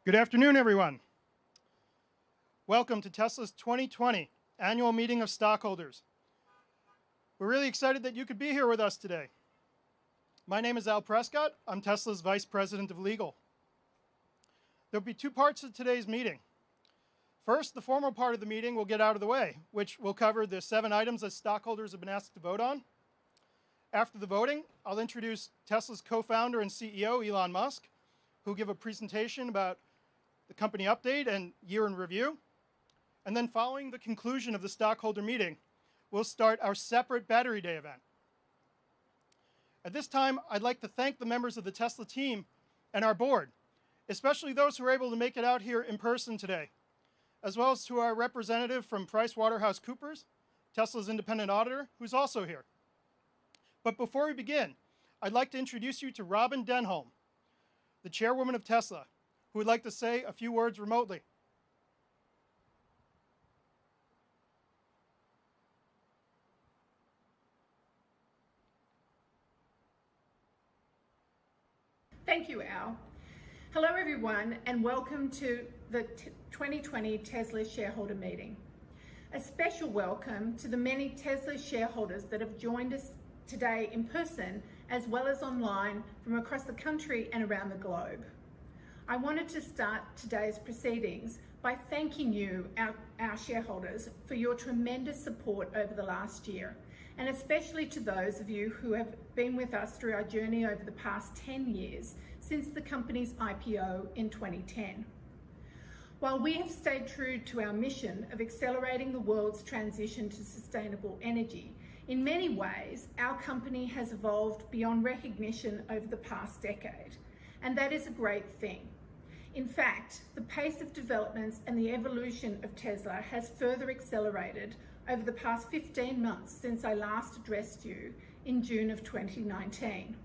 Good afternoon, everyone. Welcome to Tesla's 2020 Annual Meeting of Stockholders. We're really excited that you could be here with us today. My name is Al Prescott. I'm Tesla's Vice President of Legal. There'll be two parts of today's meeting. First, the formal part of the meeting will get out of the way, which will cover the 7 items that stockholders have been asked to vote on. After the voting, I'll introduce Tesla's co-founder and CEO, Elon Musk, who'll give a presentation about the company update and year in review. And then following the conclusion of the stockholder meeting, we'll start our separate Battery Day event. At this time, I'd like to thank the members of the Tesla team and our board, especially those who were able to make it out here in person today, as well as to our representative from PricewaterhouseCoopers, Tesla's independent auditor, who's also here. But before we begin, I'd like to introduce you to Robin Denholm, the chairwoman of Tesla, who would like to say a few words remotely. Thank you, Al. Hello, everyone, and welcome to the 2020 Tesla shareholder meeting. A special welcome to the many Tesla shareholders that have joined us today in person, as well as online from across the country and around the globe. I wanted to start today's proceedings by thanking you, our shareholders, for your tremendous support over the last year, and especially to those of you who have been with us through our journey over the past 10 years since the company's IPO in 2010. While we have stayed true to our mission of accelerating the world's transition to sustainable energy, in many ways, our company has evolved beyond recognition over the past decade, and that is a great thing. In fact, the pace of developments and the evolution of Tesla has further accelerated over the past 15 months since I last addressed you in June of 2019.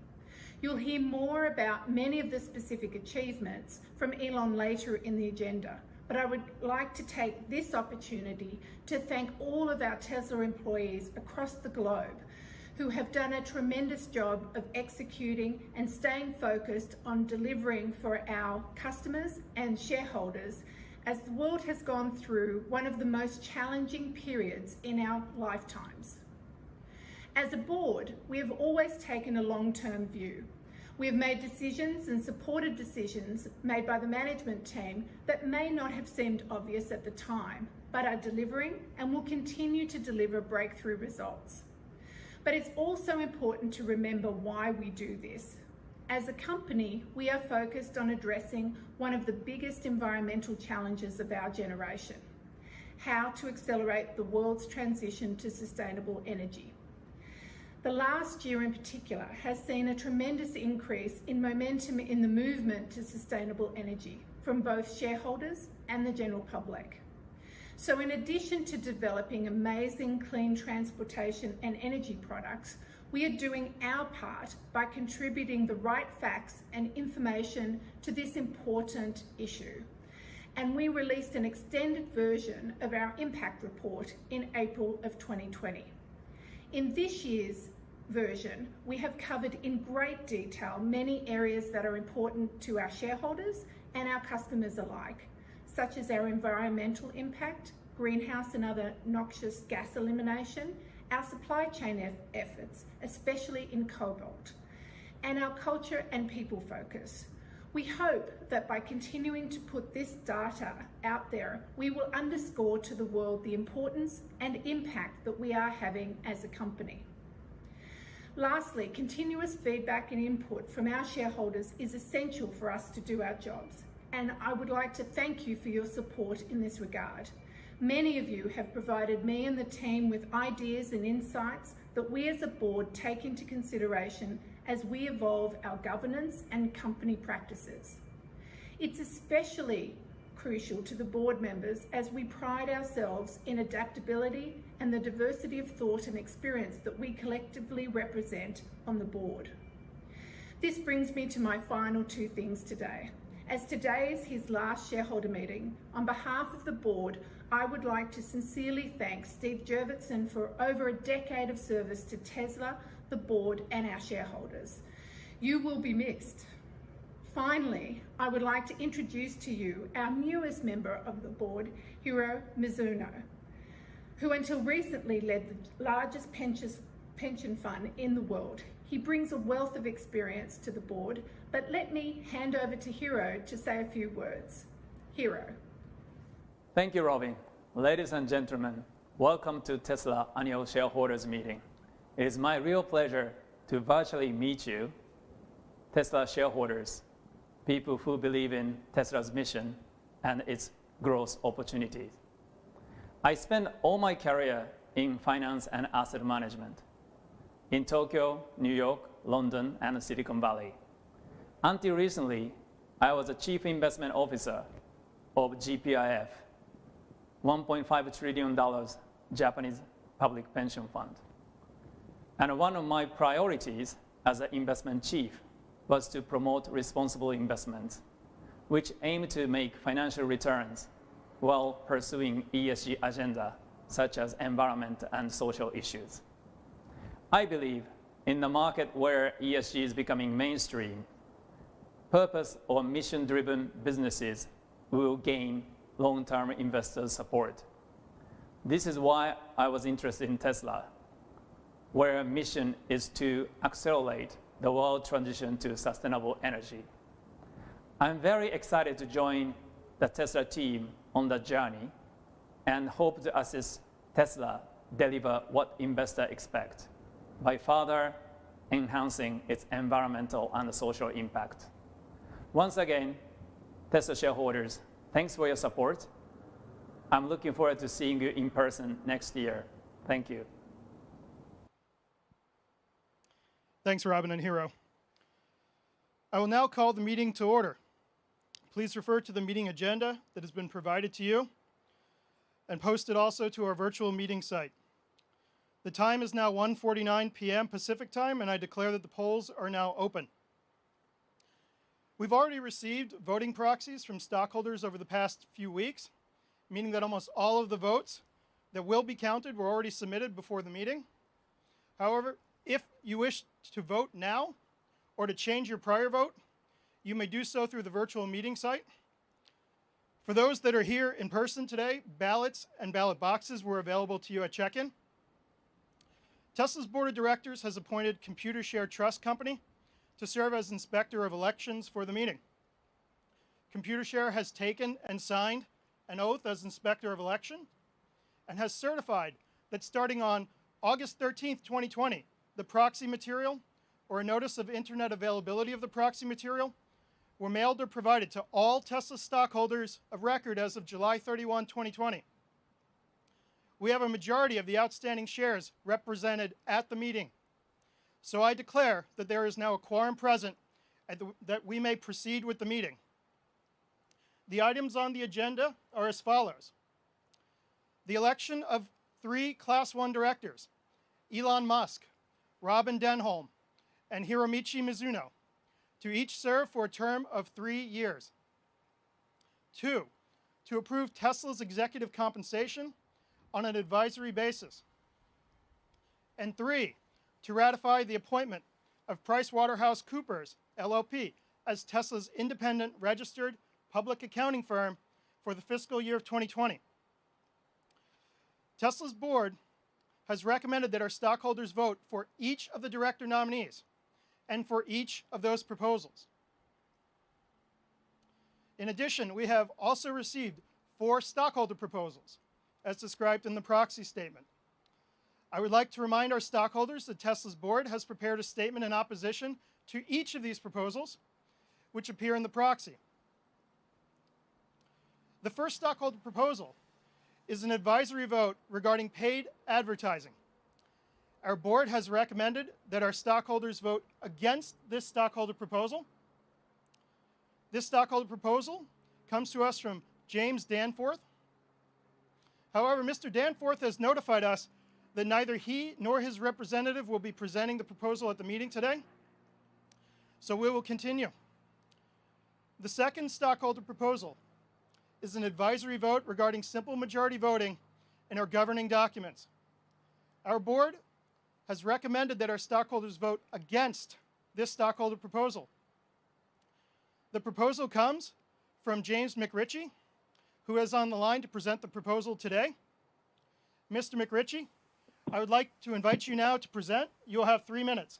You'll hear more about many of the specific achievements from Elon later in the agenda, but I would like to take this opportunity to thank all of our Tesla employees across the globe who have done a tremendous job of executing and staying focused on delivering for our customers and shareholders as the world has gone through one of the most challenging periods in our lifetimes. As a board, we have always taken a long-term view. We have made decisions and supported decisions made by the management team that may not have seemed obvious at the time, but are delivering and will continue to deliver breakthrough results. But it's also important to remember why we do this. As a company, we are focused on addressing one of the biggest environmental challenges of our generation: how to accelerate the world's transition to sustainable energy. The last year in particular has seen a tremendous increase in momentum in the movement to sustainable energy from both shareholders and the general public. So in addition to developing amazing clean transportation and energy products, we are doing our part by contributing the right facts and information to this important issue. And we released an extended version of our impact report in April of 2020. In this year's version, we have covered in great detail many areas that are important to our shareholders and our customers alike, such as our environmental impact, greenhouse and other noxious gas elimination, our supply chain efforts, especially in cobalt, and our culture and people focus. We hope that by continuing to put this data out there, we will underscore to the world the importance and impact that we are having as a company. Lastly, continuous feedback and input from our shareholders is essential for us to do our jobs, and I would like to thank you for your support in this regard. Many of you have provided me and the team with ideas and insights that we as a board take into consideration as we evolve our governance and company practices. It's especially crucial to the board members as we pride ourselves in adaptability and the diversity of thought and experience that we collectively represent on the board. This brings me to my final 2 things today. As today is his last shareholder meeting, on behalf of the board, I would like to sincerely thank Steve Jurvetson for over a decade of service to Tesla, the board, and our shareholders. You will be missed. Finally, I would like to introduce to you our newest member of the board, Hiro Mizuno, who until recently led the largest pension fund in the world. He brings a wealth of experience to the board, but let me hand over to Hiro to say a few words. Hiro. Thank you, Robin. Ladies and gentlemen, welcome to Tesla Annual Shareholders Meeting. It is my real pleasure to virtually meet you, Tesla shareholders, people who believe in Tesla's mission and its growth opportunities. I spent all my career in finance and asset management in Tokyo, New York, London, and Silicon Valley. Until recently, I was a chief investment officer of GPIF, $1.5 trillion Japanese public pension fund. And one of my priorities as an investment chief was to promote responsible investments, which aim to make financial returns while pursuing ESG agenda, such as environment and social issues. I believe in the market where ESG is becoming mainstream, purpose or mission-driven businesses will gain long-term investors' support. This is why I was interested in Tesla, where mission is to accelerate the world transition to sustainable energy. I'm very excited to join the Tesla team on that journey and hope to assist Tesla deliver what investors expect by further enhancing its environmental and social impact. Once again, Tesla shareholders, thanks for your support. I'm looking forward to seeing you in person next year. Thank you. Thanks, Robin and Hiro. I will now call the meeting to order. Please refer to the meeting agenda that has been provided to you and posted also to our virtual meeting site. The time is now 1:49 p.m. Pacific time, and I declare that the polls are now open. We've already received voting proxies from stockholders over the past few weeks, meaning that almost all of the votes that will be counted were already submitted before the meeting. However, if you wish to vote now or to change your prior vote, you may do so through the virtual meeting site. For those that are here in person today, ballots and ballot boxes were available to you at check-in. Tesla's board of directors has appointed Computershare Trust Company to serve as inspector of elections for the meeting. Computershare has taken and signed an oath as inspector of election and has certified that starting on August 13th, 2020, the proxy material or a notice of internet availability of the proxy material were mailed or provided to all Tesla stockholders of record as of July 31, 2020. We have a majority of the outstanding shares represented at the meeting. So I declare that there is now a quorum present and that we may proceed with the meeting. The items on the agenda are as follows. The election of 3 Class 1 directors, Elon Musk, Robin Denholm, and Hiromichi Mizuno, to each serve for a term of 3 years. 2, to approve Tesla's executive compensation on an advisory basis. And 3, to ratify the appointment of PricewaterhouseCoopers, LLP, as Tesla's independent registered public accounting firm for the fiscal year of 2020. Tesla's board has recommended that our stockholders vote for each of the director nominees and for each of those proposals. In addition, we have also received 4 stockholder proposals, as described in the proxy statement. I would like to remind our stockholders that Tesla's board has prepared a statement in opposition to each of these proposals, which appear in the proxy. The first stockholder proposal is an advisory vote regarding paid advertising. Our board has recommended that our stockholders vote against this stockholder proposal. This stockholder proposal comes to us from James Danforth. However, Mr. Danforth has notified us that neither he nor his representative will be presenting the proposal at the meeting today, so we will continue. The second stockholder proposal is an advisory vote regarding simple majority voting in our governing documents. Our board has recommended that our stockholders vote against this stockholder proposal. The proposal comes from James McRitchie, who is on the line to present the proposal today. Mr. McRitchie, I would like to invite you now to present. You'll have 3 minutes.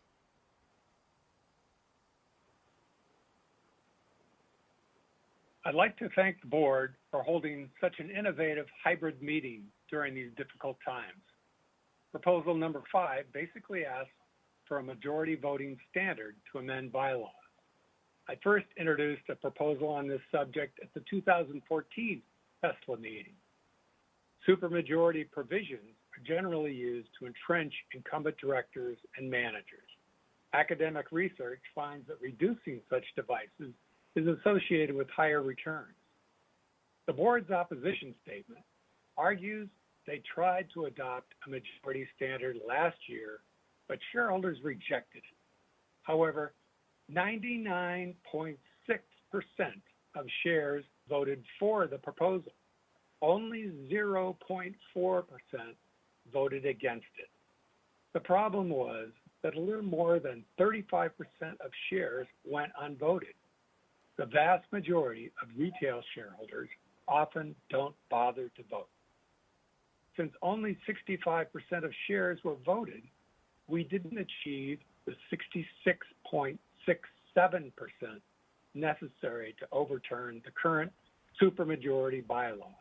I'd like to thank the board for holding such an innovative hybrid meeting during these difficult times. Proposal number 5 basically asks for a majority voting standard to amend bylaws. I first introduced a proposal on this subject at the 2014 Tesla meeting. Supermajority provisions are generally used to entrench incumbent directors and managers. Academic research finds that reducing such devices is associated with higher returns. The board's opposition statement argues they tried to adopt a majority standard last year, but shareholders rejected it. However, 99.6% of shares voted for the proposal. Only 0.4% voted against it. The problem was that a little more than 35% of shares went unvoted. The vast majority of retail shareholders often don't bother to vote. Since only 65% of shares were voted, we didn't achieve the 66.67% necessary to overturn the current supermajority bylaw.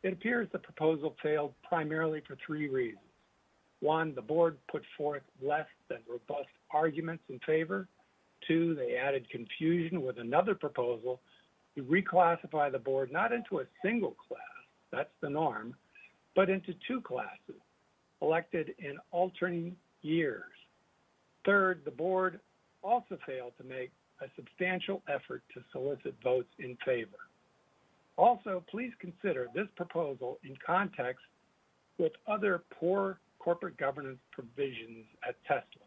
It appears the proposal failed primarily for 3 reasons. 1, the board put forth less than robust arguments in favor. 2, they added confusion with another proposal to reclassify the board not into a single class, that's the norm, but into 2 classes, elected in alternating years. 3rd, the board also failed to make a substantial effort to solicit votes in favor. Also, please consider this proposal in context with other poor corporate governance provisions at Tesla.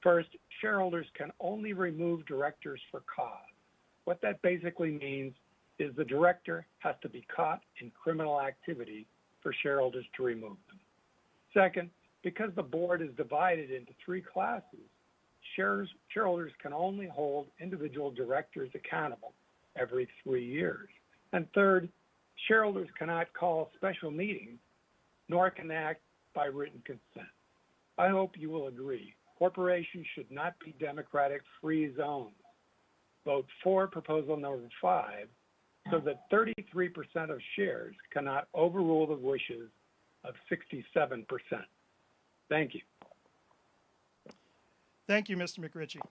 First, shareholders can only remove directors for cause. What that basically means is the director has to be caught in criminal activity for shareholders to remove them. Second, because the board is divided into 3 classes, shareholders can only hold individual directors accountable every 3 years. And third, shareholders cannot call special meetings, nor can act by written consent. I hope you will agree. Corporations should not be democratic free zones. Vote for proposal number 5 so that 33% of shares cannot overrule the wishes of 67%. Thank you. Thank you, Mr. McRitchie.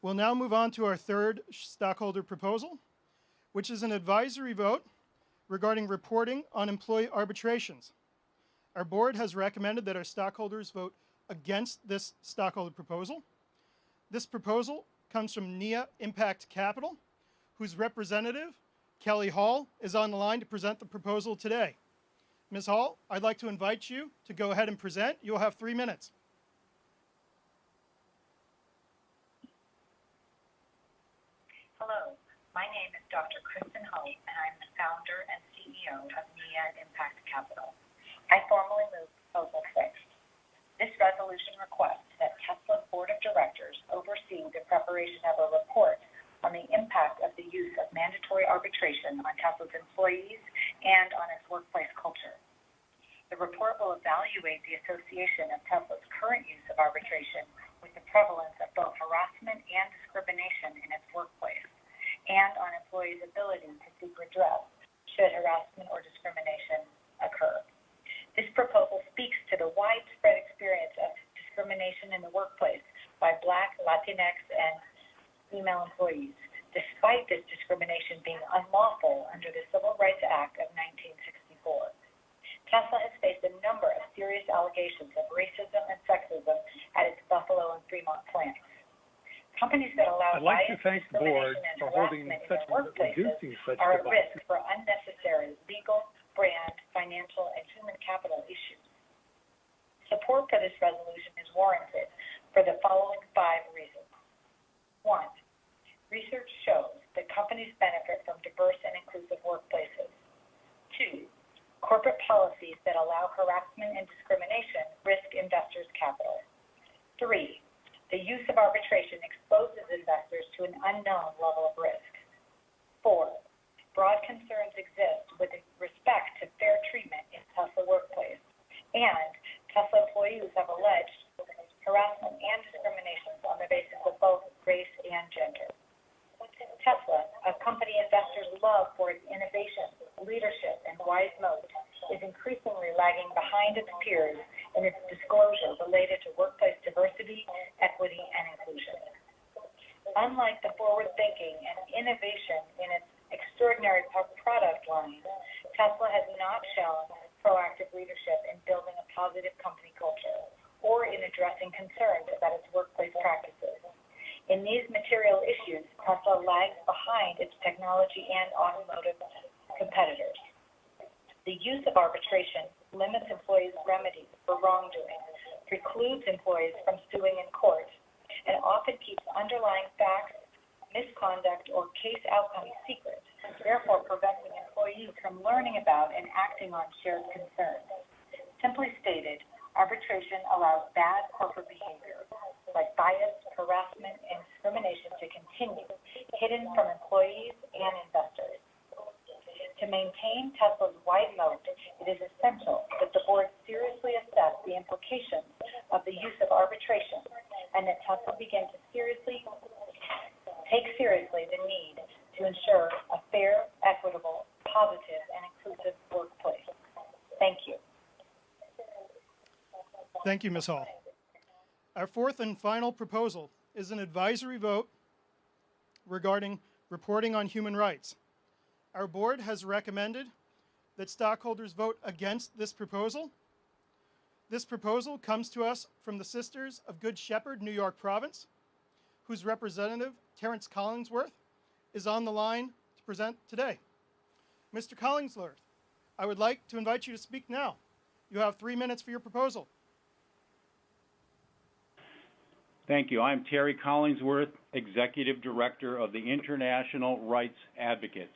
We'll now move on to our 3rd stockholder proposal, which is an advisory vote regarding reporting on employee arbitrations. Our board has recommended that our stockholders vote against this stockholder proposal. This proposal comes from NIA Impact Capital, whose representative, Kelly Hall, is on the line to present the proposal today. Ms. Hall, I'd like to invite you to go ahead and present. You'll have 3 minutes. Hello, my name is Dr. Kristen Hull, and I'm the founder and CEO of NIA Impact Capital. I formally move proposal 6. This resolution requests that Tesla's board of directors oversee the preparation of a report on the impact of the use of mandatory arbitration on Tesla's employees and on its workplace culture. The report will evaluate the association of Tesla's current use of arbitration with the prevalence of both harassment and discrimination in its workplace, and on employees' ability to seek redress should harassment or discrimination occur. This proposal speaks to the widespread experience of discrimination in the workplace by Black, Latinx, and female employees, despite this discrimination being unlawful under the Civil Rights Act of 1964. Tesla has faced a number of serious allegations of racism and sexism at its Buffalo and Fremont plants. Companies that allow I'd like to bias, thank the board discrimination, and for holding harassment in such their workplaces reducing such are at devices. risk for unnecessary legal, brand, financial, and human capital issues. Support for this resolution is warranted for the following 5 reasons. 1, research shows that companies benefit from diverse and inclusive workplaces. 2, corporate policies that allow harassment and discrimination risk investors' capital. 3, The use of arbitration exposes investors to an unknown level of risk. 4, broad concerns exist with respect to fair treatment in Tesla workplace, and Tesla employees have alleged harassment and discrimination on the basis of both race and gender. Tesla, a company investors love for its innovation, leadership, and wise moat, is increasingly lagging behind its peers in its disclosure related to workplace diversity, equity, and inclusion. Unlike the forward-thinking and innovation in its extraordinary product lines, Tesla has not shown proactive leadership in building a positive company culture or in addressing concerns about its workplace practices. In these material issues, Tesla lags behind its technology and automotive competitors. The use of arbitration limits employees' remedies for wrongdoing, precludes employees from suing in court, and often keeps underlying facts, misconduct, or case outcomes secret, therefore preventing employees from learning about and acting on shared concerns. Simply stated, arbitration allows bad corporate behavior, like bias, harassment, and discrimination to continue, hidden from employees and investors. To maintain Tesla's wide moat, it is essential that the board seriously assess the implications of the use of arbitration and that Tesla begin to take seriously the need to ensure a fair, equitable, positive, and inclusive workplace. Thank you. Thank you, Ms. Hall. Our fourth and final proposal is an advisory vote regarding reporting on human rights. Our board has recommended that stockholders vote against this proposal. This proposal comes to us from the Sisters of Good Shepherd, New York Province, whose representative, Terrence Collingsworth, is on the line to present today. Mr. Collingsworth, I would like to invite you to speak now. You have 3 minutes for your proposal. Thank you. I'm Terry Collingsworth, Executive Director of the International Rights Advocates.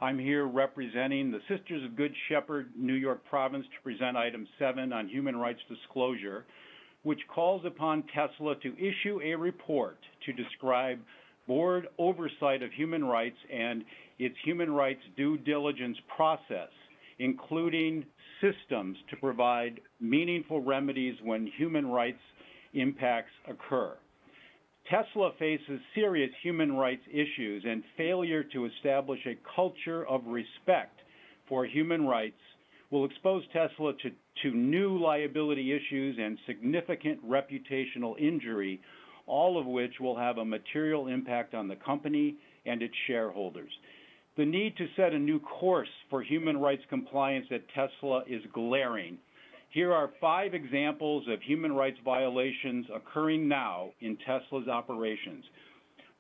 I'm here representing the Sisters of Good Shepherd, New York Province, to present Item 7 on human rights disclosure, which calls upon Tesla to issue a report to describe board oversight of human rights and its human rights due diligence process, including systems to provide meaningful remedies when human rights impacts occur. Tesla faces serious human rights issues, and failure to establish a culture of respect for human rights will expose Tesla to new liability issues and significant reputational injury, all of which will have a material impact on the company and its shareholders. The need to set a new course for human rights compliance at Tesla is glaring. Here are 5 examples of human rights violations occurring now in Tesla's operations.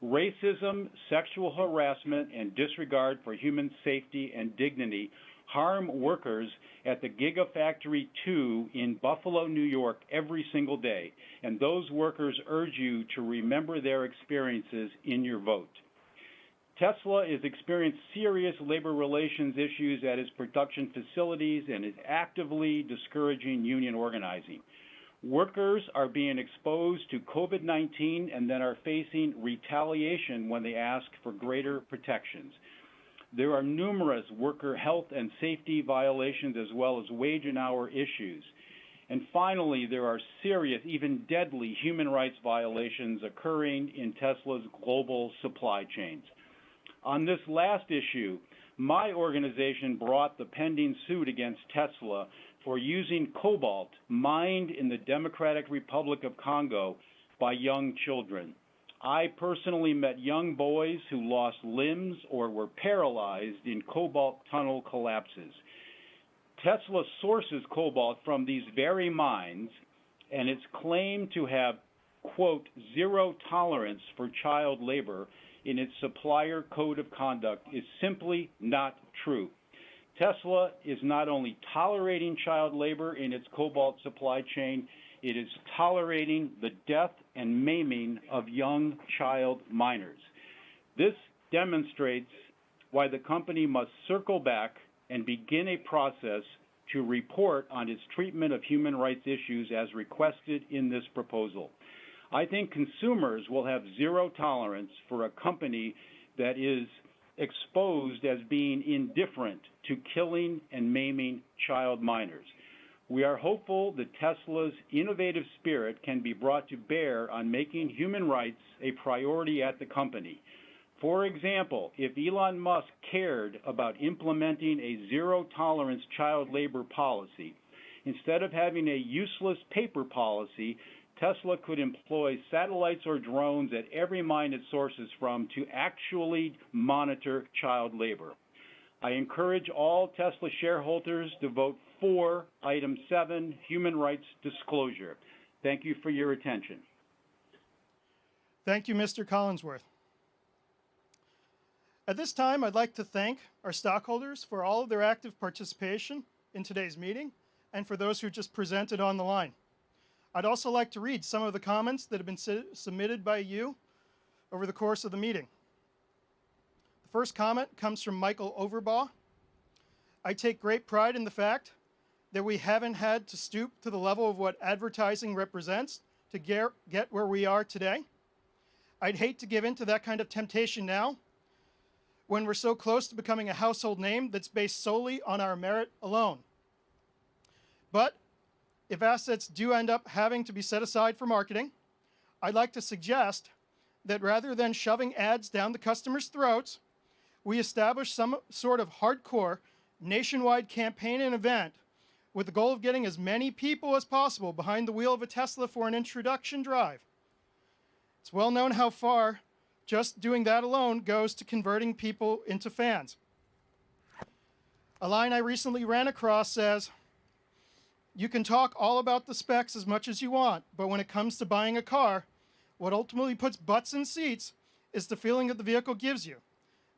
Racism, sexual harassment, and disregard for human safety and dignity harm workers at the Gigafactory 2 in Buffalo, New York every single day, and those workers urge you to remember their experiences in your vote. Tesla has experienced serious labor relations issues at its production facilities and is actively discouraging union organizing. Workers are being exposed to COVID-19 and then are facing retaliation when they ask for greater protections. There are numerous worker health and safety violations as well as wage and hour issues. And finally, there are serious, even deadly human rights violations occurring in Tesla's global supply chains. On this last issue, my organization brought the pending suit against Tesla for using cobalt mined in the Democratic Republic of Congo by young children. I personally met young boys who lost limbs or were paralyzed in cobalt tunnel collapses. Tesla sources cobalt from these very mines, and its claim to have, quote, zero tolerance for child labor in its supplier code of conduct is simply not true. Tesla is not only tolerating child labor in its cobalt supply chain, it is tolerating the death and maiming of young child miners. This demonstrates why the company must circle back and begin a process to report on its treatment of human rights issues as requested in this proposal. I think consumers will have zero tolerance for a company that is exposed as being indifferent to killing and maiming child minors. We are hopeful that Tesla's innovative spirit can be brought to bear on making human rights a priority at the company. For example, if Elon Musk cared about implementing a zero-tolerance child labor policy, instead of having a useless paper policy, Tesla could employ satellites or drones at every mine it sources from to actually monitor child labor. I encourage all Tesla shareholders to vote for Item 7, Human Rights Disclosure. Thank you for your attention. Thank you, Mr. Collinsworth. At this time, I'd like to thank our stockholders for all of their active participation in today's meeting and for those who just presented on the line. I'd also like to read some of the comments that have been submitted by you over the course of the meeting. The first comment comes from Michael Overbaugh. I take great pride in the fact that we haven't had to stoop to the level of what advertising represents to get where we are today. I'd hate to give in to that kind of temptation now when we're so close to becoming a household name that's based solely on our merit alone. But if assets do end up having to be set aside for marketing, I'd like to suggest that rather than shoving ads down the customers' throats, we establish some sort of hardcore nationwide campaign and event with the goal of getting as many people as possible behind the wheel of a Tesla for an introduction drive. It's well known how far just doing that alone goes to converting people into fans. A line I recently ran across says, "You can talk all about the specs as much as you want, but when it comes to buying a car, what ultimately puts butts in seats is the feeling that the vehicle gives you."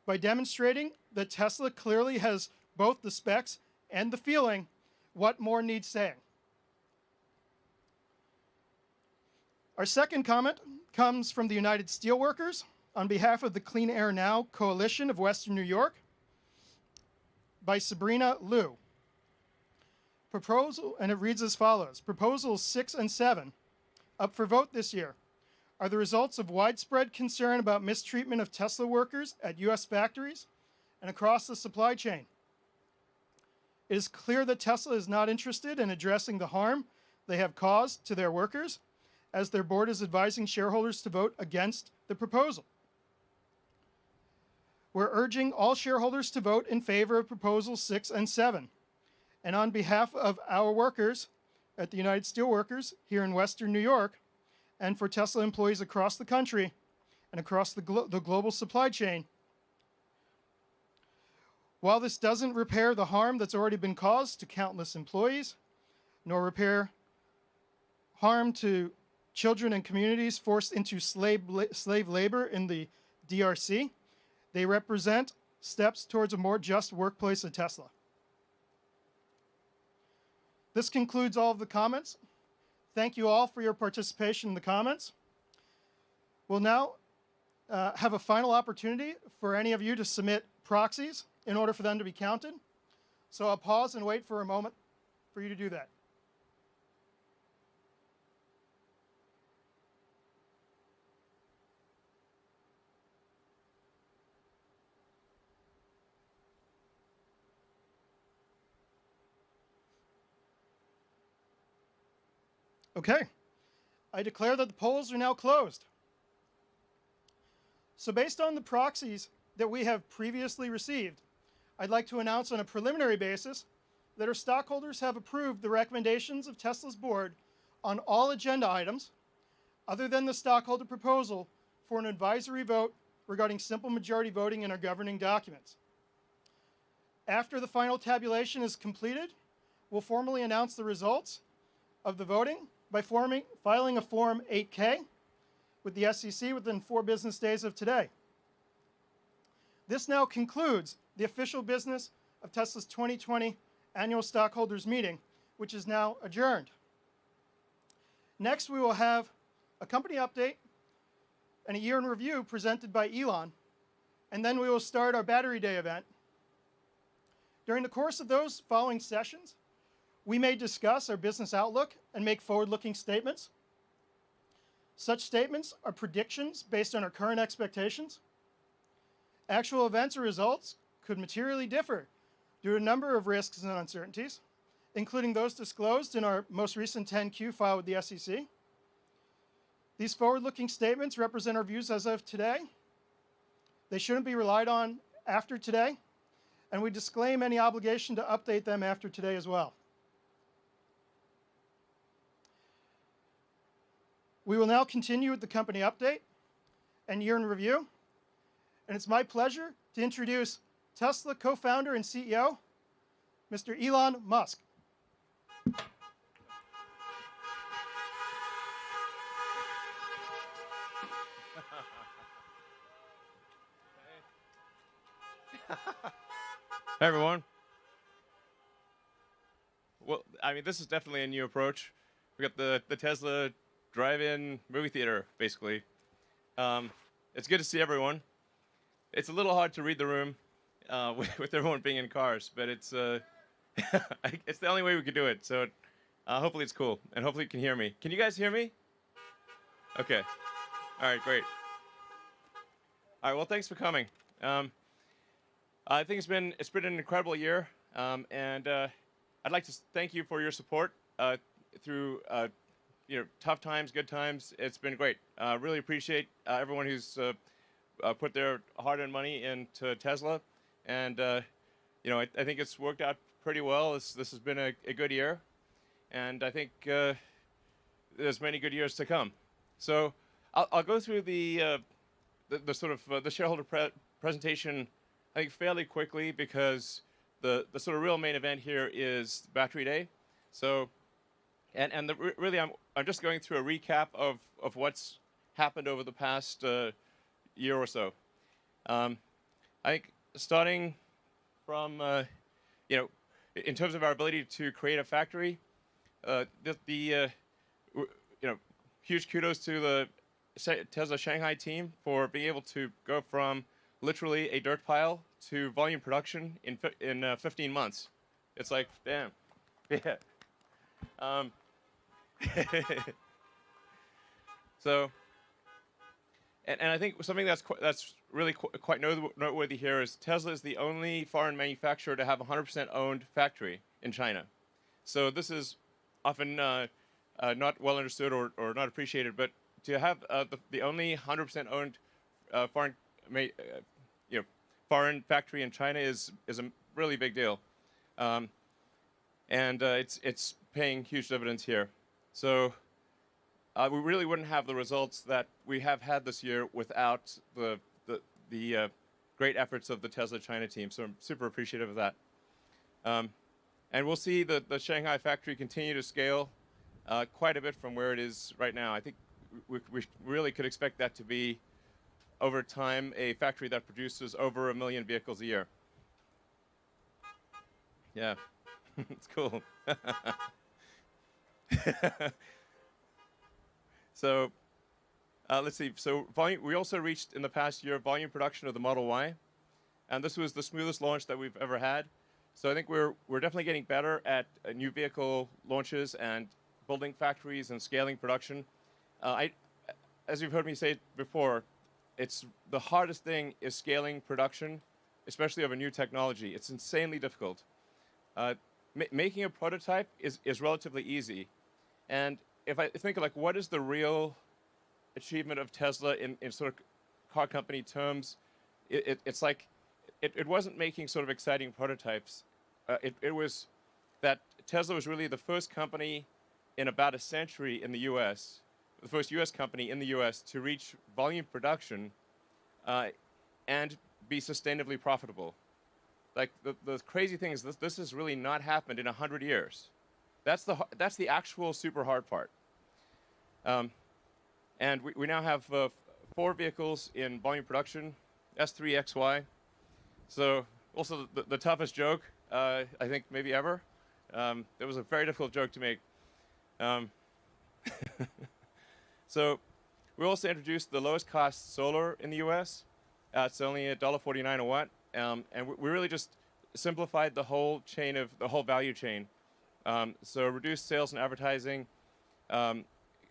By demonstrating that Tesla clearly has both the specs and the feeling, what more needs saying? Our second comment comes from the United Steelworkers on behalf of the Clean Air Now Coalition of Western New York by Sabrina Liu. Proposal, and it reads as follows. Proposals 6 and 7, up for vote this year, are the results of widespread concern about mistreatment of Tesla workers at U.S. factories and across the supply chain. It is clear that Tesla is not interested in addressing the harm they have caused to their workers, as their board is advising shareholders to vote against the proposal. We're urging all shareholders to vote in favor of Proposals 6 and 7. And on behalf of our workers at the United Steelworkers here in Western New York, and for Tesla employees across the country and across the global supply chain, while this doesn't repair the harm that's already been caused to countless employees, nor repair harm to children and communities forced into slave labor in the DRC, they represent steps towards a more just workplace at Tesla. This concludes all of the comments. Thank you all for your participation in the comments. We'll now have a final opportunity for any of you to submit proxies in order for them to be counted. So I'll pause and wait for a moment for you to do that. Okay, I declare that the polls are now closed. So based on the proxies that we have previously received, I'd like to announce on a preliminary basis that our stockholders have approved the recommendations of Tesla's board on all agenda items, other than the stockholder proposal for an advisory vote regarding simple majority voting in our governing documents. After the final tabulation is completed, we'll formally announce the results of the voting by filing a Form 8K with the SEC within 4 business days of today. This now concludes the official business of Tesla's 2020 Annual Stockholders Meeting, which is now adjourned. Next, we will have a company update and a year in review presented by Elon, and then we will start our Battery Day event. During the course of those following sessions, we may discuss our business outlook and make forward-looking statements. Such statements are predictions based on our current expectations. Actual events or results could materially differ due to a number of risks and uncertainties, including those disclosed in our most recent 10-Q filed with the SEC. These forward-looking statements represent our views as of today. They shouldn't be relied on after today, and we disclaim any obligation to update them after today as well. We will now continue with the company update and year in review, and it's my pleasure to introduce Tesla co-founder and CEO, Mr. Elon Musk. Hey everyone. Well, I mean, this is definitely a new approach. We got the Tesla drive-in movie theater, basically. It's good to see everyone. It's a little hard to read the room with everyone being in cars, but it's it's the only way we could do it. So hopefully it's cool, and hopefully you can hear me. Can you guys hear me? Okay. All right, great. All right. Well, thanks for coming. I think it's been an incredible year, and I'd like to thank you for your support through tough times, good times. It's been great. Really appreciate everyone who's put their hard-earned money into Tesla, and I think it's worked out pretty well. This has been a good year, and I think there's many good years to come. So I'll go through the sort of the shareholder presentation, I think, fairly quickly, because the sort of real main event here is Battery Day. So, really, I'm just going through a recap of what's happened over the past year or so. I think starting from in terms of our ability to create a factory, huge kudos to the Tesla Shanghai team for being able to go from literally a dirt pile to volume production in 15 months. It's like, damn. Yeah. So, and I think something that's really quite noteworthy here is Tesla is the only foreign manufacturer to have a 100% owned factory in China. So this is often not well understood or not appreciated, but to have the only 100% owned foreign factory in China is a really big deal, and it's paying huge dividends here. So we really wouldn't have the results that we have had this year without the great efforts of the Tesla China team. So I'm super appreciative of that. And we'll see the Shanghai factory continue to scale quite a bit from where it is right now. I think we really could expect that to be, over time, a factory that produces over 1 million vehicles a year. Yeah, it's cool. So let's see. So we also reached in the past year volume production of the Model Y, and this was the smoothest launch that we've ever had. So I think we're definitely getting better at new vehicle launches and building factories and scaling production. As you've heard me say before, it's the hardest thing is scaling production, especially of a new technology. It's insanely difficult. Making a prototype is relatively easy, and if I think like what is the real achievement of Tesla in sort of car company terms, it's like it wasn't making sort of exciting prototypes. It was that Tesla was really the first company in about a century in the U.S., the first U.S. company in the U.S. to reach volume production and be sustainably profitable. Like the crazy thing is this has really not happened in 100 years. That's the actual super hard part. And we now have 4 vehicles in volume production, S3 XY. So also the toughest joke I think maybe ever. It was a very difficult joke to make. So we also introduced the lowest cost solar in the U.S. It's only $1.49 a watt, and we really just simplified the whole value chain. So reduced sales and advertising,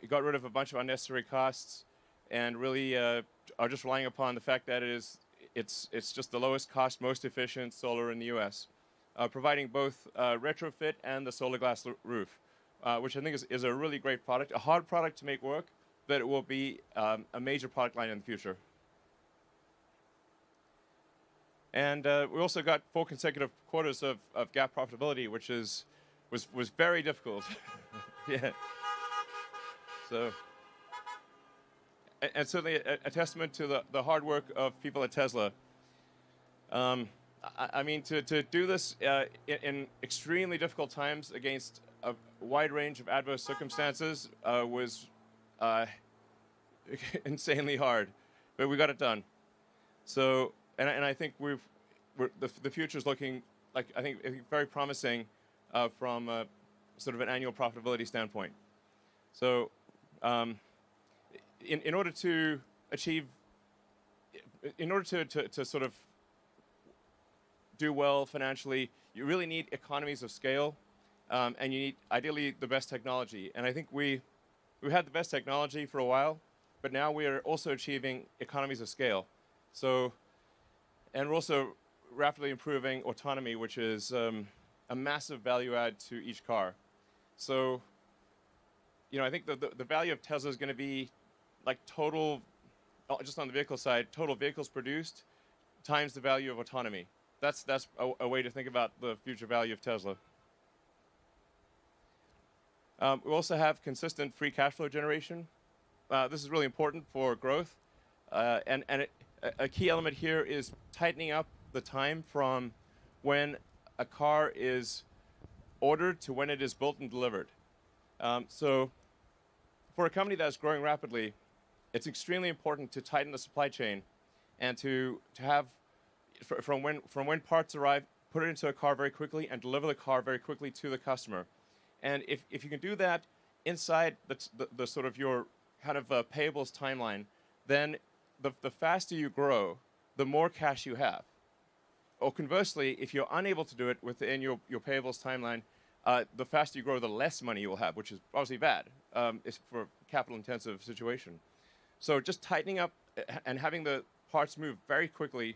got rid of a bunch of unnecessary costs, and really are just relying upon the fact that it's just the lowest cost, most efficient solar in the U.S., providing both retrofit and the solar glass roof, which I think is a really great product, a hard product to make work, but it will be a major product line in the future. And we also got 4 consecutive quarters of GAAP profitability, which was very difficult. Yeah. So, and certainly a testament to the hard work of people at Tesla. I mean, to do this in extremely difficult times against a wide range of adverse circumstances was insanely hard, but we got it done. So, and I think the future is looking like I think very promising from sort of an annual profitability standpoint. So, in order to achieve, in order to sort of do well financially, you really need economies of scale, and you need ideally the best technology. And I think we had the best technology for a while, but now we are also achieving economies of scale. So, and we're also rapidly improving autonomy, which is a massive value add to each car. So, you know, I think the value of Tesla is going to be like total, just on the vehicle side, total vehicles produced times the value of autonomy. That's a way to think about the future value of Tesla. We also have consistent free cash flow generation. This is really important for growth. And a key element here is tightening up the time from when a car is ordered to when it is built and delivered. So for a company that's growing rapidly, it's extremely important to tighten the supply chain and to have, from when parts arrive, put it into a car very quickly and deliver the car very quickly to the customer. And if you can do that inside the sort of your kind of payables timeline, then the faster you grow, the more cash you have. Or conversely, if you're unable to do it within your payables timeline, the faster you grow, the less money you will have, which is obviously bad. It's for a capital-intensive situation. So just tightening up and having the parts move very quickly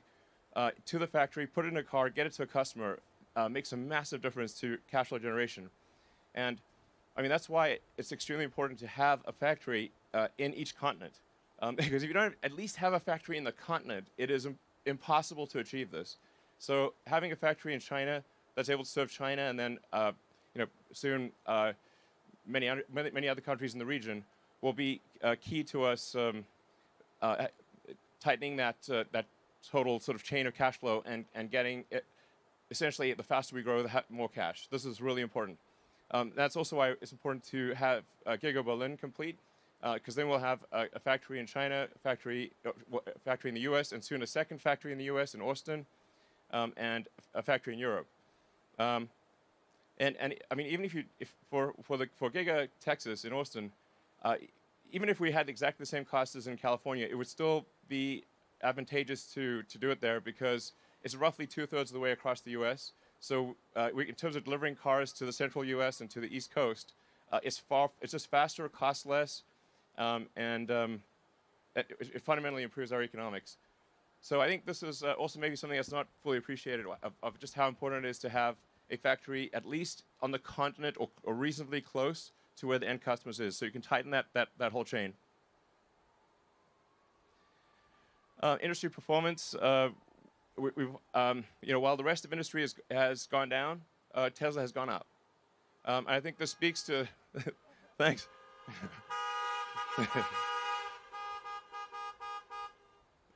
to the factory, put it in a car, get it to a customer, makes a massive difference to cash flow generation. And I mean, that's why it's extremely important to have a factory in each continent. Because if you don't at least have a factory in the continent, it is impossible to achieve this. So having a factory in China that's able to serve China, and then you know, soon many other countries in the region, will be key to us tightening that total sort of chain of cash flow and getting it, essentially, the faster we grow, the more cash. This is really important. That's also why it's important to have Giga Berlin complete, because then we'll have a factory in China, a factory in the U.S., and soon a second factory in the U.S. in Austin, and a factory in Europe. And I mean, even if for Giga Texas in Austin, even if we had exactly the same costs as in California, it would still be advantageous to do it there because it's roughly 2/3 of the way across the U.S. So in terms of delivering cars to the central U.S. and to the East Coast, it's just faster, costs less, and it fundamentally improves our economics. So I think this is also maybe something that's not fully appreciated of just how important it is to have a factory at least on the continent or reasonably close to where the end customers is, so you can tighten that whole chain. Industry performance. We've you know, while the rest of industry has gone down, Tesla has gone up. I think this speaks to thanks.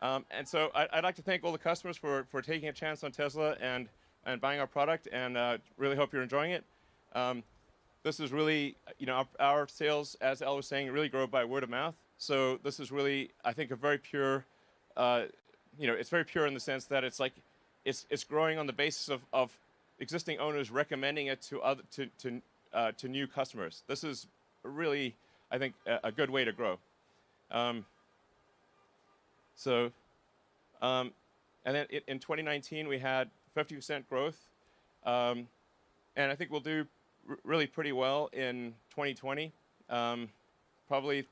And so I'd like to thank all the customers for taking a chance on Tesla and buying our product, and really hope you're enjoying it. This is really, you know, our sales, as Al was saying, really grow by word of mouth. So this is really, I think, a very pure, you know, it's very pure in the sense that it's like, it's growing on the basis of existing owners recommending it to new customers. This is really, I think, a good way to grow. And then in 2019 we had 50% growth, and I think we'll do really pretty well in 2020. probably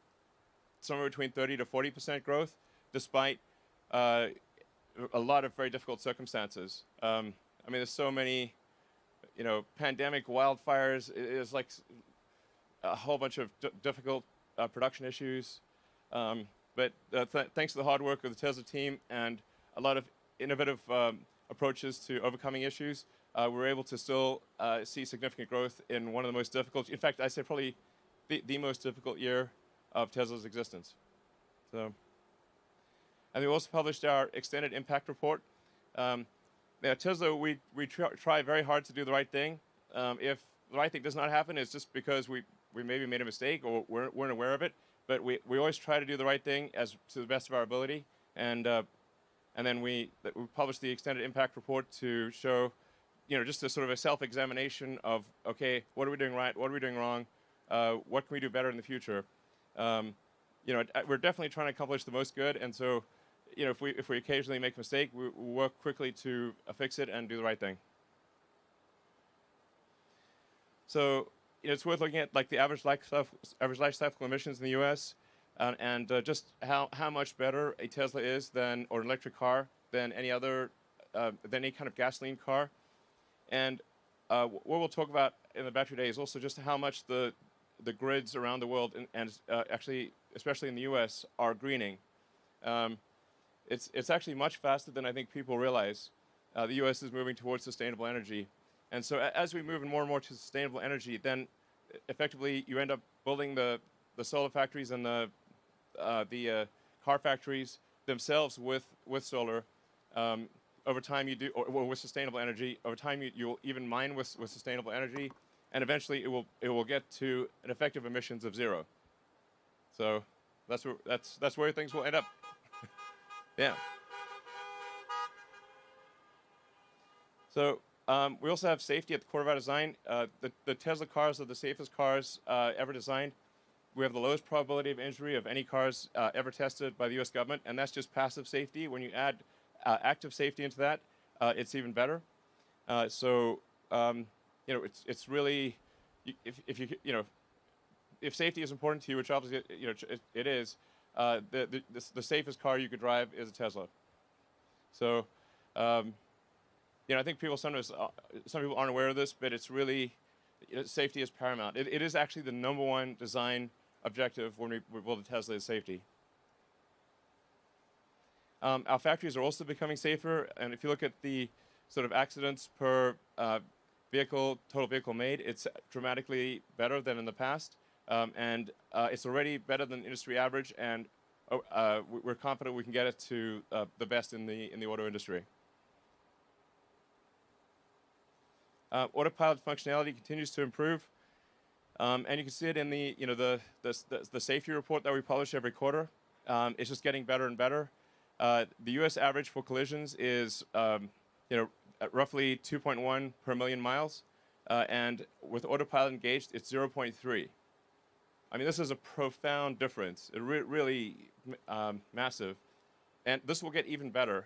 somewhere between 30 to 40% growth, despite a lot of very difficult circumstances. I mean, there's so many, pandemic, wildfires. It's like a whole bunch of difficult production issues. But thanks to the hard work of the Tesla team and a lot of innovative approaches to overcoming issues, we're able to still see significant growth in one of the most difficult, in fact, I'd say probably the most difficult year of Tesla's existence. So, and we also published our extended impact report. At Tesla, we try very hard to do the right thing. If the right thing does not happen, it's just because we maybe made a mistake or weren't aware of it. But we always try to do the right thing to the best of our ability. And then we published the extended impact report to show, just a sort of a self-examination of, okay, what are we doing right? What are we doing wrong? What can we do better in the future? We're definitely trying to accomplish the most good. And so, if we occasionally make a mistake, we work quickly to fix it and do the right thing. So, it's worth looking at like the average life cycle emissions in the U.S. And just how much better a Tesla is or an electric car than any other than any kind of gasoline car. And what we'll talk about in the battery day is also just how much the grids around the world and actually, especially in the U.S., are greening. It's actually much faster than I think people realize. The U.S. is moving towards sustainable energy. And so as we move more and more to sustainable energy, then effectively you end up building the solar factories and the car factories themselves with solar. Over time you do, or with sustainable energy. Over time you'll even mine with sustainable energy, and eventually it will get to an effective emissions of 0. So that's where things will end up. Yeah. So we also have safety at the core of our design. The Tesla cars are the safest cars ever designed. We have the lowest probability of injury of any cars ever tested by the U.S. government, and that's just passive safety. When you add active safety into that, it's even better. It's really, if safety is important to you, which obviously it is, the safest car you could drive is a Tesla. So, I think some people aren't aware of this, but it's really, safety is paramount. It is actually the #1 design objective when we build a Tesla is safety. Our factories are also becoming safer, and if you look at the sort of accidents per total vehicle made, it's dramatically better than in the past, and it's already better than industry average, and we're confident we can get it to the best in the auto industry. Autopilot functionality continues to improve, and you can see it in the safety report that we publish every quarter. It's just getting better and better. The U.S. average for collisions is at roughly 2.1 per million miles, and with autopilot engaged, it's 0.3. I mean, this is a profound difference. It really massive, and this will get even better.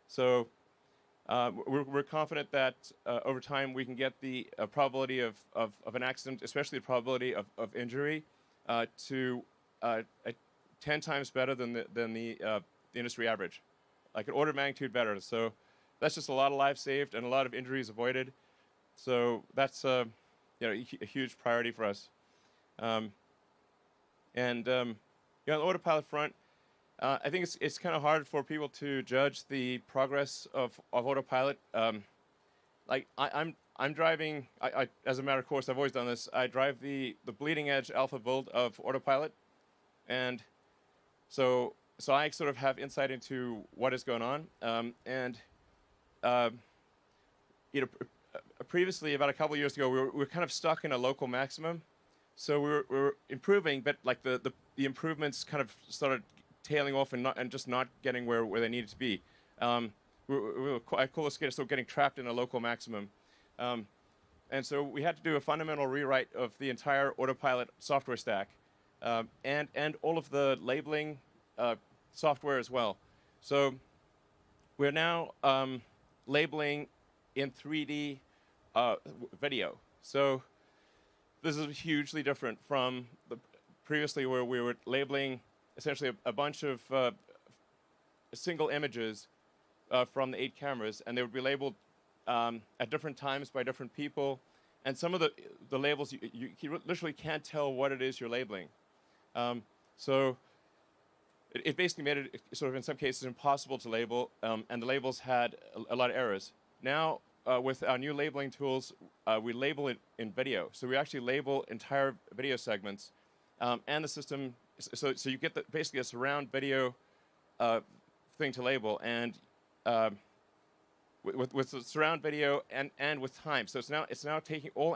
So we're confident that over time we can get the probability of an accident, especially the probability of injury, to 10 times better than the industry average, like an order of magnitude better. So that's just a lot of lives saved and a lot of injuries avoided. So that's a huge priority for us. On the autopilot front, I think it's kind of hard for people to judge the progress of autopilot. Like I'm driving. I as a matter of course, I've always done this. I drive the bleeding edge alpha build of autopilot, and so I sort of have insight into what is going on. Previously, about a couple of years ago, we were kind of stuck in a local maximum. So we were improving, but like the improvements kind of started tailing off and just not getting where they needed to be. I call this sort of getting trapped in a local maximum. And so we had to do a fundamental rewrite of the entire autopilot software stack, and all of the labeling software as well. So we're now labeling in 3D video. So this is hugely different from the previously where we were labeling essentially a bunch of single images from the 8 cameras, and they would be labeled at different times by different people. And some of the labels, you literally can't tell what it is you're labeling. So it basically made it sort of in some cases impossible to label, and the labels had a lot of errors. Now, with our new labeling tools, we label it in video. So we actually label entire video segments, and the system, so you get basically a surround video thing to label, and with the surround video and with time. So it's now taking all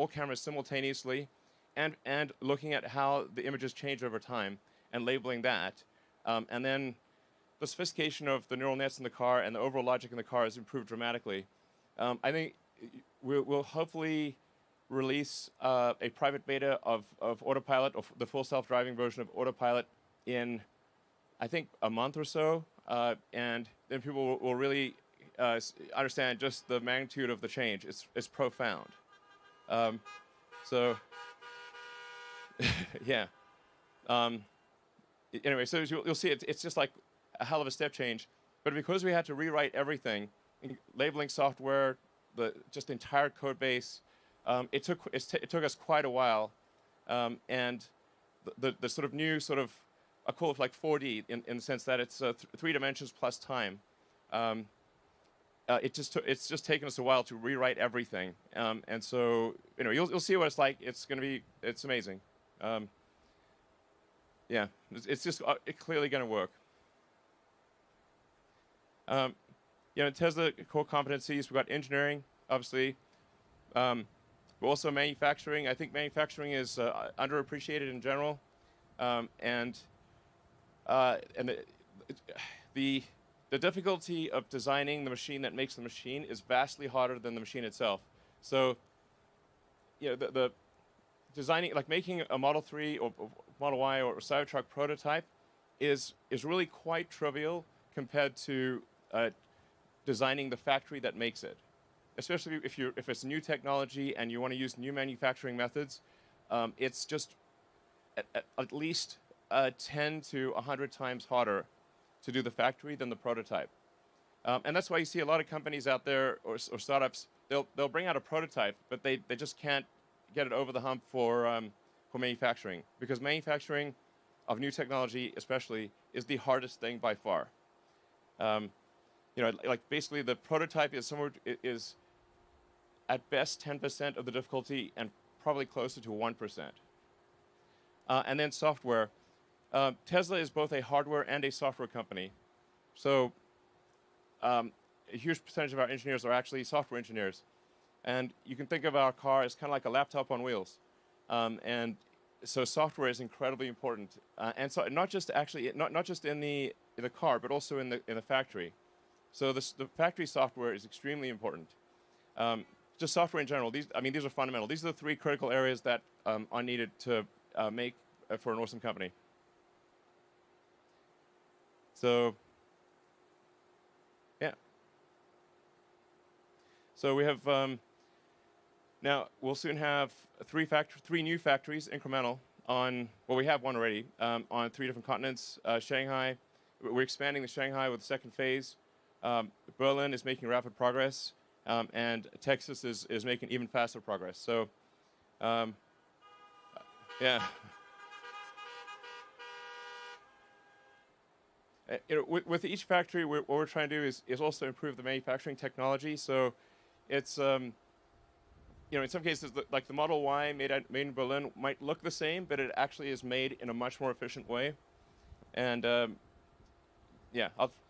cameras simultaneously, and looking at how the images change over time and labeling that. And then the sophistication of the neural nets in the car and the overall logic in the car has improved dramatically. I think we'll hopefully release a private beta of Autopilot, or the full self-driving version of Autopilot, in, I think, a month or so. And then people will really understand just the magnitude of the change. It's profound. So, yeah. Anyway, so you'll see it's just like a hell of a step change. But because we had to rewrite everything, labeling software, just the entire code base, it took us quite a while. And the sort of new I call it like 4D in the sense that it's 3 dimensions plus time. It's just taken us a while to rewrite everything. And so you'll see what it's like. It's amazing. Yeah, it's just clearly going to work. Tesla core competencies, we've got engineering, obviously. But also manufacturing. I think manufacturing is underappreciated in general. And the difficulty of designing the machine that makes the machine is vastly harder than the machine itself. So, the designing, like making a Model 3 or Model Y or Cybertruck prototype is really quite trivial compared to designing the factory that makes it. Especially if it's new technology and you want to use new manufacturing methods, it's just at least 10 to 100 times harder to do the factory than the prototype. And that's why you see a lot of companies out there or startups, they'll bring out a prototype, but they just can't get it over the hump for manufacturing, because manufacturing of new technology especially is the hardest thing by far. Like basically the prototype is at best 10% of the difficulty and probably closer to 1%. And then software. Tesla is both a hardware and a software company. So a huge percentage of our engineers are actually software engineers. And you can think of our car as kind of like a laptop on wheels. And so software is incredibly important. And so not just in the car, but also in the factory. So the factory software is extremely important. Just software in general. These are fundamental. These are the 3 critical areas that are needed to make for an awesome company. So, yeah. So we have now we'll soon have 3 new factories, incremental, on, well, we have one already, on 3 different continents. Shanghai, we're expanding the Shanghai with the 2nd phase. Berlin is making rapid progress, and Texas is making even faster progress. So, yeah. With each factory, what we're trying to do is also improve the manufacturing technology. So, it's in some cases, like the Model Y made in Berlin might look the same, but it actually is made in a much more efficient way. And yeah,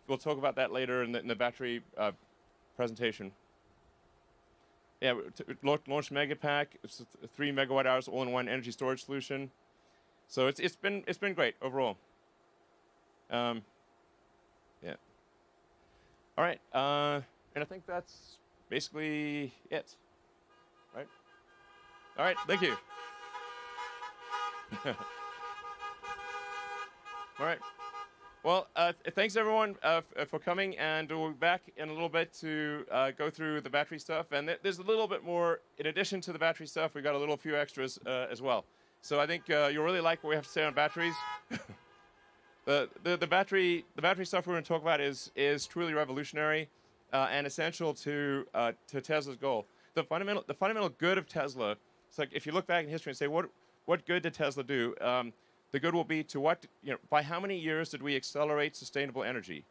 we'll talk about that later in the battery presentation. Yeah, launched Megapack. It's 3 megawatt-hours all-in-one energy storage solution. So it's been great overall. Yeah. All right, and I think that's basically it. Right? All right, thank you. All right. Well, thanks everyone for coming, and we'll be back in a little bit to go through the battery stuff. And there's a little bit more, in addition to the battery stuff, we got a few extras as well. So I think you'll really like what we have to say on batteries. The battery stuff we're going to talk about is truly revolutionary and essential to Tesla's goal. The fundamental good of Tesla. It's like if you look back in history and say what good did Tesla do? The good will be to by how many years did we accelerate sustainable energy?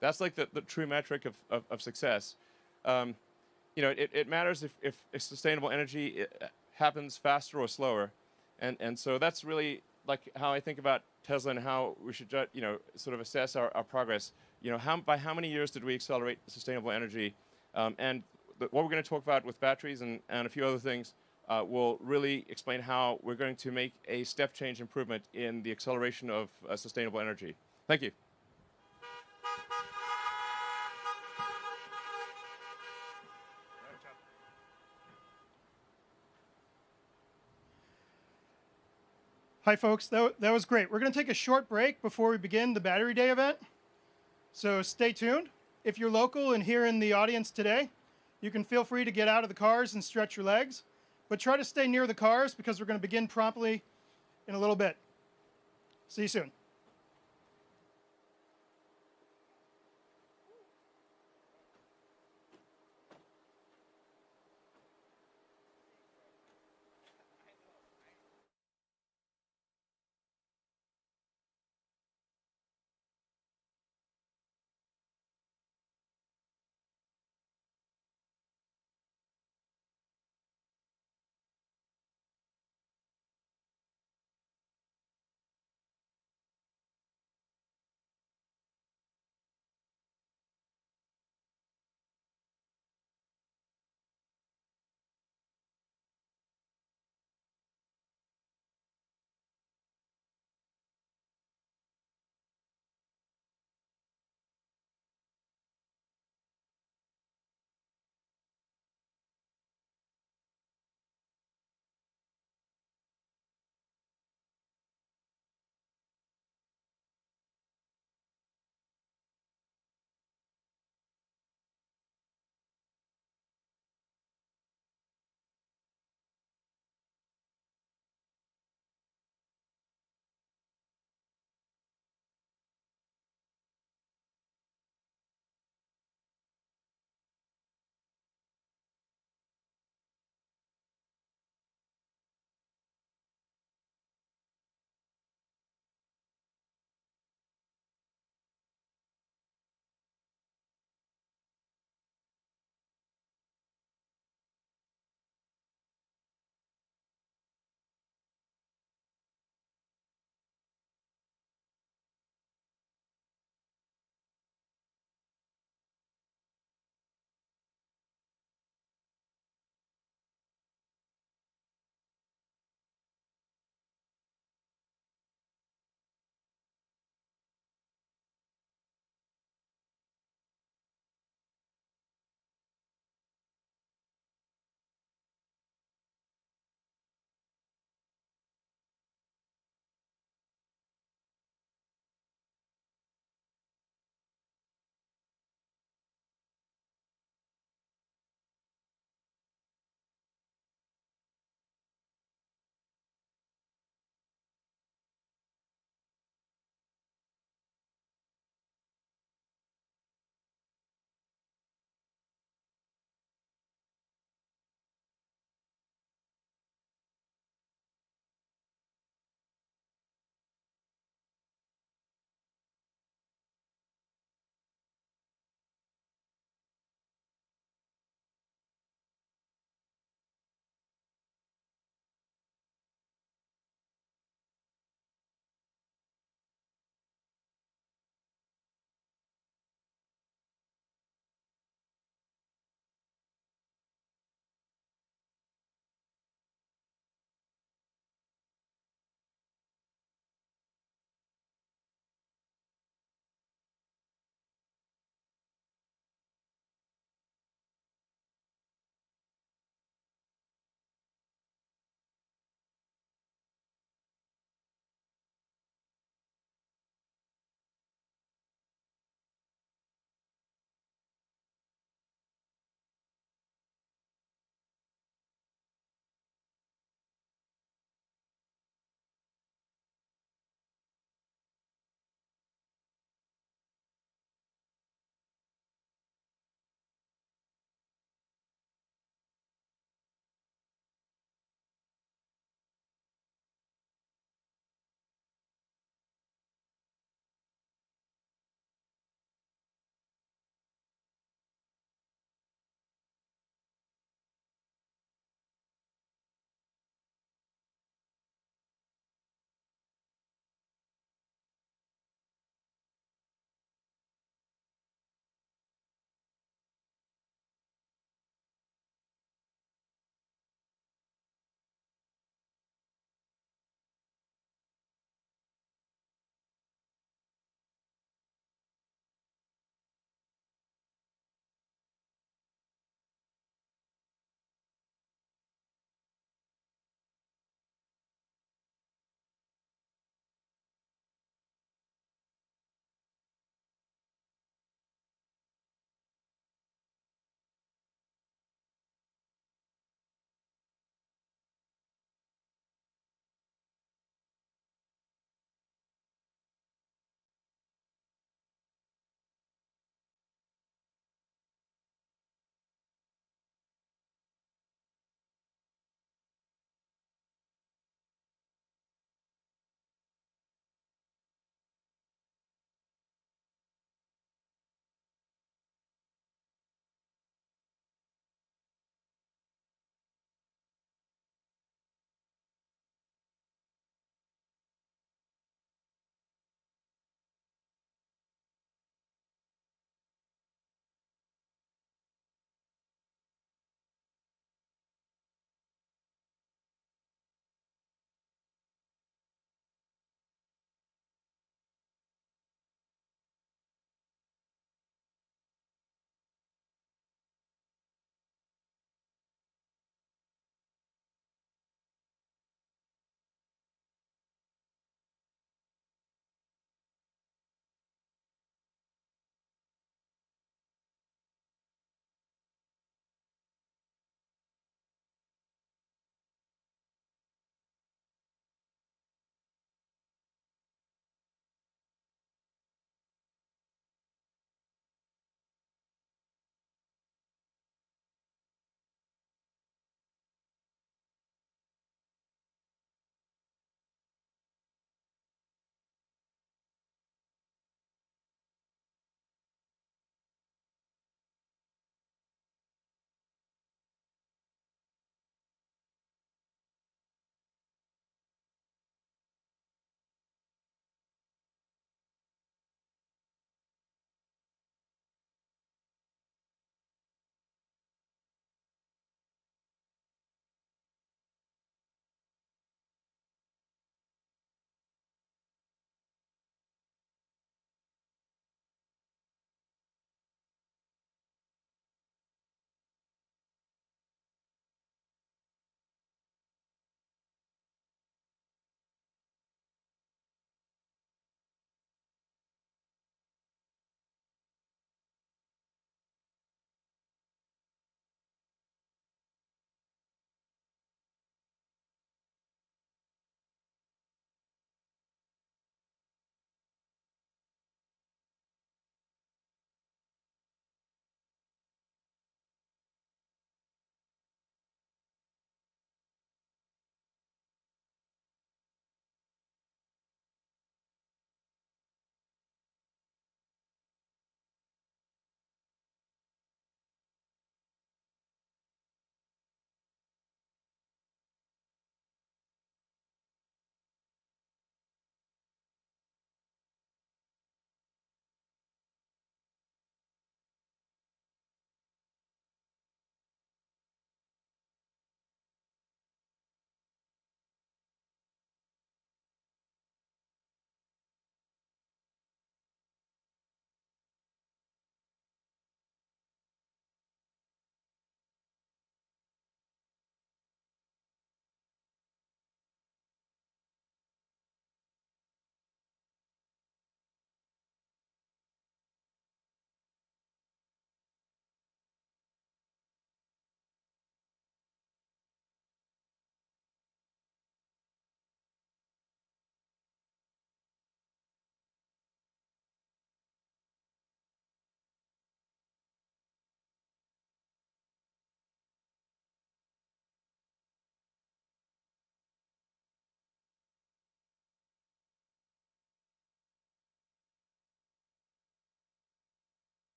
That's like the true metric of success. It matters if sustainable energy happens faster or slower, and so that's really like how I think about Tesla and how we should sort of assess our progress. By how many years did we accelerate sustainable energy? What we're going to talk about with batteries and a few other things will really explain how we're going to make a step change improvement in the acceleration of sustainable energy. Thank you. Hi, folks. That was great. We're going to take a short break before we begin the Battery Day event. So stay tuned. If you're local and here in the audience today, you can feel free to get out of the cars and stretch your legs. But try to stay near the cars because we're going to begin promptly in a little bit. See you soon.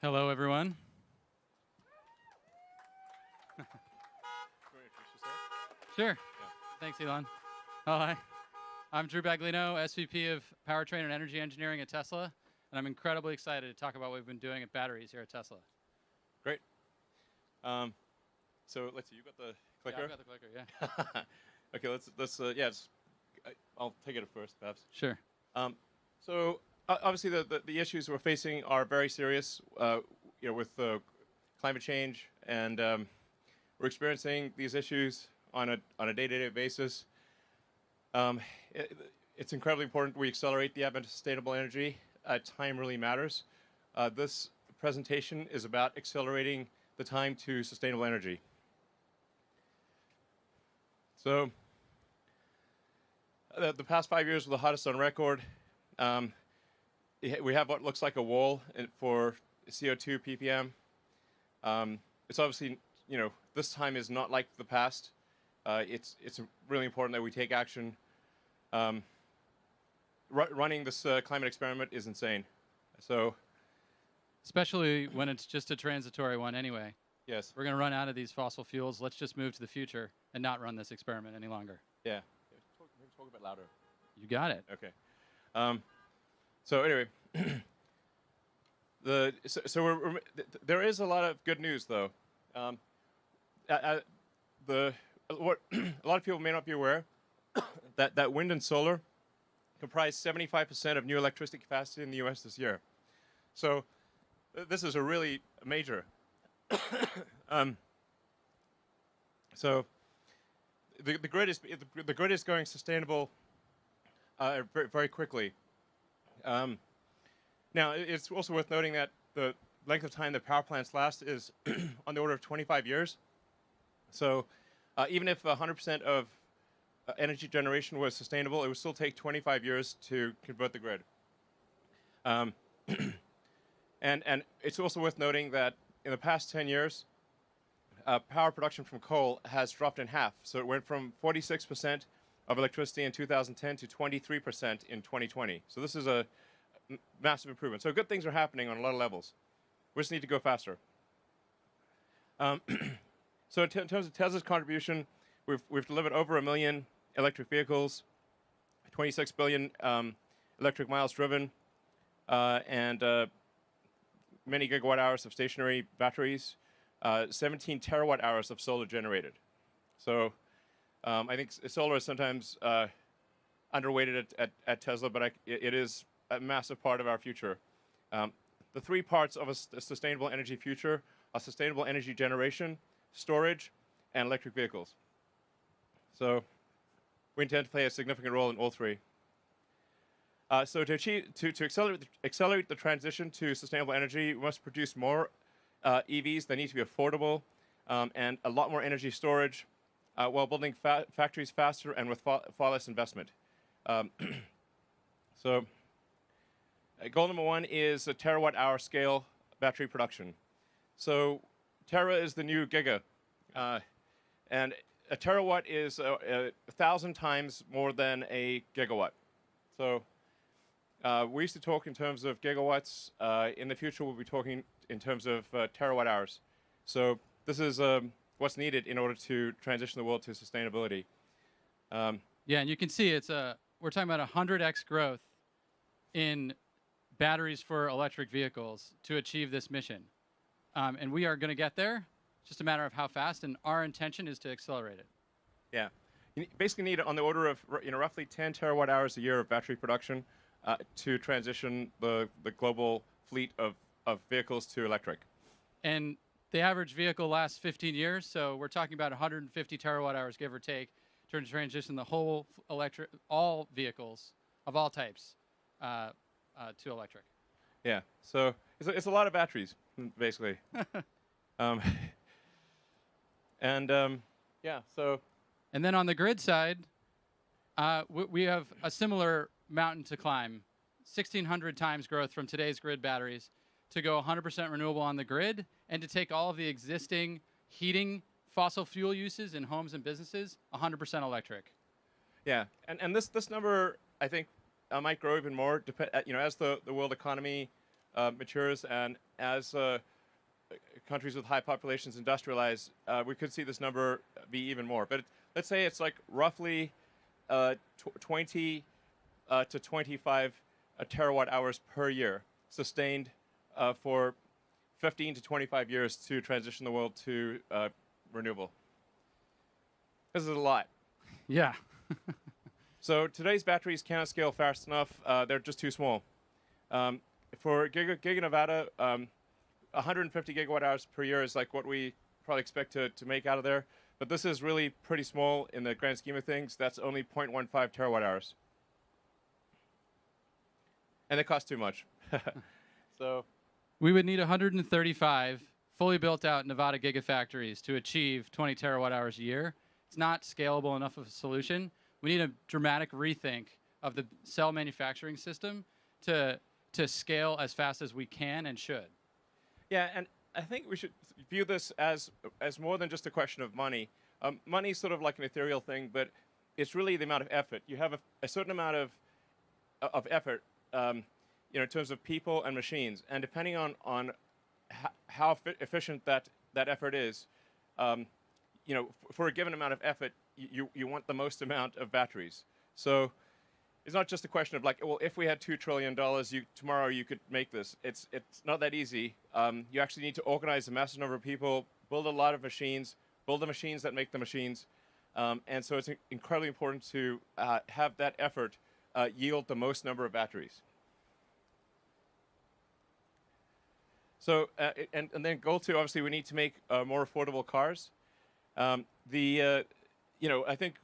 Hello, everyone. Sure. Thanks, Elon. Oh, hi. I'm Drew Baglino, SVP of Powertrain and Energy Engineering at Tesla, and I'm incredibly excited to talk about what we've been doing at batteries here at Tesla. Great. So let's see. You got the clicker. Yeah, I've got the clicker. Yeah. Okay. I'll take it first, perhaps. Sure. So obviously the issues we're facing are very serious. With climate change, and we're experiencing these issues on a day-to-day basis. It's incredibly important we accelerate the advent of sustainable energy. Time really matters. This presentation is about accelerating the time to sustainable energy. So the past 5 years were the hottest on record. We have what looks like a wall for CO2 ppm. It's obviously, this time is not like the past. It's really important that we take action. Running this climate experiment is insane. So, Especially when it's just a transitory one anyway. yes. We're going to run out of these fossil fuels. Let's just move to the future and not run this experiment any longer. Yeah. Talk a bit louder. You got it. Okay. So anyway, there is a lot of good news though. A lot of people may not be aware that wind and solar comprise 75% of new electricity capacity in the U.S. this year. So this is a really major. So the grid is going sustainable very, very quickly. Now it's also worth noting that the length of time that power plants last is on the order of 25 years. So even if 100% of energy generation was sustainable, it would still take 25 years to convert the grid. And it's also worth noting that in the past 10 years, power production from coal has dropped in half. So it went from 46% of electricity in 2010 to 23% in 2020. So this is a massive improvement. So good things are happening on a lot of levels. We just need to go faster. So in terms of Tesla's contribution, we've delivered over 1 million electric vehicles, 26 billion electric miles driven, and many gigawatt hours of stationary batteries, 17 terawatt hours of solar generated. So I think solar is sometimes underweighted at Tesla, but it is a massive part of our future. The three parts of a sustainable energy future are sustainable energy generation, storage, and electric vehicles. So we intend to play a significant role in all three. So to accelerate the transition to sustainable energy, we must produce more EVs that need to be affordable and a lot more energy storage while building factories faster and with far less investment. So goal number one is a terawatt-hour scale battery production. So tera is the new giga, and a terawatt is 1,000 times more than a gigawatt. So we used to talk in terms of gigawatts. In the future, we'll be talking in terms of terawatt hours. So this is what's needed in order to transition the world to sustainability. Yeah, and you can see we're talking about 100x growth in batteries for electric vehicles to achieve this mission. And we are going to get there. It's just a matter of how fast, and our intention is to accelerate it. Yeah. You basically need on the order of roughly 10 terawatt hours a year of battery production to transition the global fleet of vehicles to electric. And the average vehicle lasts 15 years, so we're talking about 150 terawatt hours, give or take, to transition the whole all vehicles of all types to electric. Yeah, so it's a lot of batteries, basically. Yeah, so. And then on the grid side, we have a similar mountain to climb, 1,600 times growth from today's grid batteries to go 100% renewable on the grid and to take all of the existing heating fossil fuel uses in homes and businesses 100% electric. Yeah, and this number, I think, might grow even more, as the world economy matures and as countries with high populations industrialize, we could see this number be even more. But let's say it's like roughly 20 to 25 terawatt hours per year, sustained for 15 to 25 years to transition the world to renewable. This is a lot. Yeah. So today's batteries cannot scale fast enough. They're just too small. For Giga Nevada, 150 gigawatt hours per year is like what we probably expect to make out of there. But this is really pretty small in the grand scheme of things. That's only 0.15 terawatt hours. And they cost too much. So We would need 135 fully built out Nevada gigafactories to achieve 20 terawatt hours a year. It's not scalable enough of a solution. We need a dramatic rethink of the cell manufacturing system to scale as fast as we can and should. yeah, and I think we should view this as more than just a question of money. Money is sort of like an ethereal thing, but it's really the amount of effort. You have a certain amount of effort, in terms of people and machines, and depending on how efficient that effort is, for a given amount of effort, you want the most amount of batteries. So it's not just a question of like, well, if we had $2 trillion, tomorrow you could make this. It's not that easy. You actually need to organize a massive number of people, build a lot of machines, build the machines that make the machines. And so it's incredibly important to have that effort yield the most number of batteries. So, and then goal two, obviously, we need to make more affordable cars. I think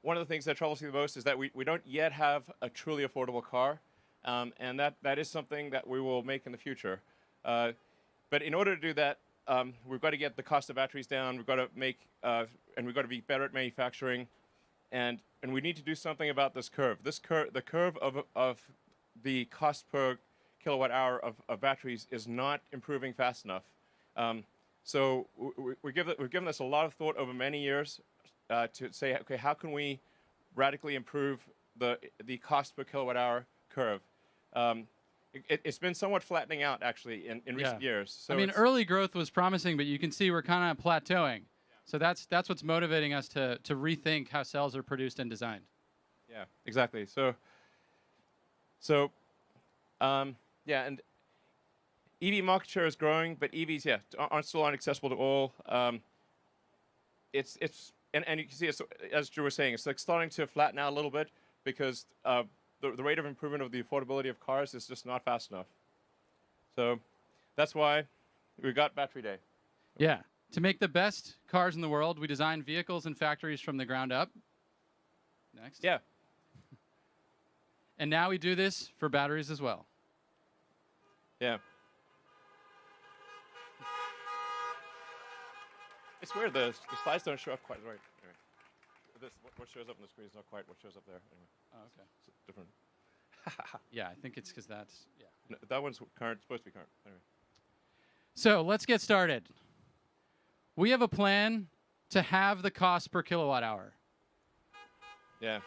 one of the things that troubles me the most is that we don't yet have a truly affordable car, and that is something that we will make in the future. But in order to do that, we've got to get the cost of batteries down. We've got to and we've got to be better at manufacturing, and we need to do something about this curve. The curve of the cost per kilowatt hour of batteries is not improving fast enough. So we've given this a lot of thought over many years to say, okay, how can we radically improve the cost per kilowatt hour curve? It's been somewhat flattening out actually in recent years. So early growth was promising, but you can see we're kind of plateauing. So that's what's motivating us to rethink how cells are produced and designed. Yeah, exactly. And EV market share is growing, but EVs, still aren't accessible to all. And you can see, as Drew was saying, it's like starting to flatten out a little bit because the rate of improvement of the affordability of cars is just not fast enough. So that's why we got Battery Day. Yeah. To make the best cars in the world, we design vehicles and factories from the ground up. Next. Yeah. And now we do this for batteries as well. Yeah. It's weird, the slides don't show up quite right. Anyway, what shows up on the screen is not quite what shows up there. Anyway. Oh, okay. It's different. Yeah, I think it's because that's, No, that one's current, supposed to be current. Anyway. So let's get started. We have a plan to halve the cost per kilowatt hour. Yeah.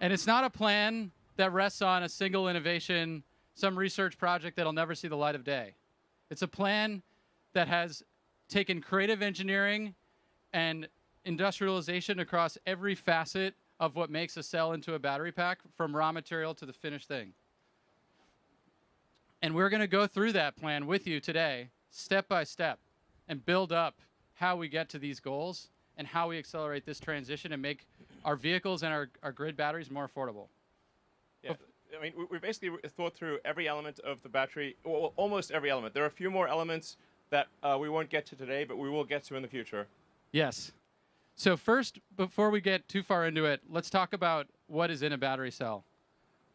And it's not a plan that rests on a single innovation, some research project that'll never see the light of day. It's a plan that has taken creative engineering and industrialization across every facet of what makes a cell into a battery pack, from raw material to the finished thing. And we're going to go through that plan with you today, step by step, and build up how we get to these goals and how we accelerate this transition and make our vehicles and our grid batteries more affordable. Yeah. I mean, we basically thought through every element of the battery, well, almost every element. There are a few more elements that we won't get to today, but we will get to in the future. Yes. So first, before we get too far into it, let's talk about what is in a battery cell.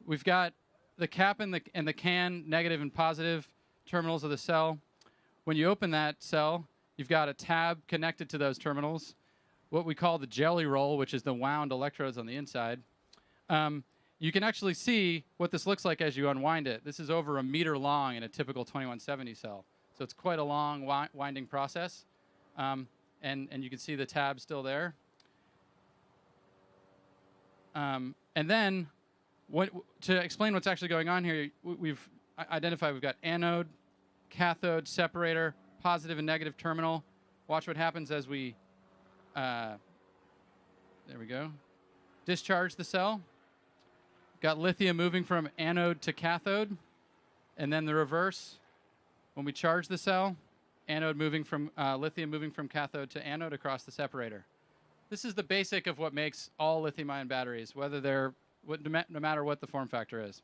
We've got the cap and the can, negative and positive terminals of the cell. When you open that cell, you've got a tab connected to those terminals, what we call the jelly roll, which is the wound electrodes on the inside. You can actually see what this looks like as you unwind it. This is over 1 meter long in a typical 2170 cell. So it's quite a long winding process. And you can see the tab still there. And then To explain what's actually going on here, we've identified we've got anode, cathode, separator, positive and negative terminal. Watch what happens as we, there we go, discharge the cell. Got lithium moving from anode to cathode, and then the reverse. When we charge the cell, anode moving from lithium moving from cathode to anode across the separator. This is the basic of what makes all lithium-ion batteries, whether they're no matter what the form factor is.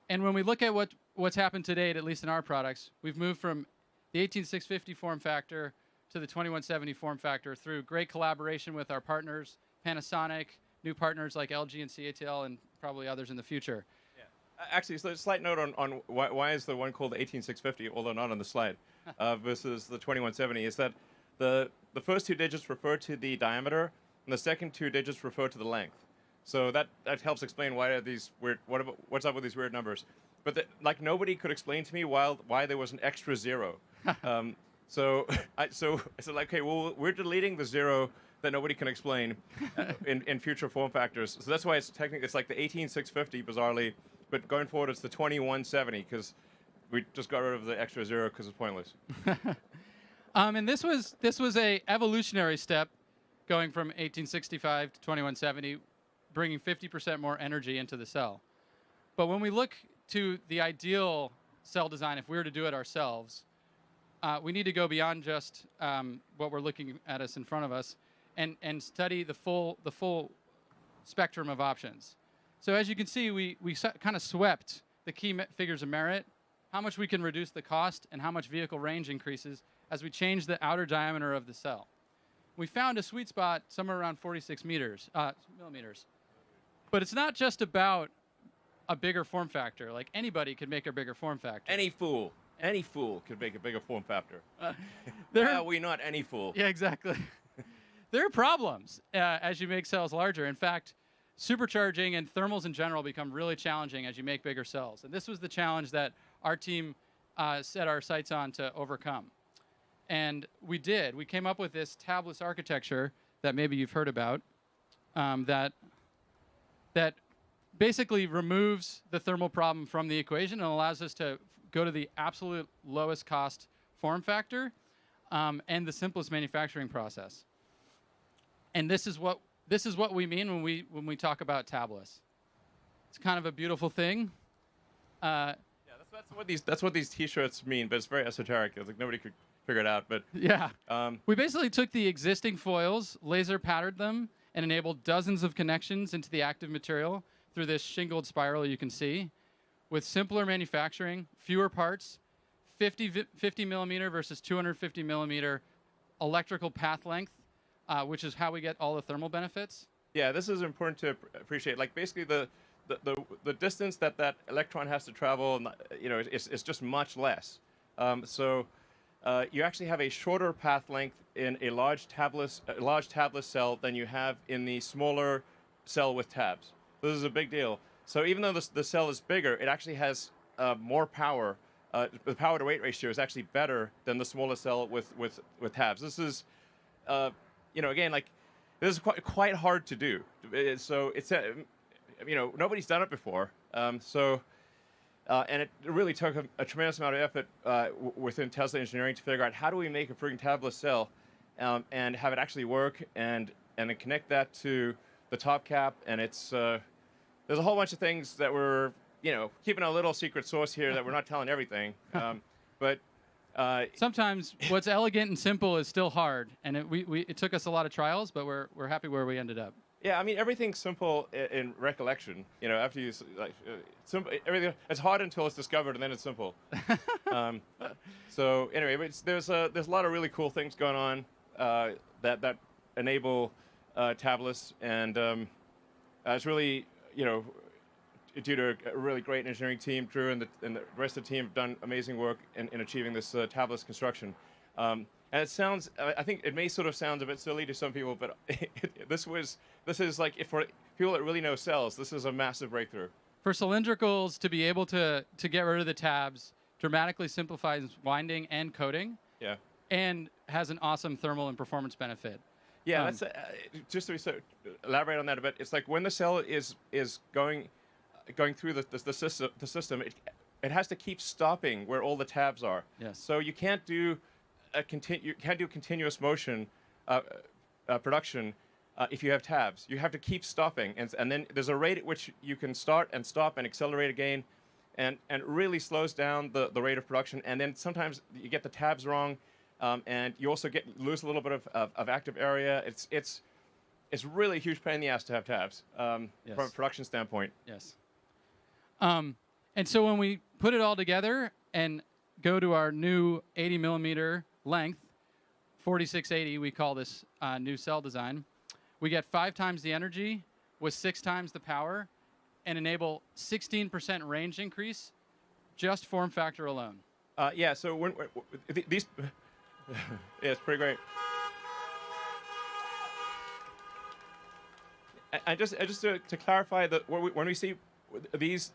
And when we look at what's happened to date, at least in our products, we've moved from the 18650 form factor to the 2170 form factor through great collaboration with our partners, Panasonic, new partners like LG and CATL, and probably others in the future. Yeah. Actually, so a slight note on why is the one called the 18650, although not on the slide, versus the 2170, is that the first two digits refer to the diameter, and the second two digits refer to the length. So that helps explain why are these weird. What's up with these weird numbers? But like nobody could explain to me why there was an extra zero. So I said, like, okay, well, we're deleting the zero that nobody can explain in future form factors. So that's why it's technically it's like the 18650 bizarrely, but going forward it's the 2170 because we just got rid of the extra zero because it's pointless. And this was a evolutionary step, going from 1865 to 2170, bringing 50% more energy into the cell. But when we look to the ideal cell design, if we were to do it ourselves, we need to go beyond just what we're looking at us in front of us, and study the full spectrum of options. So as you can see, we kind of swept the key figures of merit, how much we can reduce the cost, and how much vehicle range increases as we change the outer diameter of the cell. We found a sweet spot somewhere around 46 millimeters. But it's not just about a bigger form factor. Like anybody could make a bigger form factor. Any fool could make a bigger form factor. We not any fool. Yeah, exactly. There are problems as you make cells larger. In fact, supercharging and thermals in general become really challenging as you make bigger cells. And this was the challenge that our team set our sights on to overcome. And we did. We came up with this tabless architecture that maybe you've heard about that basically removes the thermal problem from the equation and allows us to go to the absolute lowest cost form factor and the simplest manufacturing process. And this is what we mean when we talk about tabless. It's kind of a beautiful thing. Yeah, that's what these T-shirts mean, but it's very esoteric. It's like nobody could figure it out. But yeah, we basically took the existing foils, laser patterned them, and enabled dozens of connections into the active material through this shingled spiral you can see, with simpler manufacturing, fewer parts, 50 millimeter versus 250 millimeter electrical path length, which is how we get all the thermal benefits. Yeah, this is important to appreciate. Like basically the distance that electron has to travel, is just much less. So you actually have a shorter path length in a large tabless cell than you have in the smaller cell with tabs. This is a big deal. So even though the cell is bigger, it actually has more power. The power to weight ratio is actually better than the smaller cell with tabs. This is, again, like this is quite hard to do. So it's nobody's done it before. And it really took a tremendous amount of effort within Tesla engineering to figure out how do we make a freaking tabless cell and have it actually work and then connect that to the top cap. And it's there's a whole bunch of things that we're keeping a little secret sauce here that we're not telling everything. But sometimes what's elegant and simple is still hard, and it took us a lot of trials, but we're happy where we ended up. Yeah, I mean everything's simple in recollection. After you simple, everything it's hard until it's discovered, and then it's simple. So anyway, but there's a lot of really cool things going on that enable tabless, and it's really due to a really great engineering team. Drew and the rest of the team have done amazing work in achieving this tabless construction. And it sounds, I think it may sort of sound a bit silly to some people, but this is like, for people that really know cells, this is a massive breakthrough. For cylindricals to be able to get rid of the tabs dramatically simplifies winding and coating. Yeah. And has an awesome thermal and performance benefit. Yeah, that's just to elaborate on that a bit. It's like when the cell is going through the system, it has to keep stopping where all the tabs are. Yes. So you can't do continuous motion production if you have tabs. You have to keep stopping, and then there's a rate at which you can start and stop and accelerate again, and it really slows down the rate of production. And then sometimes you get the tabs wrong, and you also lose a little bit of active area. It's really a huge pain in the ass to have tabs from a production standpoint. Yes. And so when we put it all together and go to our new 80 millimeter length, 4680, we call this new cell design, we get 5 times the energy with 6 times the power and enable 16% range increase, just form factor alone. Yeah, so when these, yeah, it's pretty great. And just to clarify, when we see these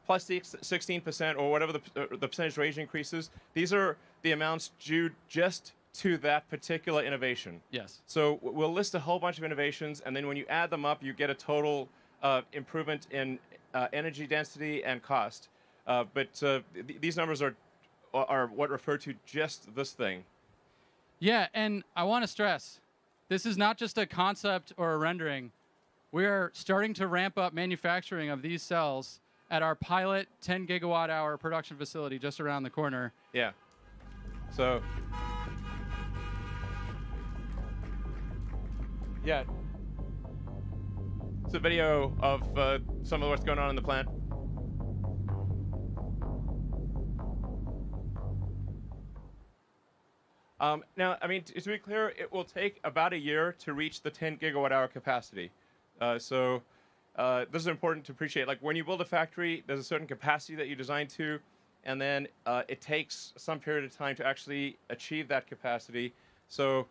plus 16% or whatever the percentage range increases, these are the amounts due just to that particular innovation. Yes. So we'll list a whole bunch of innovations, and then when you add them up, you get a total improvement in energy density and cost. But these numbers are what refer to just this thing. Yeah, and I want to stress, this is not just a concept or a rendering. We are starting to ramp up manufacturing of these cells at our pilot 10 gigawatt hour production facility just around the corner. Yeah. So, yeah. It's a video of some of what's going on in the plant. Now, I mean, to be clear, it will take about a year to reach the 10 gigawatt hour capacity. So this is important to appreciate. Like when you build a factory, there's a certain capacity that you design to, and then it takes some period of time to actually achieve that capacity. So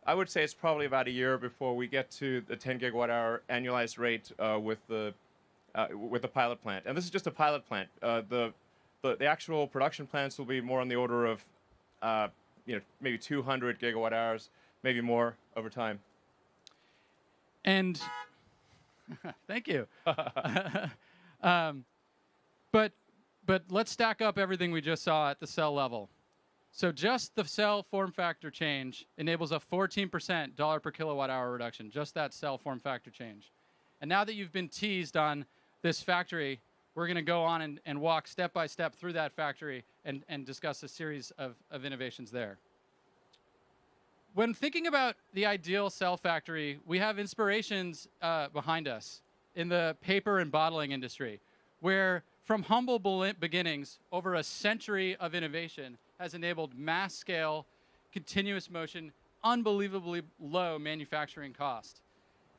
I would say it's probably about a year before we get to the 10 gigawatt hour annualized rate with the pilot plant. And this is just a pilot plant. The actual production plants will be more on the order of maybe 200 gigawatt hours, maybe more over time. And thank you. But let's stack up everything we just saw at the cell level. So just the cell form factor change enables a 14% dollar per kilowatt hour reduction, just that cell form factor change. And now that you've been teased on this factory, we're going to go on and walk step by step through that factory and discuss a series of innovations there. When thinking about the ideal cell factory, we have inspirations behind us in the paper and bottling industry, where from humble beginnings, over a century of innovation has enabled mass scale, continuous motion, unbelievably low manufacturing cost.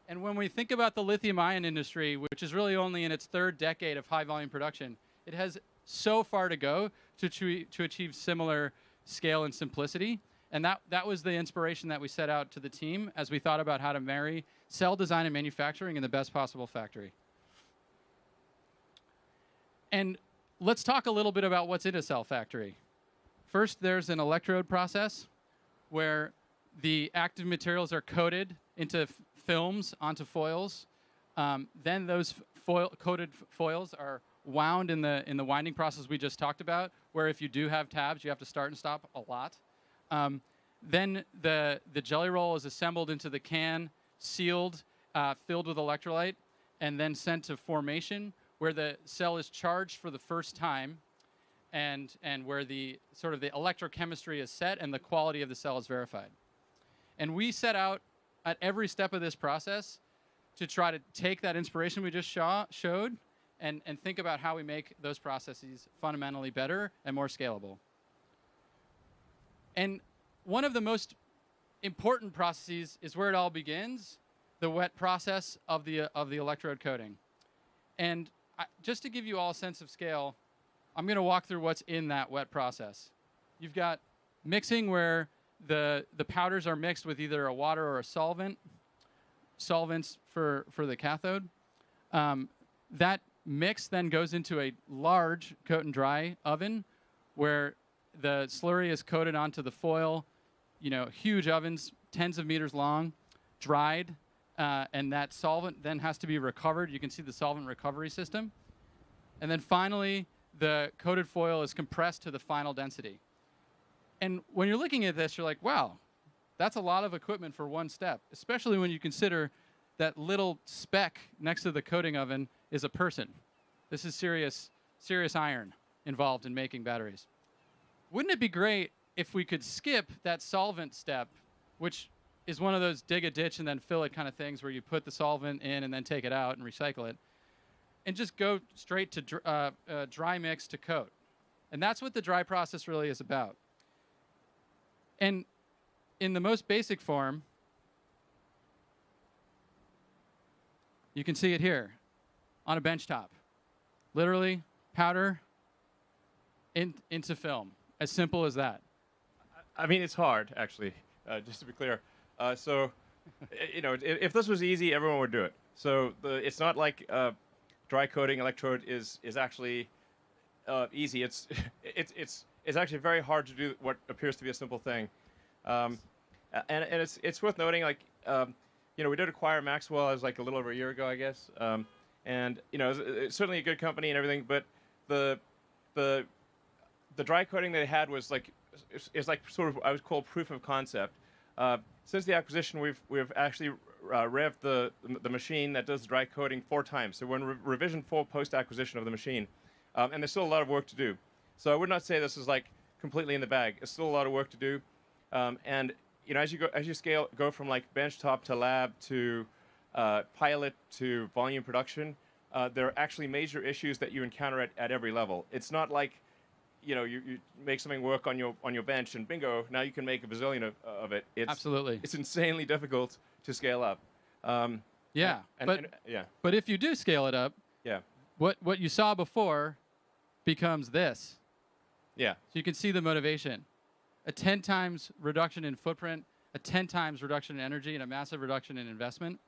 And when we think about the lithium-ion industry, which is really only in its 3rd decade of high-volume production, it has so far to go to achieve similar scale and simplicity. And that was the inspiration that we set out to the team as we thought about how to marry cell design and manufacturing in the best possible factory. And let's talk a little bit about what's in a cell factory. First, there's an electrode process where the active materials are coated into films onto foils. Then those coated foils are wound in the winding process we just talked about, where if you do have tabs, you have to start and stop a lot. Then the jelly roll is assembled into the can, sealed, filled with electrolyte, and then sent to formation, where the cell is charged for the first time, and where the sort of the electrochemistry is set and the quality of the cell is verified. And we set out at every step of this process to try to take that inspiration we just showed and think about how we make those processes fundamentally better and more scalable. And one of the most important processes is where it all begins, the wet process of the electrode coating. And just to give you all a sense of scale, I'm going to walk through what's in that wet process. You've got mixing where the powders are mixed with either a water or a solvents for the cathode. That mix then goes into a large coat and dry oven where the slurry is coated onto the foil, huge ovens, tens of meters long, dried, and that solvent then has to be recovered. You can see the solvent recovery system. And then finally, the coated foil is compressed to the final density. And when you're looking at this, you're like, wow, that's a lot of equipment for one step, especially when you consider that little speck next to the coating oven is a person. This is serious iron involved in making batteries. Wouldn't it be great if we could skip that solvent step, which is one of those dig a ditch and then fill it kind of things where you put the solvent in and then take it out and recycle it, and just go straight to dry mix to coat? And that's what the dry process really is about. And in the most basic form, you can see it here on a bench top. Literally, powder into film. As simple as that. I mean, it's hard, actually, just to be clear. So, you know, if this was easy, everyone would do it. So it's not like dry coating electrode is actually easy. It's actually very hard to do what appears to be a simple thing. And it's worth noting, like, you know, we did acquire Maxwell as like a little over a year ago, I guess. And you know, it's certainly a good company and everything, but the dry coating they had was like, it's like sort of, I would call proof of concept. Since the acquisition, we've actually revved the machine that does the dry coating 4 times. So we're in revision 4 post-acquisition of the machine, and there's still a lot of work to do. So I would not say this is like completely in the bag. It's still a lot of work to do, and you know, as you go from like benchtop to lab to pilot to volume production, there are actually major issues that you encounter at every level. It's not like, you know, you make something work on your bench and bingo, now you can make a bazillion of it. Absolutely. It's insanely difficult to scale up. Yeah, but if you do scale it up, yeah, what you saw before becomes this. Yeah. So you can see the motivation. A 10 times reduction in footprint, a 10 times reduction in energy, and a massive reduction in investment.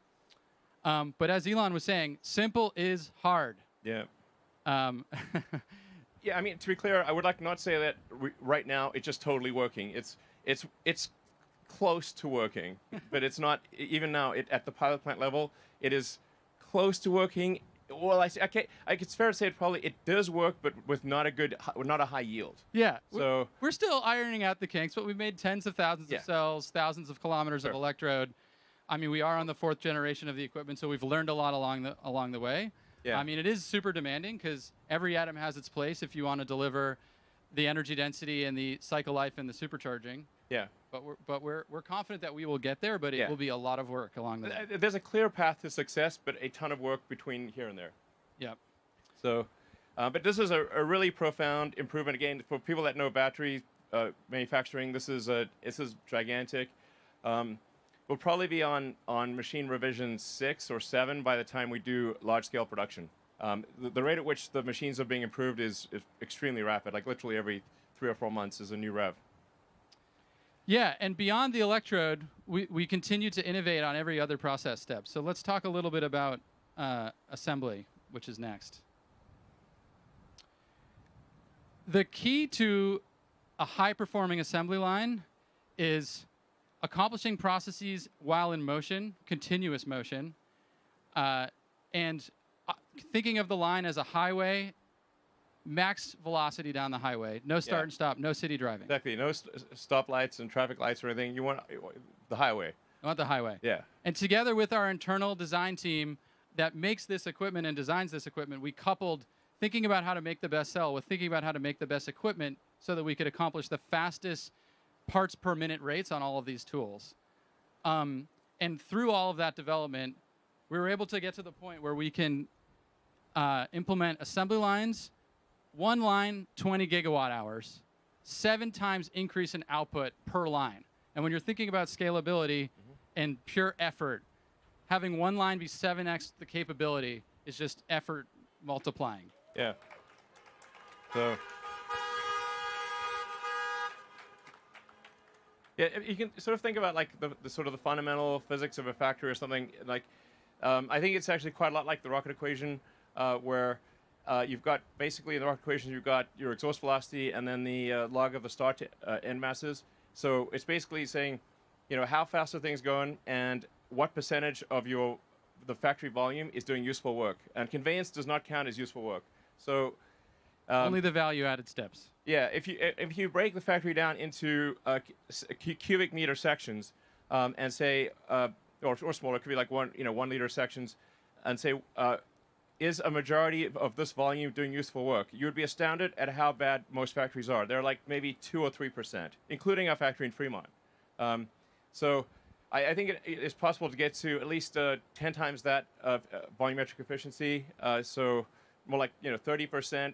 But as Elon was saying, simple is hard. Yeah. Yeah, I mean, to be clear, I would like to not say that right now it's just totally working. It's close to working, but it's not, even now, at the pilot plant level, it is close to working. Well, it's fair to say it does work, but with not a high yield. Yeah. So we're still ironing out the kinks, but we've made tens of thousands of cells, thousands of kilometers of electrode. I mean, we are on the 4th generation of the equipment, so we've learned a lot along the way. Yeah. I mean, it is super demanding because every atom has its place if you want to deliver the energy density and the cycle life and the supercharging. Yeah. But we're confident that we will get there, but it will be a lot of work along the way. There's a clear path to success, but a ton of work between here and there. Yep. So, but this is a really profound improvement. Again, for people that know battery manufacturing, this is gigantic. We'll probably be on machine revision 6 or 7 by the time we do large-scale production. The rate at which the machines are being improved is extremely rapid. Like literally every 3 or 4 months is a new rev. Yeah, and beyond the electrode, we continue to innovate on every other process step. So let's talk a little bit about assembly, which is next. The key to a high-performing assembly line is accomplishing processes while in motion, continuous motion, and thinking of the line as a highway, max velocity down the highway, no start and stop, no city driving. Exactly, no stoplights and traffic lights or anything. You want the highway. I want the highway. Yeah. And together with our internal design team that makes this equipment and designs this equipment, we coupled thinking about how to make the best cell with thinking about how to make the best equipment so that we could accomplish the fastest parts per minute rates on all of these tools. And through all of that development, we were able to get to the point where we can implement assembly lines, 1 line, 20 gigawatt hours, 7 times increase in output per line. And when you're thinking about scalability and pure effort, having 1 line be 7x the capability is just effort multiplying. Yeah. So. Yeah, you can sort of think about like the sort of the fundamental physics of a factory or something. Like, I think it's actually quite a lot like the rocket equation, where you've got basically in the rocket equation you've got your exhaust velocity and then the log of the start to end masses. So it's basically saying how fast are things going, and what percentage of the factory volume is doing useful work. And conveyance does not count as useful work. So only the value-added steps. yeah, if you break the factory down into cubic meter sections, and say, or smaller, it could be like 1 liter sections, and say, is a majority of this volume doing useful work? You would be astounded at how bad most factories are. They're like maybe 2 or 3%, including our factory in Fremont. So I think it's possible to get to at least 10 times that volumetric efficiency. So more like 30%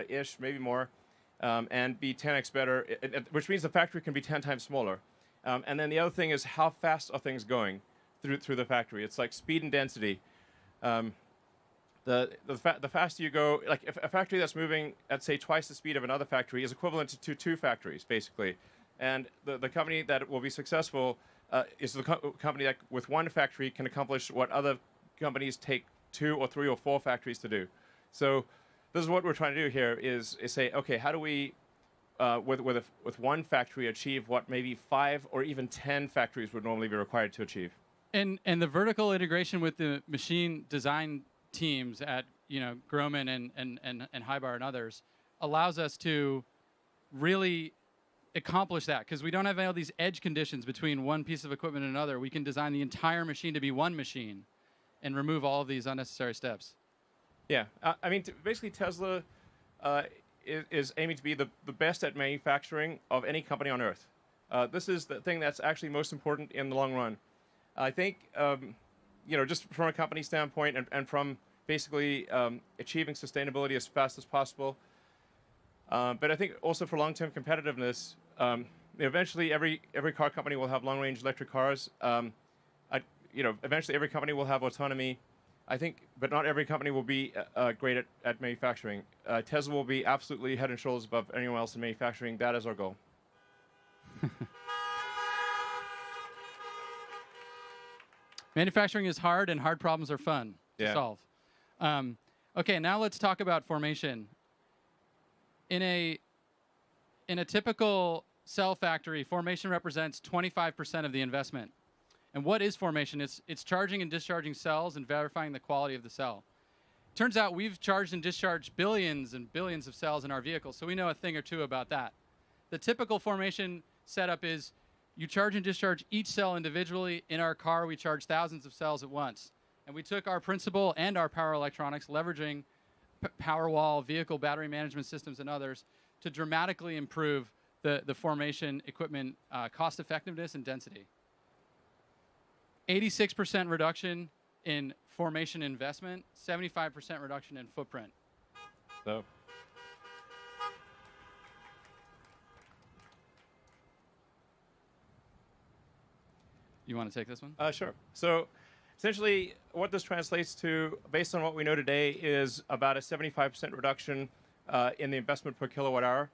ish, maybe more, and be 10x better, which means the factory can be 10 times smaller. And then the other thing is, how fast are things going through the factory? It's like speed and density. The faster you go, like if a factory that's moving at say twice the speed of another factory is equivalent to two factories basically, and the company that will be successful is the company that with one factory can accomplish what other companies take 2 or 3 or 4 factories to do. So this is what we're trying to do here: is say, okay, how do we with one factory achieve what maybe 5 or even 10 factories would normally be required to achieve? And the vertical integration with the machine design teams at Groman and Hybar and others allows us to really accomplish that, because we don't have all these edge conditions between one piece of equipment and another. We can design the entire machine to be one machine and remove all of these unnecessary steps. Yeah, I mean, basically Tesla is aiming to be the best at manufacturing of any company on Earth. This is the thing that's actually most important in the long run. I think, just from a company standpoint and from basically achieving sustainability as fast as possible. But I think also for long-term competitiveness, eventually every car company will have long-range electric cars. Eventually every company will have autonomy. I think, but not every company will be great at manufacturing. Tesla will be absolutely head and shoulders above anyone else in manufacturing. That is our goal. Manufacturing is hard, and hard problems are fun to solve. Okay, now let's talk about formation. In a typical cell factory, formation represents 25% of the investment. And what is formation? It's charging and discharging cells and verifying the quality of the cell. Turns out we've charged and discharged billions and billions of cells in our vehicles, so we know a thing or two about that. The typical formation setup is you charge and discharge each cell individually. In our car, we charge thousands of cells at once. And we took our principle and our power electronics, leveraging Powerwall, vehicle battery management systems, and others, to dramatically improve the formation equipment cost effectiveness and density. 86% reduction in formation investment, 75% reduction in footprint. So. You want to take this one? Sure. So essentially what this translates to, based on what we know today, is about a 75% reduction in the investment per kilowatt hour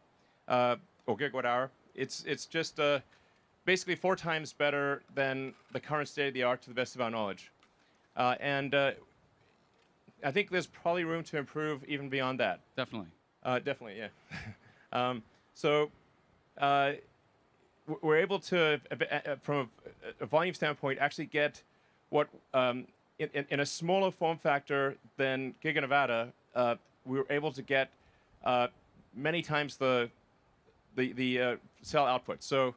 or gigawatt hour. It's just basically 4 times better than the current state of the art to the best of our knowledge. And I think there's probably room to improve even beyond that. Definitely. Definitely, yeah. We're able to, from a volume standpoint, actually get what, in a smaller form factor than Giga Nevada, we were able to get many times the cell output. So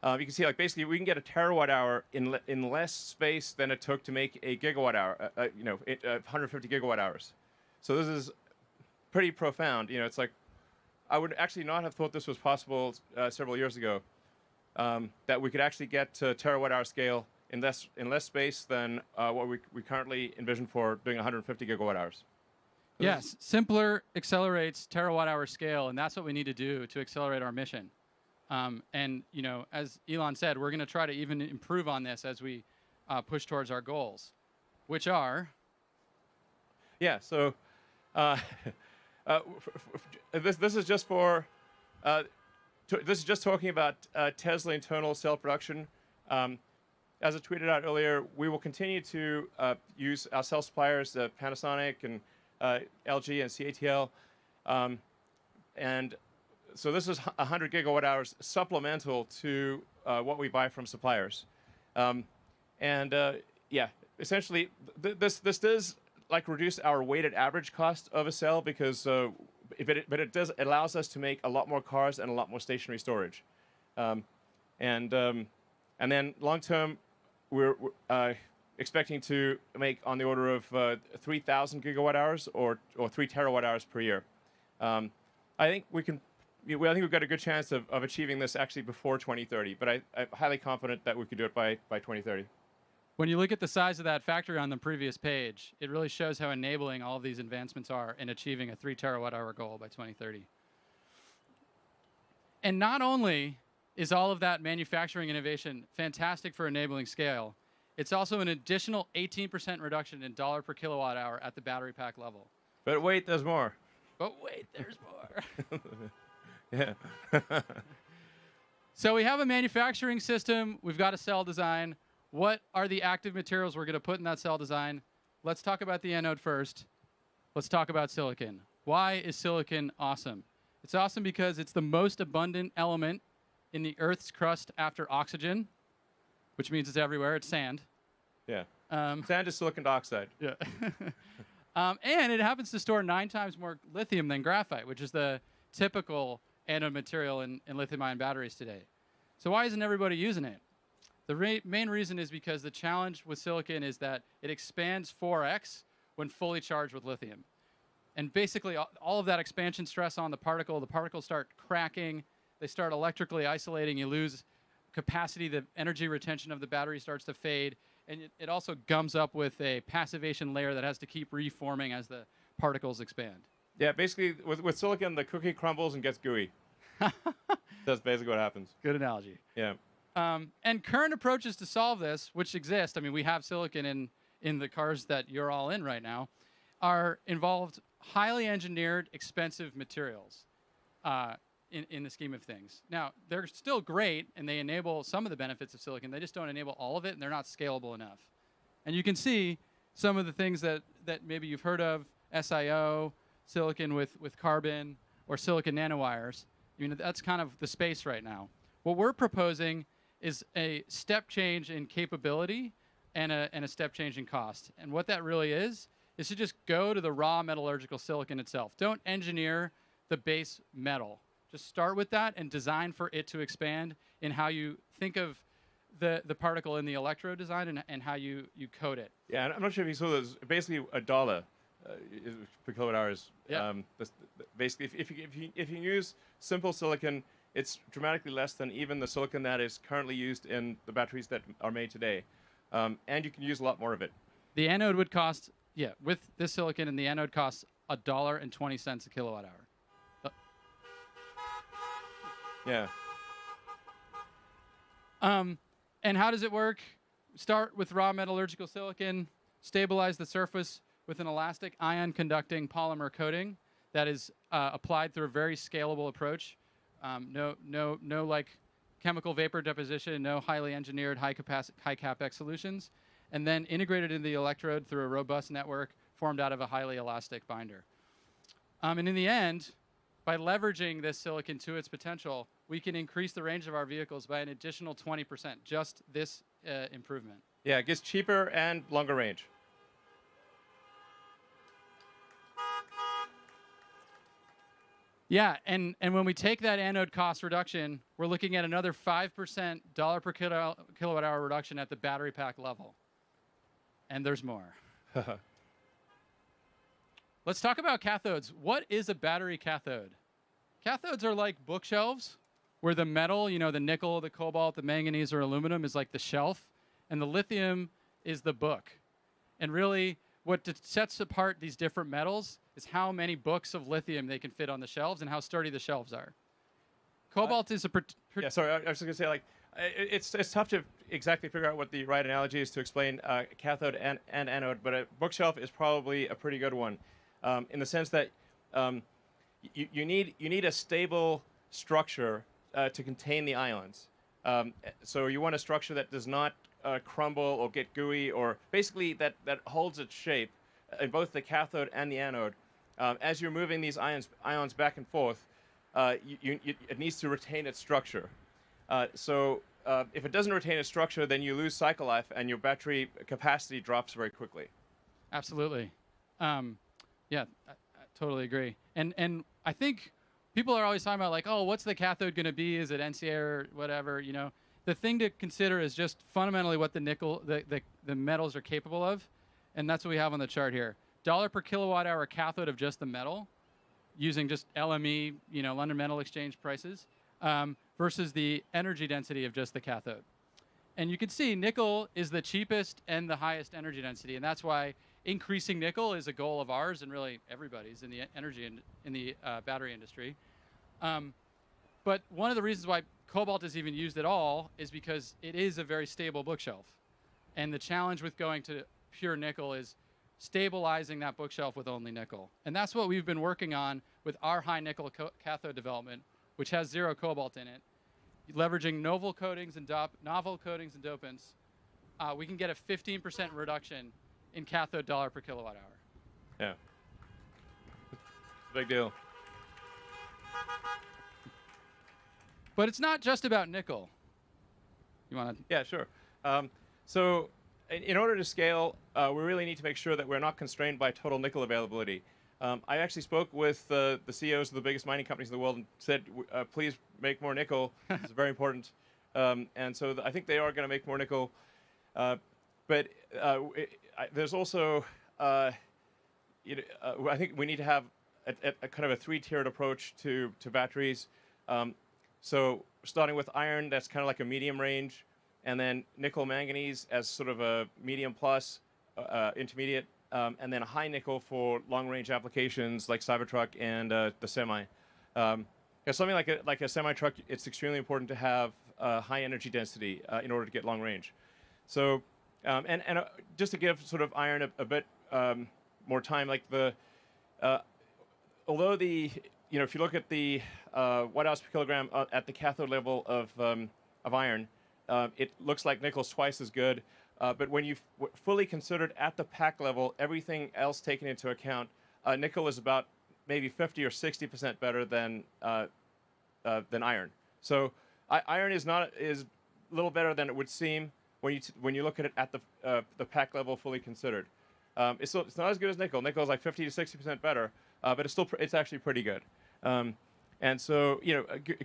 you can see, like, basically we can get a terawatt hour in less space than it took to make a gigawatt hour, 150 gigawatt hours. So this is pretty profound. It's like, I would actually not have thought this was possible several years ago. That we could actually get to terawatt hour scale in less space than what we currently envision for doing 150 gigawatt hours. So yes, simpler accelerates terawatt hour scale, and that's what we need to do to accelerate our mission. And as Elon said, we're going to try to even improve on this as we push towards our goals, which are. Yeah. So this is just for. This is just talking about Tesla internal cell production. As I tweeted out earlier, we will continue to use our cell suppliers, Panasonic and LG and CATL. And so this is 100 gigawatt hours supplemental to what we buy from suppliers. Yeah, essentially, this does like reduce our weighted average cost of a cell because it allows us to make a lot more cars and a lot more stationary storage. And then long term, we're expecting to make on the order of 3,000 gigawatt hours or 3 terawatt hours per year. I think I think we've got a good chance of achieving this actually before 2030, but I'm highly confident that we could do it by 2030. When you look at the size of that factory on the previous page, it really shows how enabling all of these advancements are in achieving a 3 terawatt hour goal by 2030. And not only is all of that manufacturing innovation fantastic for enabling scale, it's also an additional 18% reduction in dollar per kilowatt hour at the battery pack level. But wait, there's more. But wait, there's more. Yeah. So we have a manufacturing system. We've got a cell design. What are the active materials we're going to put in that cell design? Let's talk about the anode first. Let's talk about silicon. Why is silicon awesome? It's awesome because it's the most abundant element in the Earth's crust after oxygen, which means it's everywhere. It's sand. Yeah. Sand is silicon dioxide. Yeah. And it happens to store 9 times more lithium than graphite, which is the typical anode material in lithium-ion batteries today. So why isn't everybody using it? The main reason is because the challenge with silicon is that it expands 4x when fully charged with lithium. And basically, all of that expansion stress on the particles start cracking, they start electrically isolating, you lose capacity, the energy retention of the battery starts to fade, and it also gums up with a passivation layer that has to keep reforming as the particles expand. Yeah, basically, with silicon, the cookie crumbles and gets gooey. That's basically what happens. Good analogy. Yeah. And current approaches to solve this, which exist, I mean, we have silicon in the cars that you're all in right now, are involved highly engineered, expensive materials in the scheme of things. Now, they're still great, and they enable some of the benefits of silicon. They just don't enable all of it, and they're not scalable enough. And you can see some of the things that maybe you've heard of, SiO, silicon with carbon, or silicon nanowires. I mean, that's kind of the space right now. What we're proposing is a step change in capability and a step change in cost. And what that really is to just go to the raw metallurgical silicon itself. Don't engineer the base metal. Just start with that and design for it to expand in how you think of the particle in the electrode design and how you code it. Yeah, I'm not sure if you saw this. Basically, $1 per kilowatt hours. Yeah. Basically, if you use simple silicon, it's dramatically less than even the silicon that is currently used in the batteries that are made today. And you can use a lot more of it. The anode would cost, with this silicon, and the anode costs $1.20 a kilowatt hour. Yeah. And how does it work? Start with raw metallurgical silicon, stabilize the surface with an elastic ion conducting polymer coating that is applied through a very scalable approach. No like chemical vapor deposition, no highly engineered high capex solutions, and then integrated into the electrode through a robust network formed out of a highly elastic binder. And in the end, by leveraging this silicon to its potential, we can increase the range of our vehicles by an additional 20%, just this improvement. Yeah, it gets cheaper and longer range. Yeah, and when we take that anode cost reduction, we're looking at another 5% dollar per kilowatt hour reduction at the battery pack level. And there's more. Let's talk about cathodes. What is a battery cathode? Cathodes are like bookshelves where the metal, the nickel, the cobalt, the manganese, or aluminum is like the shelf, and the lithium is the book. And really, what sets apart these different metals is how many books of lithium they can fit on the shelves and how sturdy the shelves are. Cobalt is a... Yeah, sorry, I was just going to say, like, it's tough to exactly figure out what the right analogy is to explain cathode and anode, but a bookshelf is probably a pretty good one, in the sense that you need a stable structure to contain the ions. So you want a structure that does not crumble or get gooey, or basically that holds its shape in both the cathode and the anode. As you're moving these ions back and forth, it needs to retain its structure. So if it doesn't retain its structure, then you lose cycle life and your battery capacity drops very quickly. Absolutely. Yeah, I totally agree. And I think people are always talking about like, oh, what's the cathode going to be? Is it NCA or whatever? You know, the thing to consider is just fundamentally what the nickel, the metals are capable of, and that's what we have on the chart here. $1 per kilowatt hour cathode of just the metal, using just LME, you know, London Metal Exchange prices, versus the energy density of just the cathode. And you can see nickel is the cheapest and the highest energy density, and that's why increasing nickel is a goal of ours and really everybody's in the battery industry. But one of the reasons why cobalt is even used at all is because it is a very stable bookshelf. And the challenge with going to pure nickel is stabilizing that bookshelf with only nickel. And that's what we've been working on with our high nickel cathode development, which has 0 cobalt in it. Leveraging novel coatings and dopants, we can get a 15% reduction in cathode $ per kilowatt hour. Yeah. Big deal. But it's not just about nickel. You want to? Yeah, sure. So in order to scale, we really need to make sure that we're not constrained by total nickel availability. I actually spoke with the CEOs of the biggest mining companies in the world and said, please make more nickel. It's very important. And so I think they are going to make more nickel. But there's also, I think we need to have a kind of a 3-tiered approach to batteries. So starting with iron, that's kind of like a medium range, and then nickel manganese as sort of a medium plus, intermediate, and then a high nickel for long range applications like Cybertruck and the semi. Something like a semi truck, it's extremely important to have high energy density in order to get long range. So just to give sort of iron a bit more time, like although if you look at the watt-hours per kilogram at the cathode level of iron, it looks like nickel's twice as good. But when you've fully considered at the pack level, everything else taken into account, nickel is about maybe 50 or 60% better than iron. So iron is a little better than it would seem when you look at it at the pack level fully considered. It's not as good as nickel. Nickel is like 50 to 60% better, but it's actually pretty good. And so,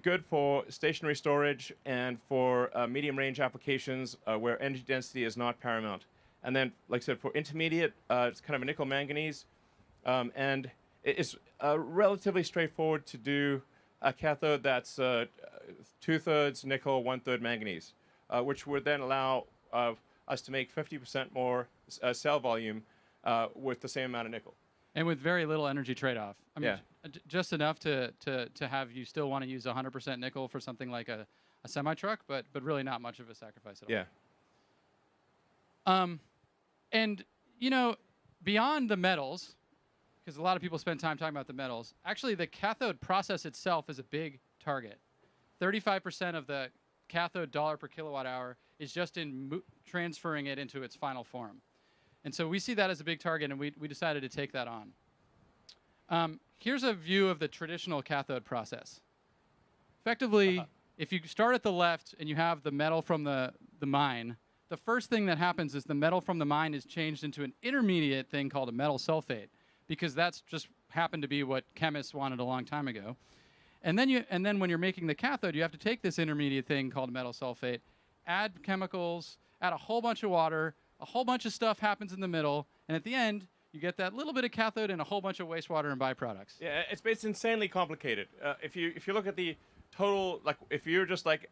good for stationary storage and for medium range applications where energy density is not paramount. And then, like I said, for intermediate, it's kind of a nickel manganese. And it's relatively straightforward to do a cathode that's 2/3 nickel, 1/3 manganese, which would then allow us to make 50% more cell volume with the same amount of nickel. And with very little energy trade-off. I mean, Yeah. Just enough to have you still want to use 100% nickel for something like a semi-truck, but really not much of a sacrifice at all. Yeah. And, beyond the metals, because a lot of people spend time talking about the metals, actually the cathode process itself is a big target. 35% of the cathode $ per kilowatt hour is just in transferring it into its final form. And so we see that as a big target, and we decided to take that on. Here's a view of the traditional cathode process. Effectively, if you start at the left and you have the metal from the mine, the first thing that happens is the metal from the mine is changed into an intermediate thing called a metal sulfate, because that's just happened to be what chemists wanted a long time ago. And then when you're making the cathode, you have to take this intermediate thing called metal sulfate, add chemicals, add a whole bunch of water, a whole bunch of stuff happens in the middle, and at the end, you get that little bit of cathode and a whole bunch of wastewater and byproducts. Yeah, it's insanely complicated. If you look at the total, like if you're just like,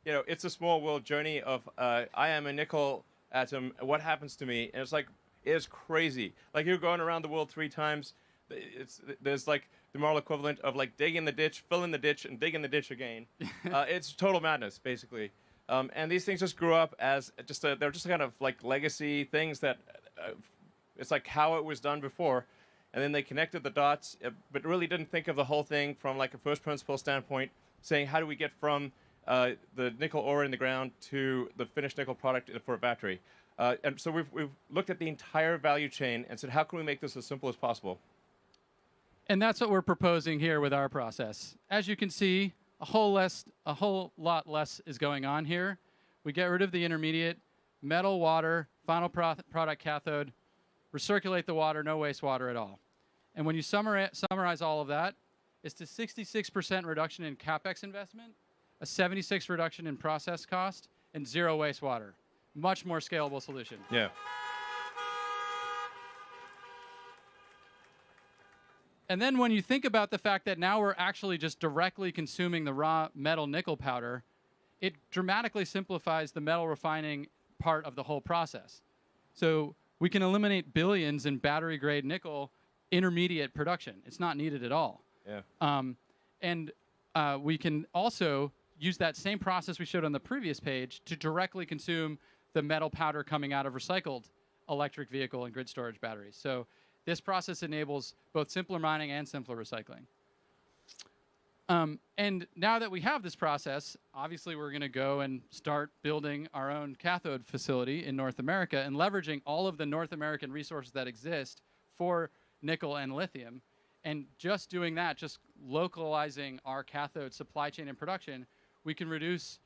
it's a small world journey of I am a nickel atom. What happens to me? And it's crazy. Like you're going around the world 3 times. There's like the moral equivalent of like digging the ditch, filling the ditch, and digging the ditch again. It's total madness, basically. And these things just grew up as they're just kind of like legacy things that it's like how it was done before, and then they connected the dots, but really didn't think of the whole thing from like a first principle standpoint, saying how do we get from the nickel ore in the ground to the finished nickel product for a battery. And so we've looked at the entire value chain and said, how can we make this as simple as possible? And that's what we're proposing here with our process. As you can see, a whole lot less is going on here. We get rid of the intermediate, metal, water, final product cathode, recirculate the water, no wastewater at all. And when you summarize all of that, it's a 66% reduction in CapEx investment, a 76% reduction in process cost, and 0 wastewater. Much more scalable solution. Yeah. And then when you think about the fact that now we're actually just directly consuming the raw metal nickel powder, it dramatically simplifies the metal refining part of the whole process. So we can eliminate billions in battery-grade nickel intermediate production. It's not needed at all. Yeah. And we can also use that same process we showed on the previous page to directly consume the metal powder coming out of recycled electric vehicle and grid storage batteries. So this process enables both simpler mining and simpler recycling. And now that we have this process, obviously we're going to go and start building our own cathode facility in North America and leveraging all of the North American resources that exist for nickel and lithium. And just doing that, just localizing our cathode supply chain and production, we can reduce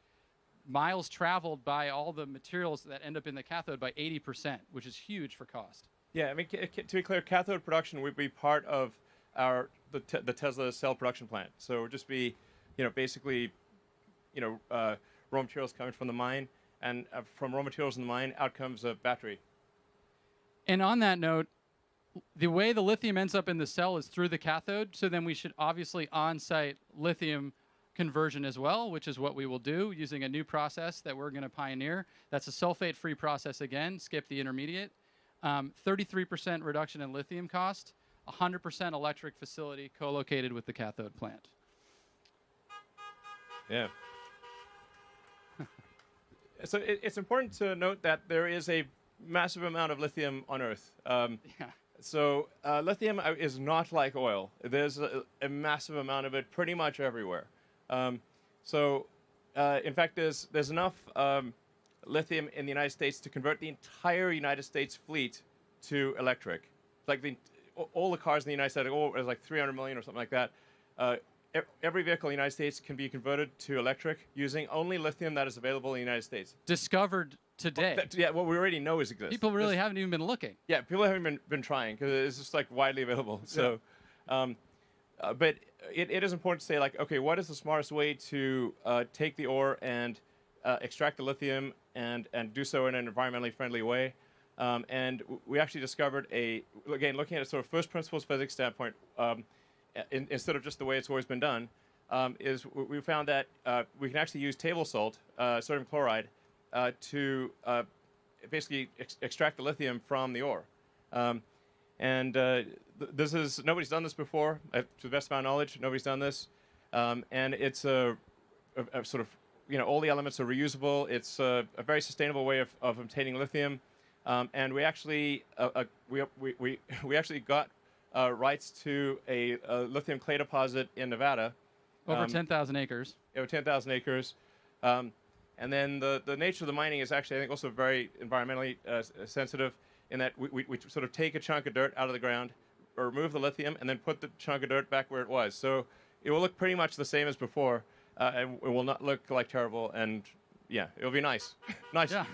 miles traveled by all the materials that end up in the cathode by 80%, which is huge for cost. Yeah, I mean, to be clear, cathode production would be part of the Tesla cell production plant. So it would just be, basically, raw materials coming from the mine, and from raw materials in the mine, out comes a battery. And on that note, the way the lithium ends up in the cell is through the cathode. So then we should obviously on-site lithium conversion as well, which is what we will do using a new process that we're going to pioneer. That's a sulfate-free process again, skip the intermediate. 33% reduction in lithium cost, 100% electric facility co-located with the cathode plant. Yeah. So it's important to note that there is a massive amount of lithium on Earth. Yeah. So lithium is not like oil. There's a massive amount of it pretty much everywhere. In fact, there's enough lithium in the United States to convert the entire United States fleet to electric. Like all the cars in the United States, there's like 300 million or something like that. Every vehicle in the United States can be converted to electric using only lithium that is available in the United States. Discovered today. What we already know exists. People really haven't even been looking. Yeah, people haven't been trying because it's just like widely available. So, but it is important to say, like, okay, what is the smartest way to take the ore and extract the lithium and do so in an environmentally friendly way? And we actually discovered again, looking at a sort of first principles physics standpoint, instead of just the way it's always been done, is we found that we can actually use table salt, sodium chloride, to basically extract the lithium from the ore. Nobody's done this before, to the best of my knowledge. Nobody's done this, and it's a sort of, all the elements are reusable. It's a very sustainable way of obtaining lithium, and we actually we actually got rights to a lithium clay deposit in Nevada. Over 10,000 acres. Over 10,000 acres. And then the nature of the mining is actually, I think, also very environmentally sensitive in that we sort of take a chunk of dirt out of the ground, or remove the lithium, and then put the chunk of dirt back where it was. So it will look pretty much the same as before, and it will not look like terrible, and yeah, it'll be nice. Nice. Yeah.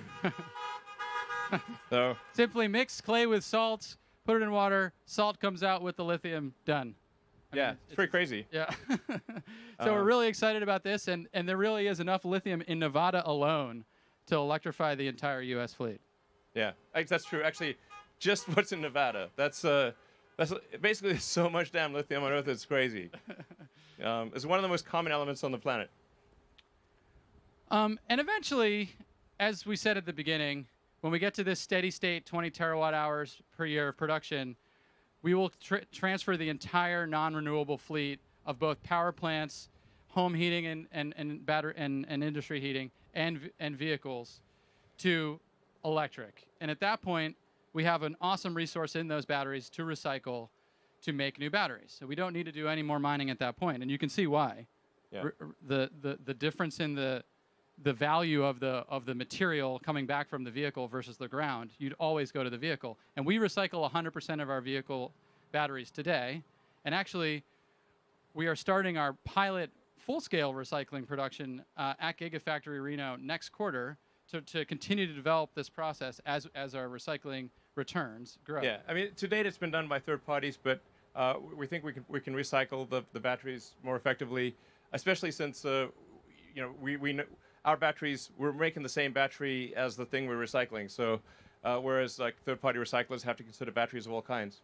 So simply mix clay with salt, put it in water, salt comes out with the lithium, done. I mean, it's pretty crazy. Yeah. So we're really excited about this, and there really is enough lithium in Nevada alone to electrify the entire U.S. fleet. Yeah, that's true. Actually, just what's in Nevada. That's basically there's so much damn lithium on Earth. It's crazy. It's one of the most common elements on the planet. And eventually, as we said at the beginning, when we get to this steady state 20 terawatt hours per year of production, we will transfer the entire non-renewable fleet of both power plants, home heating and battery and industry heating and vehicles to electric. And at that point, we have an awesome resource in those batteries to recycle to make new batteries. So we don't need to do any more mining at that point. And you can see why. Yeah. The difference in the value of the material coming back from the vehicle versus the ground, you'd always go to the vehicle. And we recycle 100% of our vehicle batteries today. And actually, we are starting our pilot full-scale recycling production at Gigafactory Reno next quarter to continue to develop this process as our recycling returns grow. Yeah, I mean, to date it's been done by third parties, but we think we can recycle the batteries more effectively, especially since we know our batteries, we're making the same battery as the thing we're recycling. So whereas like third-party recyclers have to consider batteries of all kinds.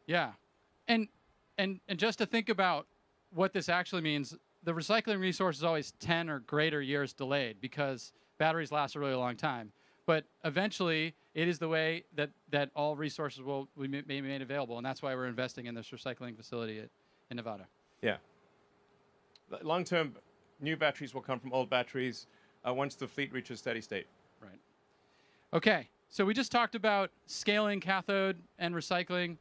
Yeah, and just to think about what this actually means, the recycling resource is always 10 or greater years delayed because batteries last a really long time. But eventually, it is the way that all resources will be made available, and that's why we're investing in this recycling facility in Nevada. Yeah. Long-term, new batteries will come from old batteries once the fleet reaches steady state. Right. Okay, so we just talked about scaling cathode and recycling.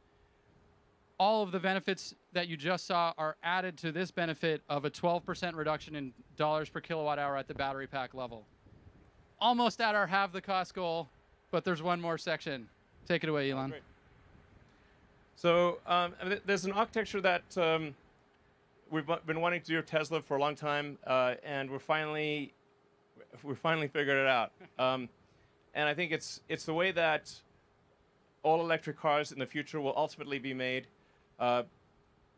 All of the benefits that you just saw are added to this benefit of a 12% reduction in dollars per kilowatt hour at the battery pack level. Almost at our halve the cost goal, but there's one more section. Take it away, Elon. Great. So there's an architecture that we've been wanting to do at Tesla for a long time, and we finally figured it out. And I think it's the way that all electric cars in the future will ultimately be made.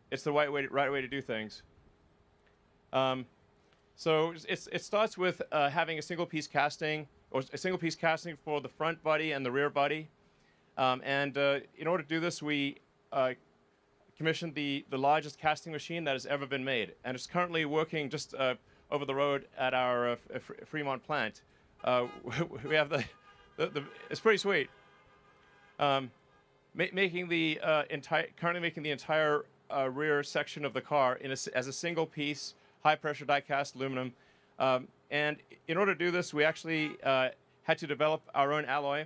It's the right way to do things. So it starts with having a single piece casting, or a single piece casting for the front body and the rear body. And in order to do this, we commissioned the largest casting machine that has ever been made, and it's currently working just over the road at our Fremont plant. We have the it's pretty sweet. Currently making the entire rear section of the car as a single piece, high pressure die cast aluminum. And in order to do this, we actually had to develop our own alloy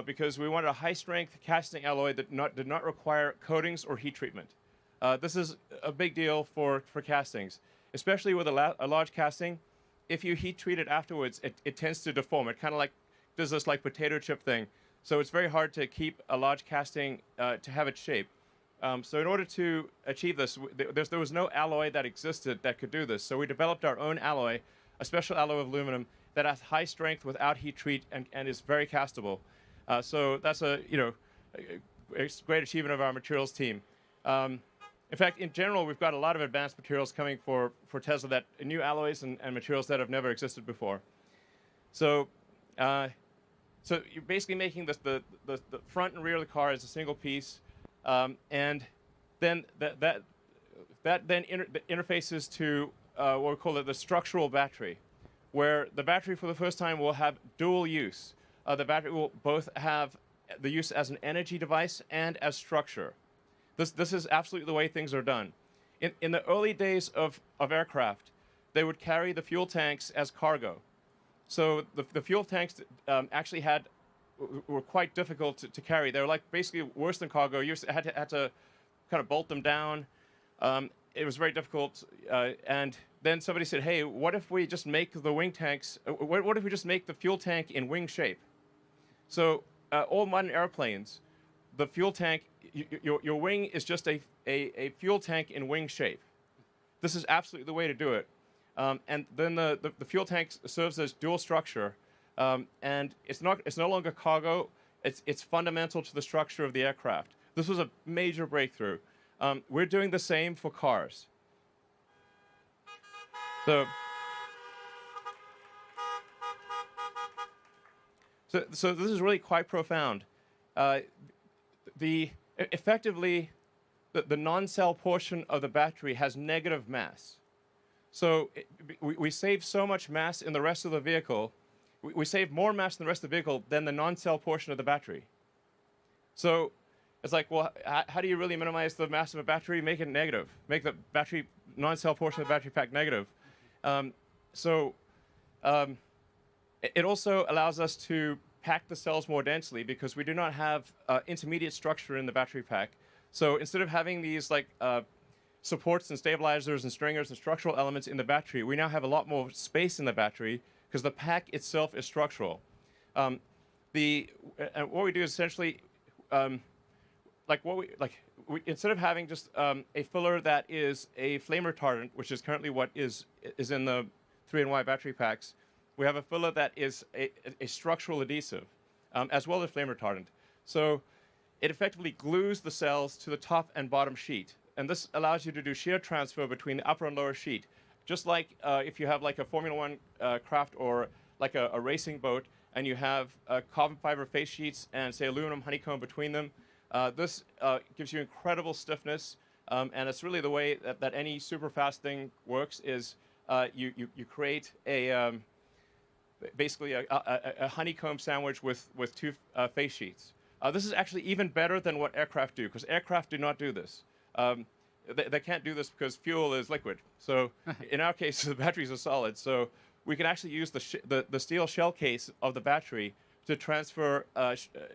because we wanted a high strength casting alloy that did not require coatings or heat treatment. This is a big deal for castings, especially with a large casting. If you heat treat it afterwards, it tends to deform. It kind of like does this like potato chip thing. So it's very hard to keep a large casting to have its shape. So in order to achieve this, there was no alloy that existed that could do this. So we developed our own alloy, a special alloy of aluminum that has high strength without heat treat and is very castable. So that's a great achievement of our materials team. In fact, in general, we've got a lot of advanced materials coming for Tesla, that new alloys and materials that have never existed before. So so you're basically making the front and rear of the car as a single piece, and then that then interfaces to what we call the structural battery, where the battery for the first time will have dual use. The battery will both have the use as an energy device and as structure. This is absolutely the way things are done. In the early days of aircraft, they would carry the fuel tanks as cargo. So the fuel tanks actually were quite difficult to carry. They were like basically worse than cargo. You had to kind of bolt them down. It was very difficult. And then somebody said, "Hey, what if we just make the wing tanks? What if we just make the fuel tank in wing shape?" So all modern airplanes, the fuel tank, your wing is just a fuel tank in wing shape. This is absolutely the way to do it. And then the fuel tank serves as dual structure, and it's no longer cargo. It's fundamental to the structure of the aircraft. This was a major breakthrough. We're doing the same for cars. So this is really quite profound. Effectively, the non-cell portion of the battery has negative mass. So we save so much mass in the rest of the vehicle. We save more mass in the rest of the vehicle than the non-cell portion of the battery. So it's like, well, how do you really minimize the mass of a battery? Make it negative. Make the battery non-cell portion of the battery pack negative. It also allows us to pack the cells more densely because we do not have intermediate structure in the battery pack. So instead of having these like supports and stabilizers and stringers and structural elements in the battery, we now have a lot more space in the battery because the pack itself is structural. What we do is essentially instead of having just a filler that is a flame retardant, which is currently what is in the 3NY battery packs, we have a filler that is a structural adhesive, as well as flame retardant. So it effectively glues the cells to the top and bottom sheet. And this allows you to do shear transfer between the upper and lower sheet. Just like if you have like a Formula One craft or like a racing boat, and you have carbon fiber face sheets and say aluminum honeycomb between them, this gives you incredible stiffness. And it's really the way that any super fast thing works is you create basically a honeycomb sandwich with two face sheets. This is actually even better than what aircraft do, because aircraft do not do this. They can't do this because fuel is liquid. So in our case, the batteries are solid. So we can actually use the steel shell case of the battery to transfer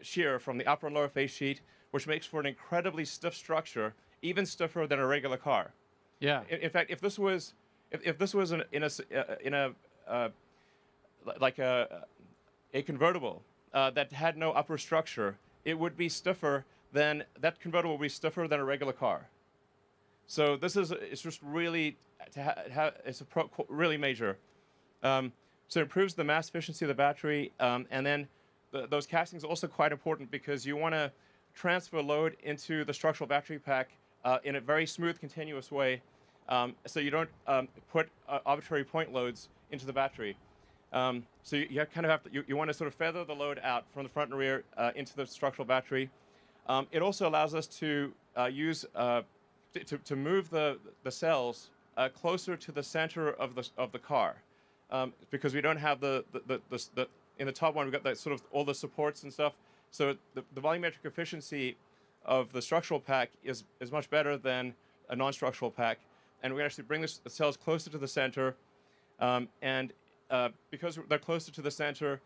shear from the upper and lower face sheet, which makes for an incredibly stiff structure, even stiffer than a regular car. Yeah. In fact, if this was a convertible that had no upper structure, it would be stiffer than that convertible would be stiffer than a regular car. So this is it's just really really major. So it improves the mass efficiency of the battery, and then those castings are also quite important because you want to transfer load into the structural battery pack in a very smooth, continuous way, so you don't put arbitrary point loads into the battery. So you kind of have to, you want to sort of feather the load out from the front and rear into the structural battery. It also allows us to use to move the cells closer to the center of the car, because we don't have the in the top one we've got that sort of all the supports and stuff. So the volumetric efficiency of the structural pack is much better than a non-structural pack, and we actually bring the cells closer to the center, and because they're closer to the center,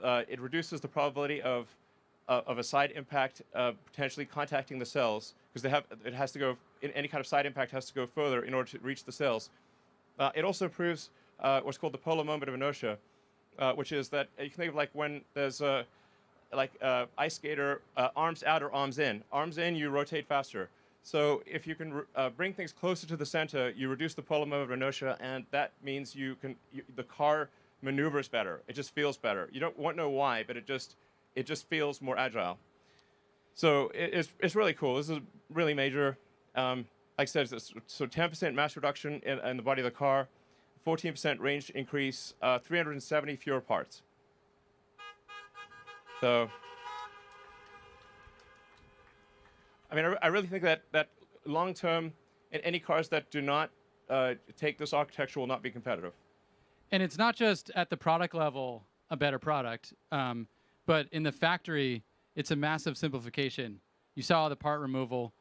it reduces the probability of a side impact potentially contacting the cells, because it has to go, any kind of side impact has to go further in order to reach the cells. It also improves what's called the polar moment of inertia, which is that you can think of like when there's a ice skater, arms out or arms in. Arms in, you rotate faster. So if you can bring things closer to the center, you reduce the polar moment of inertia, and that means the car maneuvers better. It just feels better. You won't know why, but it just feels more agile. So it's really cool. This is really major. Like I said, so 10% mass reduction in the body of the car, 14% range increase, 370 fewer parts. So, I mean, I really think that long term, in any cars that do not take this architecture will not be competitive. And it's not just at the product level a better product, but in the factory, it's a massive simplification. You saw the part removal.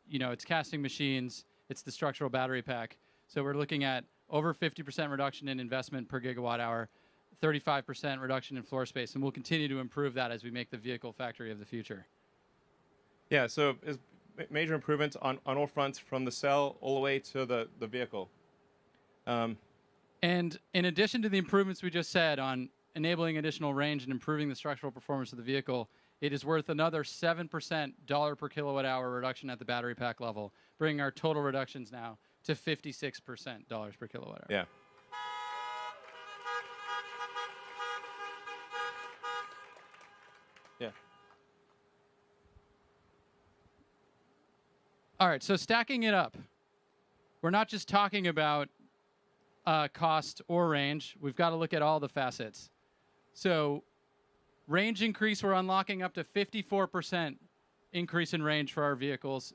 It's casting machines. It's the structural battery pack. So we're looking at over 50% reduction in investment per gigawatt hour, 35% reduction in floor space, and we'll continue to improve that as we make the vehicle factory of the future. Yeah, so it's major improvements on all fronts, from the cell all the way to the vehicle. And in addition to the improvements we just said on enabling additional range and improving the structural performance of the vehicle, it is worth another 7% dollar per kilowatt hour reduction at the battery pack level, bringing our total reductions now to 56% dollars per kilowatt hour. Yeah. Yeah. All right, so stacking it up, we're not just talking about cost or range. We've got to look at all the facets. So range increase, we're unlocking up to 54% increase in range for our vehicles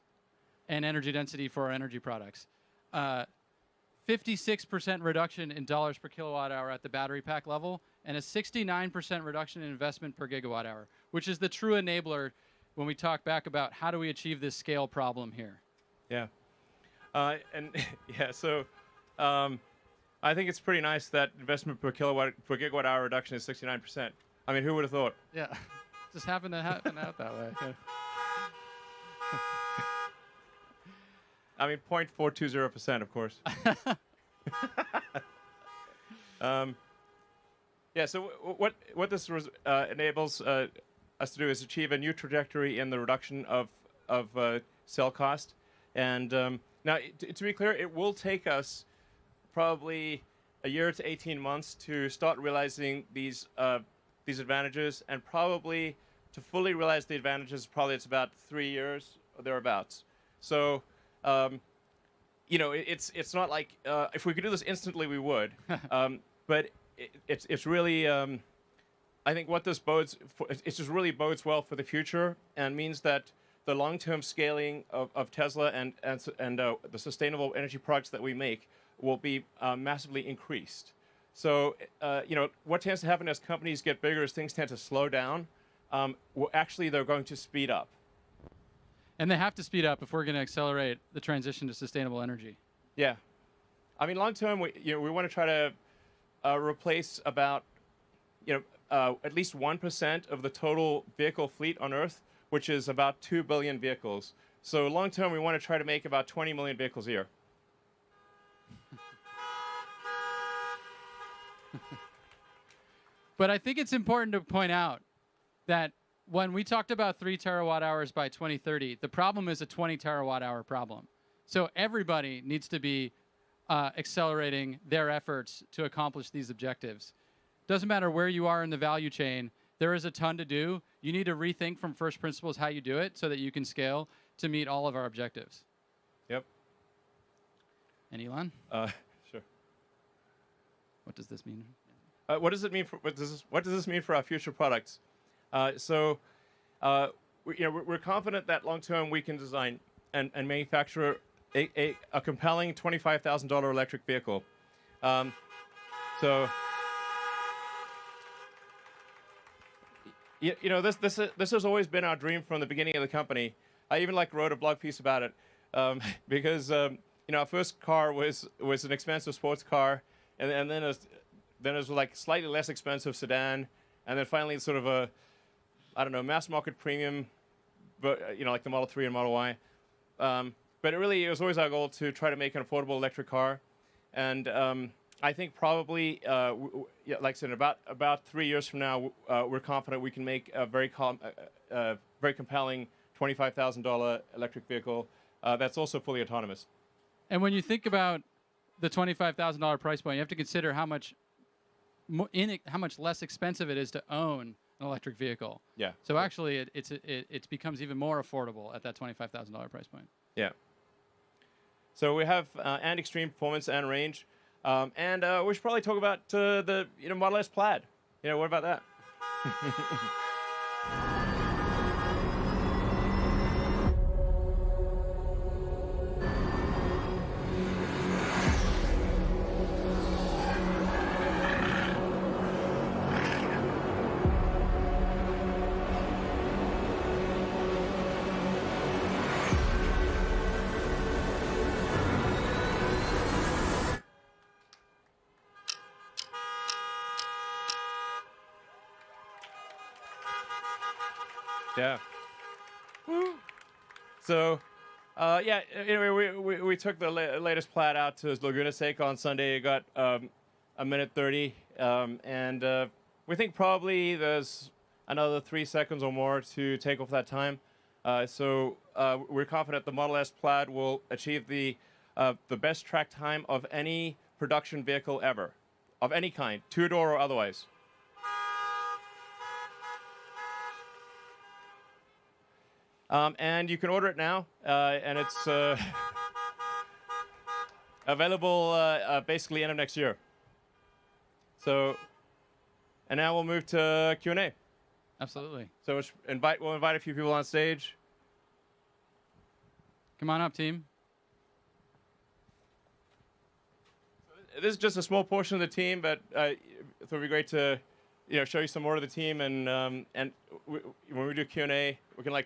and energy density for our energy products. 56% reduction in dollars per kilowatt hour at the battery pack level, and a 69% reduction in investment per gigawatt hour, which is the true enabler when we talk back about how do we achieve this scale problem here. Yeah. So I think it's pretty nice that investment per gigawatt hour reduction is 69%. I mean, who would have thought? Yeah, just happened to happen out that way. Yeah. I mean, 0.420%, of course. Yeah. So what this enables us to do is achieve a new trajectory in the reduction of of cell cost. And now, to be clear, it will take us probably a year to 18 months to start realizing these advantages, and probably to fully realize the advantages, probably it's about 3 years or thereabouts. So, it's not like if we could do this instantly, we would. But it's really, I think what this bodes for, it just really bodes well for the future, and means that the long-term scaling of Tesla and the sustainable energy products that we make will be massively increased. So, what tends to happen as companies get bigger is things tend to slow down. Actually, they're going to speed up. And they have to speed up if we're going to accelerate the transition to sustainable energy. Yeah. I mean, long term, we want to try to replace about, at least 1% of the total vehicle fleet on Earth, which is about 2 billion vehicles. So long term, we want to try to make about 20 million vehicles a year. But I think it's important to point out that when we talked about 3 terawatt hours by 2030, the problem is a 20 terawatt hour problem. So everybody needs to be accelerating their efforts to accomplish these objectives. Doesn't matter where you are in the value chain, there is a ton to do. You need to rethink from first principles how you do it so that you can scale to meet all of our objectives. Yep. And Elon? Sure. What does this mean? What does it mean for what does this mean for our future products? We're confident that long term we can design and manufacture a compelling $25,000 electric vehicle. This has always been our dream from the beginning of the company. I even wrote a blog piece about it because our first car was an expensive sports car, and then it was like slightly less expensive sedan, and then finally sort of a mass market premium, but like the Model 3 and Model Y. But it was always our goal to try to make an affordable electric car, and I think probably, like I said, about 3 years from now, we're confident we can make a very compelling $25,000 electric vehicle that's also fully autonomous. And when you think about the $25,000 price point, you have to consider how much less expensive it is to own an electric vehicle. Yeah. So actually, it becomes even more affordable at that $25,000 price point. Yeah. So we have and extreme performance and range, and we should probably talk about the Model S Plaid. What about that? Yeah. Woo. So, anyway, we took the latest Plaid out to Laguna Seca on Sunday. It got a minute 30, and we think probably there's another 3 seconds or more to take off that time. So we're confident the Model S Plaid will achieve the best track time of any production vehicle ever, of any kind, two-door or otherwise. And you can order it now, and it's available basically end of next year. So, and now we'll move to Q&A. Absolutely. So we'll invite a few people on stage. Come on up, team. This is just a small portion of the team, but it would be great to, show you some more of the team, and when we do Q&A, we can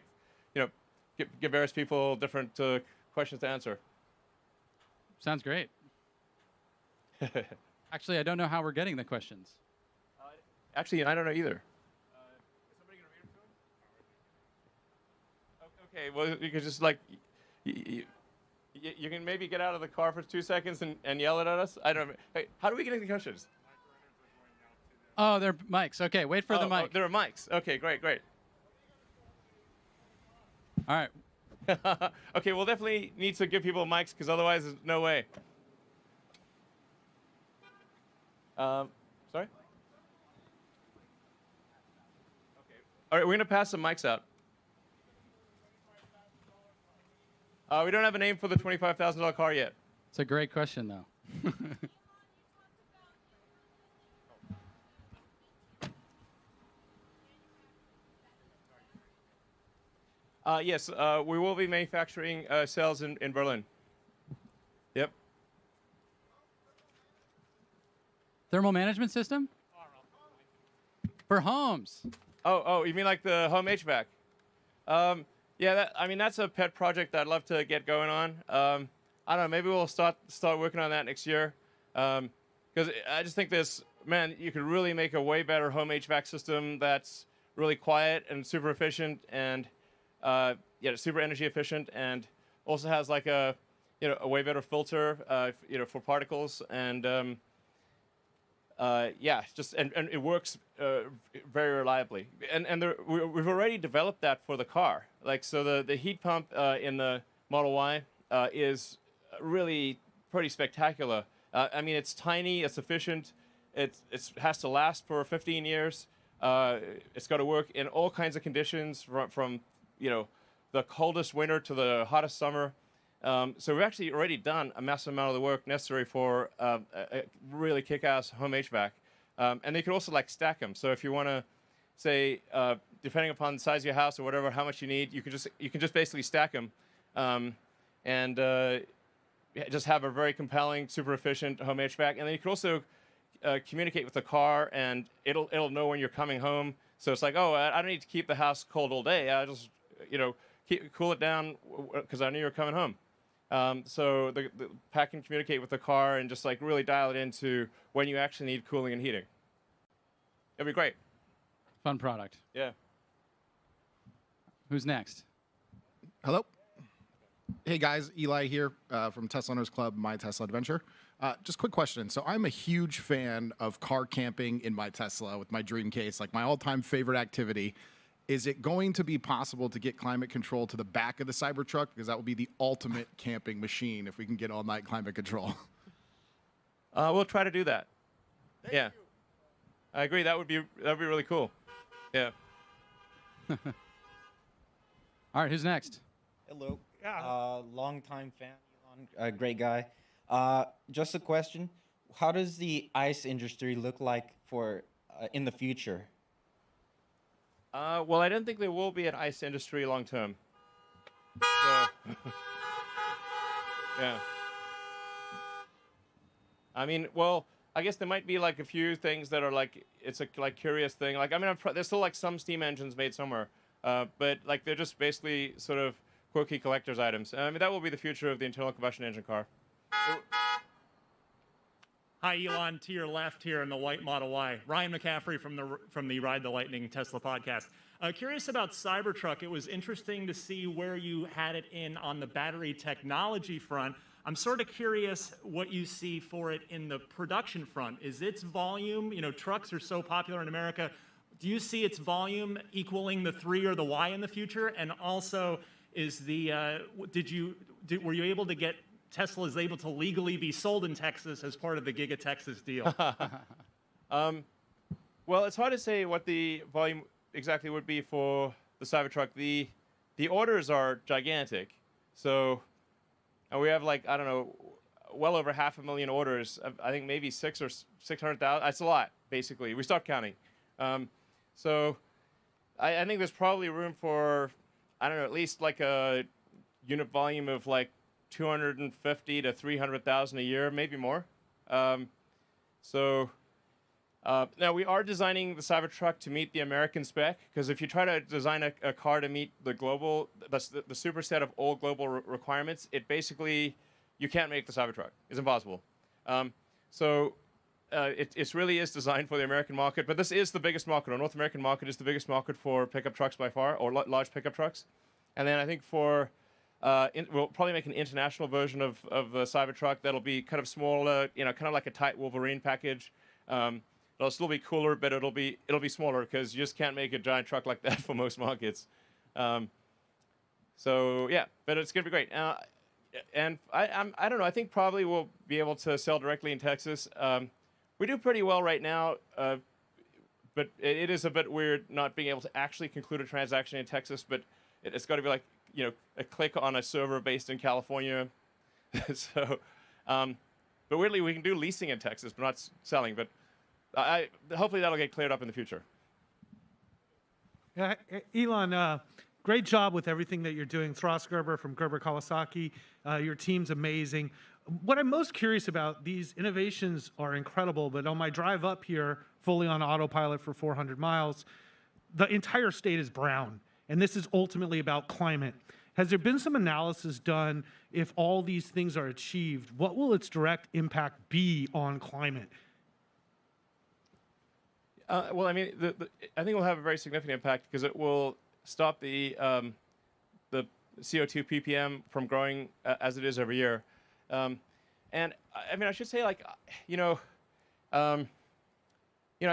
give various people different questions to answer. Sounds great. Actually, I don't know how we're getting the questions. Actually, I don't know either. Is somebody going to read them to him? Okay, well, you could just you can maybe get out of the car for 2 seconds and yell it at us. I don't know. Hey, how do we get the questions? Oh, they're mics. Okay, wait for the mic. Oh, there are mics. Okay, great. All right. Okay, we'll definitely need to give people mics because otherwise there's no way. Sorry? Okay. All right, we're going to pass some mics out. We don't have a name for the $25,000 car yet. It's a great question, though. Yes, we will be manufacturing cells in Berlin. Yep. Thermal management system? For homes. Oh, you mean like the home HVAC? Yeah, I mean, that's a pet project that I'd love to get going on. I don't know, maybe we'll start working on that next year. Because I just think you could really make a way better home HVAC system that's really quiet and super efficient and super energy efficient, and also has like a way better filter, for particles, and and it works very reliably. And we've already developed that for the car. Like, so the heat pump in the Model Y is really pretty spectacular. I mean, it's tiny, it's efficient, it has to last for 15 years. It's got to work in all kinds of conditions, from the coldest winter to the hottest summer. So we've actually already done a massive amount of the work necessary for a really kick-ass home HVAC. And they could also like stack them. So if you want to say, depending upon the size of your house or whatever, how much you need, you can just basically stack them, and just have a very compelling, super efficient home HVAC. And then you can also communicate with the car, and it'll know when you're coming home. So it's like, oh, I don't need to keep the house cold all day. I just cool it down because I knew you were coming home. So the pack can communicate with the car and just like really dial it into when you actually need cooling and heating. It'd be great. Fun product. Yeah. Who's next? Hello. Hey guys, Eli here from Tesla Owners Club, My Tesla Adventure. Just quick question. So I'm a huge fan of car camping in my Tesla with my dream case, like my all-time favorite activity. Is it going to be possible to get climate control to the back of the Cybertruck? Because that would be the ultimate camping machine if we can get all-night climate control. We'll try to do that. Yeah. I agree. That'd be really cool. Yeah. All right, who's next? Hello. Yeah. Long-time fan, Elon, great guy. Just a question. How does the ICE industry look like for in the future? Well, I don't think there will be an ICE industry long term. So, yeah. I mean, well, I guess there might be like a few things that are like, it's a like curious thing. Like, I mean, there's still like some steam engines made somewhere, but like they're just basically sort of quirky collector's items. I mean, that will be the future of the internal combustion engine car. Hi, Elon, to your left here in the white Model Y. Ryan McCaffrey from the Ride the Lightning Tesla podcast. Curious about Cybertruck. It was interesting to see where you had it in on the battery technology front. I'm sort of curious what you see for it in the production front. Is its volume, trucks are so popular in America, do you see its volume equaling the 3 or the Y in the future? And also, is were you able to get Tesla is able to legally be sold in Texas as part of the Giga Texas deal? Well, it's hard to say what the volume exactly would be for the Cybertruck. The orders are gigantic. So we have like, I don't know, well over 500,000 orders. I think maybe 600,000. That's a lot, basically. We stopped counting. So I think there's probably room for, I don't know, at least like a unit volume of like 250 to 300,000 a year, maybe more. Now we are designing the Cybertruck to meet the American spec, because if you try to design a car to meet the global, the superset of all global requirements, it basically, you can't make the Cybertruck. It's impossible. It really is designed for the American market, but this is the biggest market. Our North American market is the biggest market for pickup trucks by far, or large pickup trucks. And then I think for we'll probably make an international version of the Cybertruck that'll be kind of smaller, kind of like a tight Wolverine package. It'll still be cooler, but it'll be smaller because you just can't make a giant truck like that for most markets. So yeah, but it's going to be great. And I don't know. I think probably we'll be able to sell directly in Texas. We do pretty well right now, but it is a bit weird not being able to actually conclude a transaction in Texas. But it's got to be like a click on a server based in California. So, but weirdly we can do leasing in Texas, but not selling. But hopefully that'll get cleared up in the future. Yeah, Elon, great job with everything that you're doing. Thras Gerber from Gerber Kawasaki, your team's amazing. What I'm most curious about, these innovations are incredible, but on my drive up here, fully on autopilot for 400 miles, the entire state is brown, and this is ultimately about climate. Has there been some analysis done if all these things are achieved? What will its direct impact be on climate? Well, I mean, I think it will have a very significant impact because it will stop the CO2 ppm from growing as it is every year. And I mean, I should say, like, I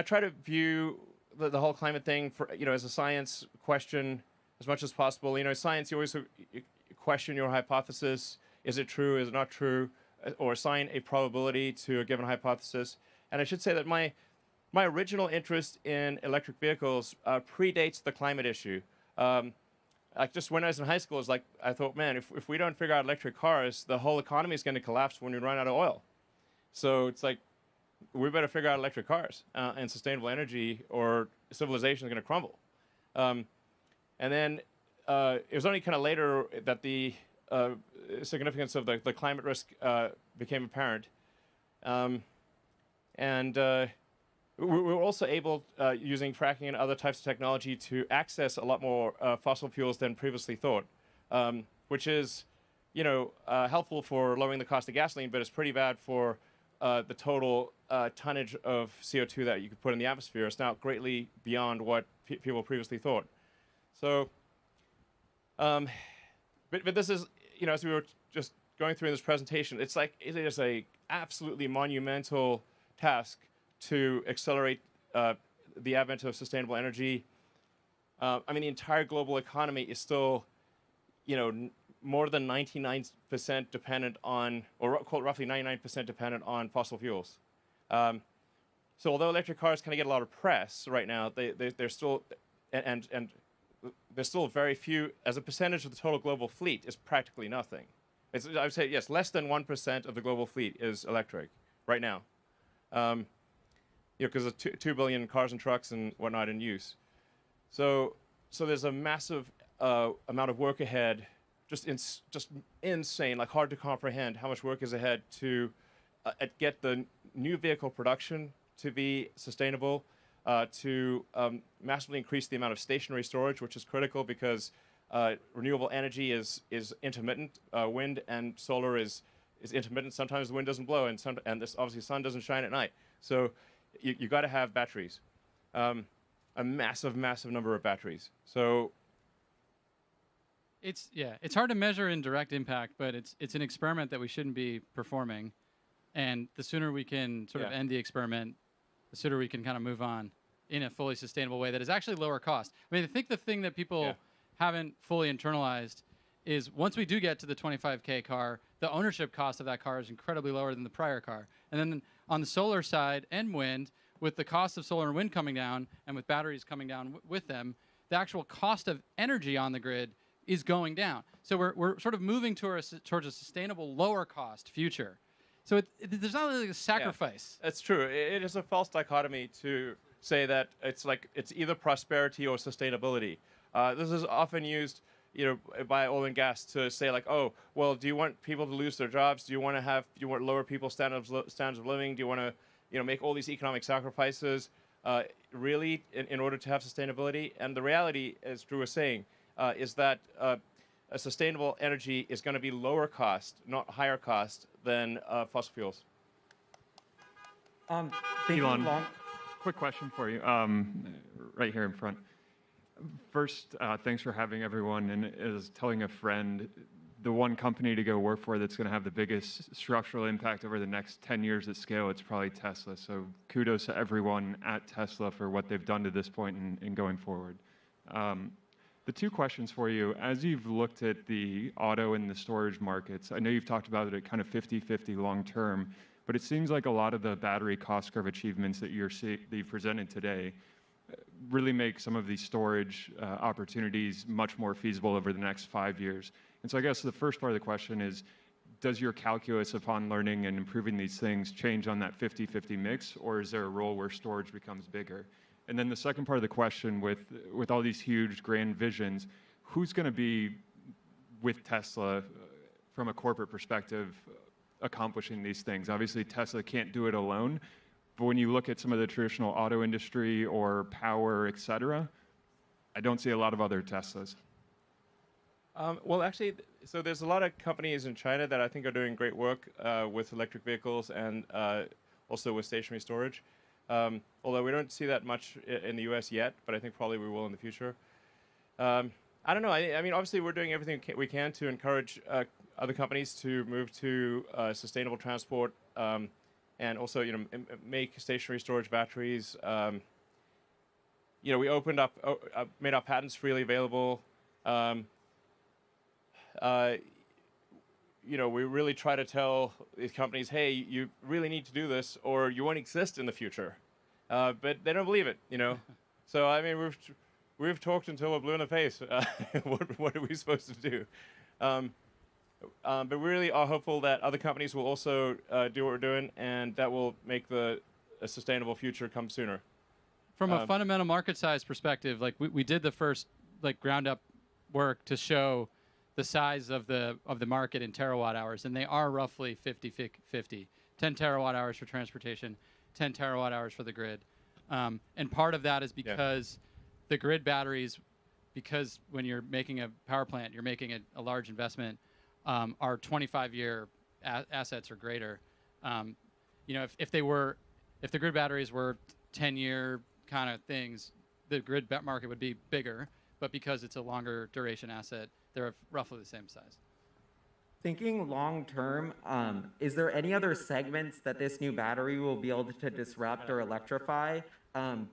try to view the whole climate thing for as a science question as much as possible. In science, you always question your hypothesis: is it true? Is it not true? Or assign a probability to a given hypothesis. And I should say that my original interest in electric vehicles predates the climate issue. Like just when I was in high school, I thought, man, if we don't figure out electric cars, the whole economy is going to collapse when we run out of oil. So it's like, we better figure out electric cars and sustainable energy, or civilization is going to crumble. And then it was only kind of later that the significance of the climate risk became apparent. We were also able, using fracking and other types of technology, to access a lot more fossil fuels than previously thought, which is, helpful for lowering the cost of gasoline, but it's pretty bad for the total tonnage of CO2 that you could put in the atmosphere. It's now greatly beyond what people previously thought. So, but this is, as we were just going through in this presentation, it's like it is a absolutely monumental task to accelerate the advent of sustainable energy. I mean, the entire global economy is still, more than 99% dependent on, or roughly 99% dependent on fossil fuels. So although electric cars kind of get a lot of press right now, they're still, and there's still very few, as a percentage of the total global fleet, is practically nothing. I would say, yes, less than 1% of the global fleet is electric right now. Because of 2 billion cars and trucks and whatnot in use. So there's a massive amount of work ahead, just insane, like hard to comprehend how much work is ahead to get the new vehicle production to be sustainable, to massively increase the amount of stationary storage, which is critical because renewable energy is intermittent. Wind and solar is intermittent. Sometimes the wind doesn't blow, and obviously the sun doesn't shine at night. So you got to have batteries, a massive number of batteries. So it's hard to measure in direct impact, but it's an experiment that we shouldn't be performing, and the sooner we can sort of end the experiment, the sooner we can kind of move on in a fully sustainable way that is actually lower cost. I mean, I think the thing that people haven't fully internalized is once we do get to the 25K car, the ownership cost of that car is incredibly lower than the prior car. And then on the solar side and wind, with the cost of solar and wind coming down and with batteries coming down with them, the actual cost of energy on the grid is going down. So we're sort of moving towards a sustainable, lower cost future. So there's not really a sacrifice. Yeah, that's true. It is a false dichotomy to say that it's either prosperity or sustainability. This is often used, by oil and gas to say like, oh, well, do you want people to lose their jobs? Do you want lower people's standards of living? Do you want to, make all these economic sacrifices, really, in order to have sustainability? And the reality, as Drew was saying, is that a sustainable energy is going to be lower cost, not higher cost, than fossil fuels. Elon, quick question for you, right here in front. First, thanks for having everyone, and as telling a friend, the one company to go work for that's going to have the biggest structural impact over the next 10 years at scale, it's probably Tesla. So kudos to everyone at Tesla for what they've done to this point and going forward. The two questions for you, as you've looked at the auto and the storage markets, I know you've talked about it at kind of 50-50 long term, but it seems like a lot of the battery cost curve achievements that you've presented today really make some of these storage opportunities much more feasible over the next 5 years. And so I guess the first part of the question is, does your calculus upon learning and improving these things change on that 50-50 mix, or is there a role where storage becomes bigger? And then the second part of the question, with all these huge grand visions, who's going to be with Tesla from a corporate perspective accomplishing these things? Obviously, Tesla can't do it alone, but when you look at some of the traditional auto industry or power, et cetera, I don't see a lot of other Teslas. Well, actually, so there's a lot of companies in China that I think are doing great work with electric vehicles and also with stationary storage. Although we don't see that much in the US yet, but I think probably we will in the future. I don't know. I mean, obviously, we're doing everything we can to encourage other companies to move to sustainable transport and also, make stationary storage batteries. We opened up, made our patents freely available. We really try to tell these companies, hey, you really need to do this or you won't exist in the future. But they don't believe it, So, I mean, we've talked until we're blue in the face. What are we supposed to do? But we really are hopeful that other companies will also do what we're doing, and that will make a sustainable future come sooner. From a fundamental market size perspective, like we did the first ground up work to show the size of the market in terawatt hours, and they are roughly 50-50. 10 terawatt hours for transportation, 10 terawatt hours for the grid. And part of that is because the grid batteries, because when you're making a power plant, you're making a large investment, are 25-year assets or greater. If the grid batteries were 10-year kind of things, the grid market would be bigger, but because it's a longer duration asset, they're roughly the same size. Thinking long term, is there any other segments that this new battery will be able to disrupt or electrify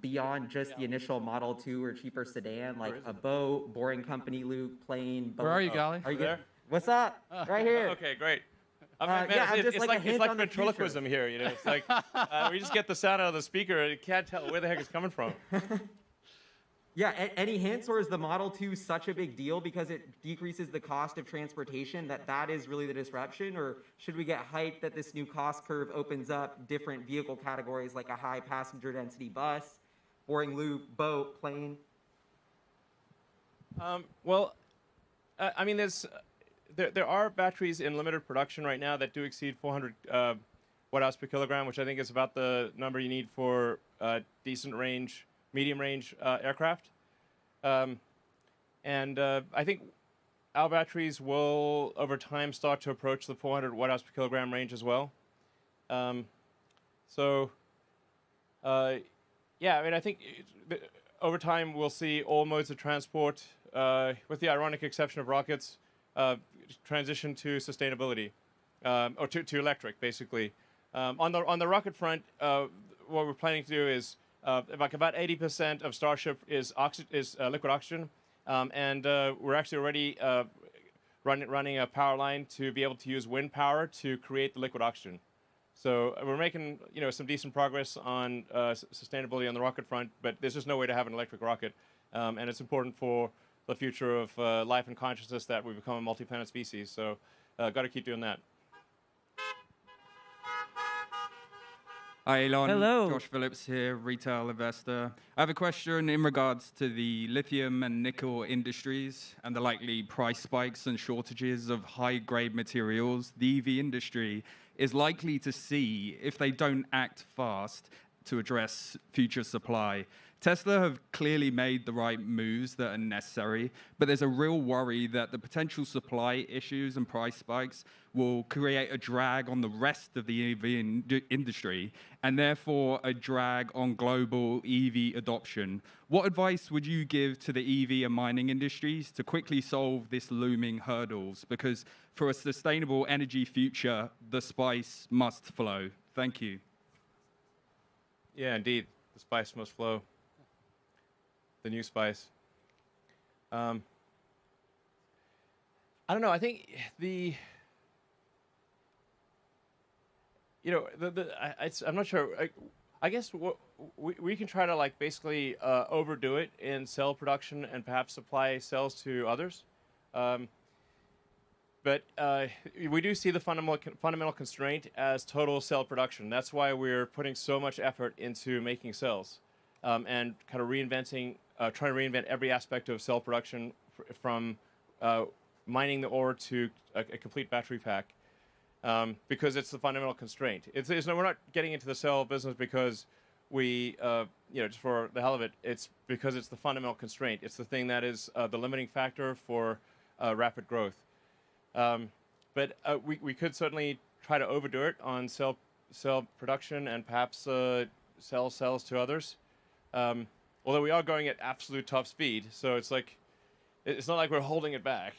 beyond just the initial Model 2 or cheaper sedan, like a boat, boring company, Luke, plane, boat? Where are you, Golly? Are you there? What's up? Right here. Okay, great. It's like ventriloquism here, It's like we just get the sound out of the speaker and you can't tell where the heck it's coming from. Yeah, any hints, or is the Model 2 such a big deal because it decreases the cost of transportation that is really the disruption? Or should we get hyped that this new cost curve opens up different vehicle categories like a high passenger density bus, boring loop, boat, plane? I mean, there are batteries in limited production right now that do exceed 400 watt-hours per kilogram, which I think is about the number you need for decent range, medium range aircraft. And I think our batteries will, over time, start to approach the 400 watt-hours per kilogram range as well. I mean, I think over time we'll see all modes of transport, with the ironic exception of rockets, transition to sustainability, or to electric, basically. On the rocket front, what we're planning to do is about 80% of Starship is liquid oxygen, and we're actually already running a power line to be able to use wind power to create the liquid oxygen. So we're making some decent progress on sustainability on the rocket front, but there's just no way to have an electric rocket, and it's important for the future of life and consciousness that we become a multi-planet species. So got to keep doing that. Hi, Elon. Hello. Josh Phillips here, retail investor. I have a question in regards to the lithium and nickel industries and the likely price spikes and shortages of high-grade materials the EV industry is likely to see if they don't act fast to address future supply. Tesla have clearly made the right moves that are necessary, but there's a real worry that the potential supply issues and price spikes will create a drag on the rest of the EV industry and therefore a drag on global EV adoption. What advice would you give to the EV and mining industries to quickly solve this looming hurdles? Because for a sustainable energy future, the spice must flow. Thank you. Yeah, indeed. The spice must flow. The new spice. I don't know. I think I'm not sure. I guess we can try to like basically overdo it in cell production and perhaps supply cells to others. But we do see the fundamental constraint as total cell production. That's why we're putting so much effort into making cells and kind of trying to reinvent every aspect of cell production from mining the ore to a complete battery pack. Because it's the fundamental constraint. We're not getting into the cell business because we, just for the hell of it. It's because it's the fundamental constraint. It's the thing that is the limiting factor for rapid growth. But we could certainly try to overdo it on cell production and perhaps sell cells to others. Although we are going at absolute top speed, so it's not like we're holding it back.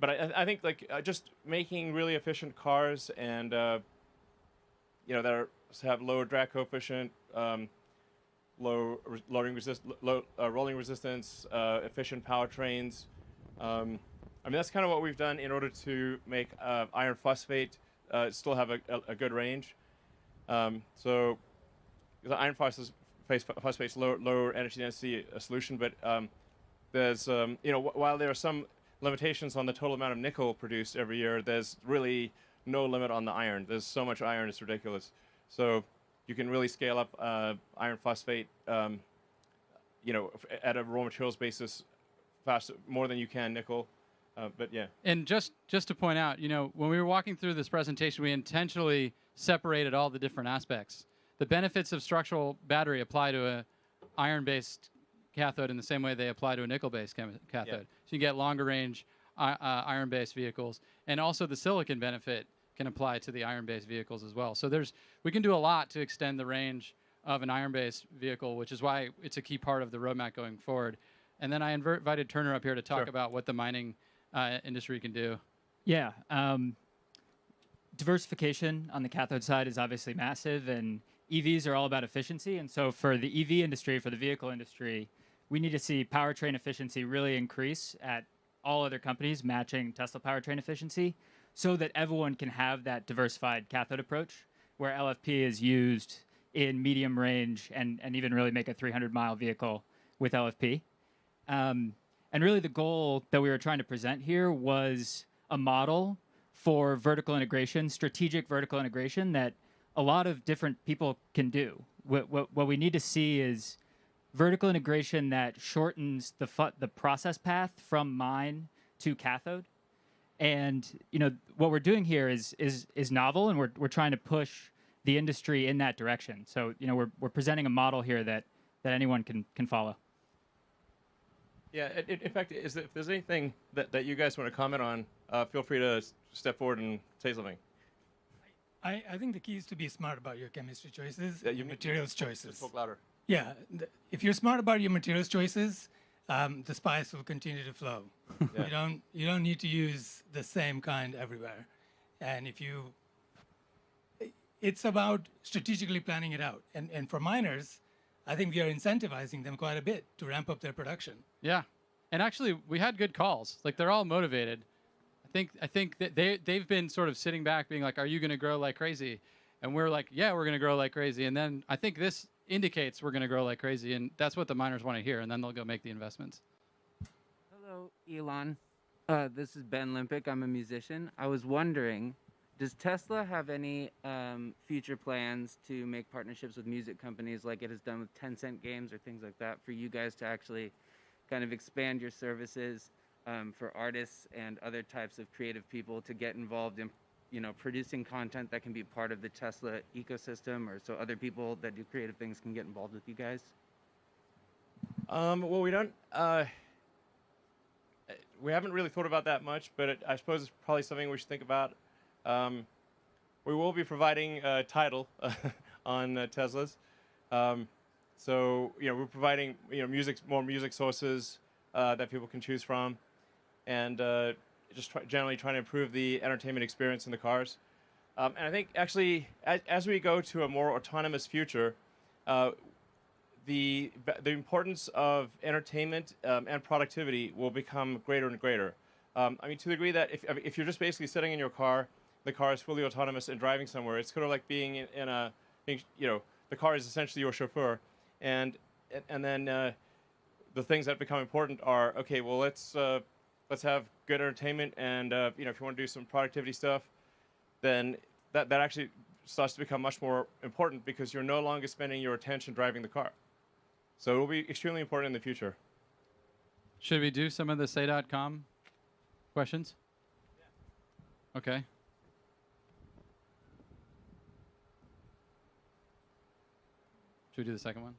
But I think just making really efficient cars and that have low drag coefficient, low rolling resistance, efficient powertrains. I mean that's kind of what we've done in order to make iron phosphate still have a good range. So the iron phosphate's lower energy density solution, but there's while there are some limitations on the total amount of nickel produced every year, there's really no limit on the iron. There's so much iron, it's ridiculous. So you can really scale up iron phosphate, at a raw materials basis faster, more than you can nickel. But yeah. And just to point out, when we were walking through this presentation, we intentionally separated all the different aspects. The benefits of structural battery apply to a iron-based cathode in the same way they apply to a nickel-based cathode. Yeah. So you get longer range iron-based vehicles, and also the silicon benefit can apply to the iron-based vehicles as well. So we can do a lot to extend the range of an iron-based vehicle, which is why it's a key part of the roadmap going forward. And then I invited Turner up here to talk about what the mining industry can do. Yeah. Diversification on the cathode side is obviously massive, and EVs are all about efficiency. And so for the EV industry, for the vehicle industry, we need to see powertrain efficiency really increase at all other companies matching Tesla powertrain efficiency so that everyone can have that diversified cathode approach where LFP is used in medium range and even really make a 300-mile vehicle with LFP. And really the goal that we were trying to present here was a model for vertical integration, strategic vertical integration that a lot of different people can do. What we need to see is vertical integration that shortens the process path from mine to cathode. And what we're doing here is novel, and we're trying to push the industry in that direction. So we're presenting a model here that anyone can follow. Yeah, in fact, if there's anything that you guys want to comment on, feel free to step forward and say something. I think the key is to be smart about your chemistry choices, your materials choices. Talk louder. Yeah, if you're smart about your materials choices, the spice will continue to flow. Yeah. You don't need to use the same kind everywhere, and it's about strategically planning it out. And for miners, I think we are incentivizing them quite a bit to ramp up their production. Yeah, and actually we had good calls. Like they're all motivated. I think that they've been sort of sitting back, being like, "Are you going to grow like crazy?" And we're like, "Yeah, we're going to grow like crazy." And then I think this indicates we're going to grow like crazy, and that's what the miners want to hear. And then they'll go make the investments. Hello, Elon. This is Ben Limpick. I'm a musician. I was wondering, does Tesla have any future plans to make partnerships with music companies like it has done with Tencent Games or things like that for you guys to actually kind of expand your services for artists and other types of creative people to get involved in producing content that can be part of the Tesla ecosystem, or so other people that do creative things can get involved with you guys? Well, we haven't really thought about that much, but I suppose it's probably something we should think about. We will be providing a title on Teslas. So, we're providing, more music sources that people can choose from, and generally trying to improve the entertainment experience in the cars. And I think actually, as we go to a more autonomous future, the importance of entertainment and productivity will become greater and greater. I mean, to the degree that if you're just basically sitting in your car, the car is fully autonomous and driving somewhere. It's sort of like being in a, the car is essentially your chauffeur, and then the things that become important are, okay, well, let's have good entertainment, and if you want to do some productivity stuff, then that actually starts to become much more important because you're no longer spending your attention driving the car. So it will be extremely important in the future. Should we do some of the say.com questions? Yeah. Okay. Should we do the second one?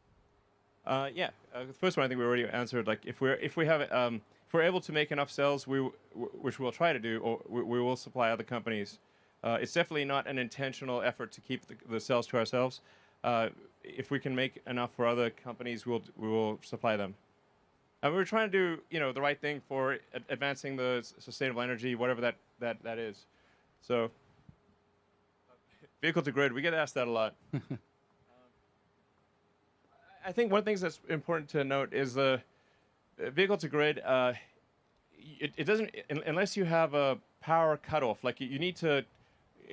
Yeah. The first one I think we already answered. Like if we're able to make enough sales, which we'll try to do, or we will supply other companies. It's definitely not an intentional effort to keep the sales to ourselves. If we can make enough for other companies, we will supply them. And we're trying to do the right thing for advancing the sustainable energy, whatever that is. So vehicle to grid, we get asked that a lot. I think one of the things that's important to note is the vehicle to grid. It doesn't, unless you have a power cutoff. Like you need to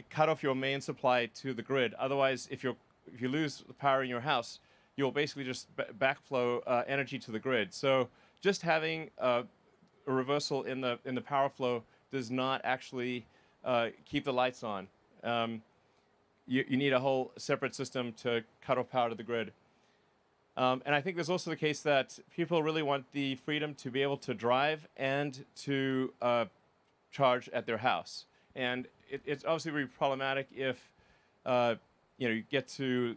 cut off your main supply to the grid. Otherwise, if you lose the power in your house, you'll basically just backflow energy to the grid. So just having a reversal in the power flow does not actually keep the lights on. You need a whole separate system to cut off power to the grid. And I think there's also the case that people really want the freedom to be able to drive and to charge at their house. And it's obviously really problematic if you get to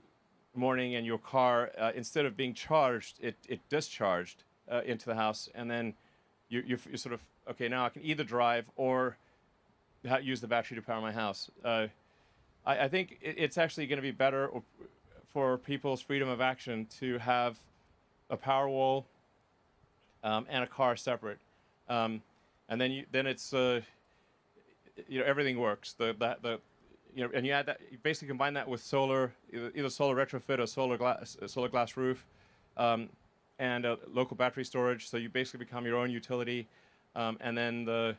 the morning and your car, instead of being charged, it discharged into the house, and then you're sort of, okay, now I can either drive or use the battery to power my house. I think it's actually going to be better for people's freedom of action to have a power wall and a car separate, and then it's everything works. And you add that, you basically combine that with solar, either solar retrofit or solar glass roof, and local battery storage. So you basically become your own utility, and then the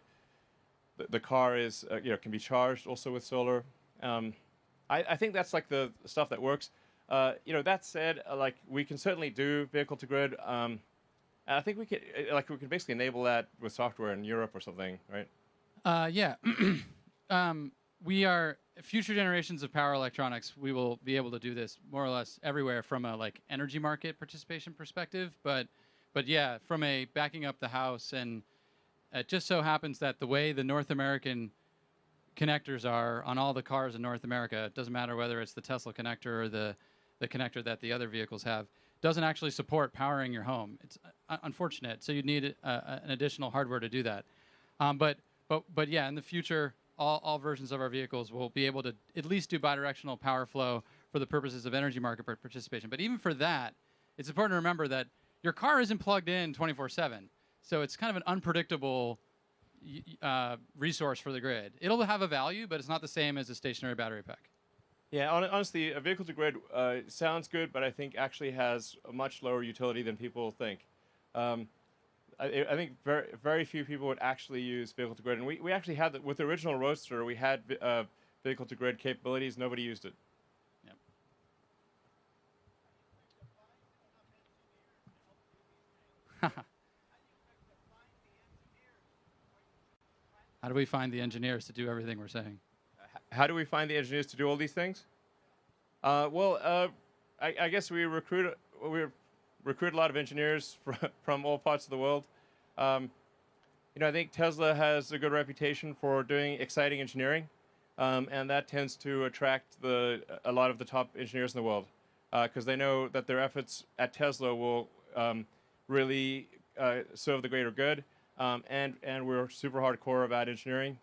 car is can be charged also with solar. I think that's like the stuff that works. That said, like we can certainly do vehicle to grid. And I think we can basically enable that with software in Europe or something, right? Yeah. We are future generations of power electronics. We will be able to do this more or less everywhere from a energy market participation perspective. But yeah, from a backing up the house, and it just so happens that the way the North American connectors are on all the cars in North America, it doesn't matter whether it's the Tesla connector or the connector that the other vehicles have, doesn't actually support powering your home. It's unfortunate. So you'd need an additional hardware to do that. But yeah, in the future, all versions of our vehicles will be able to at least do bidirectional power flow for the purposes of energy market participation. But even for that, it's important to remember that your car isn't plugged in 24/7. So it's kind of an unpredictable resource for the grid. It'll have a value, but it's not the same as a stationary battery pack. Yeah, honestly, a vehicle to grid sounds good, but I think actually has a much lower utility than people think. I think very, very few people would actually use vehicle to grid, and we actually had with the original Roadster, we had vehicle to grid capabilities. Nobody used it. Yep. How do we find the engineers to do everything we're saying? How do we find the engineers to do all these things? I guess we recruit a lot of engineers from all parts of the world. I think Tesla has a good reputation for doing exciting engineering, and that tends to attract a lot of the top engineers in the world, because they know that their efforts at Tesla will really serve the greater good, and we're super hardcore about engineering.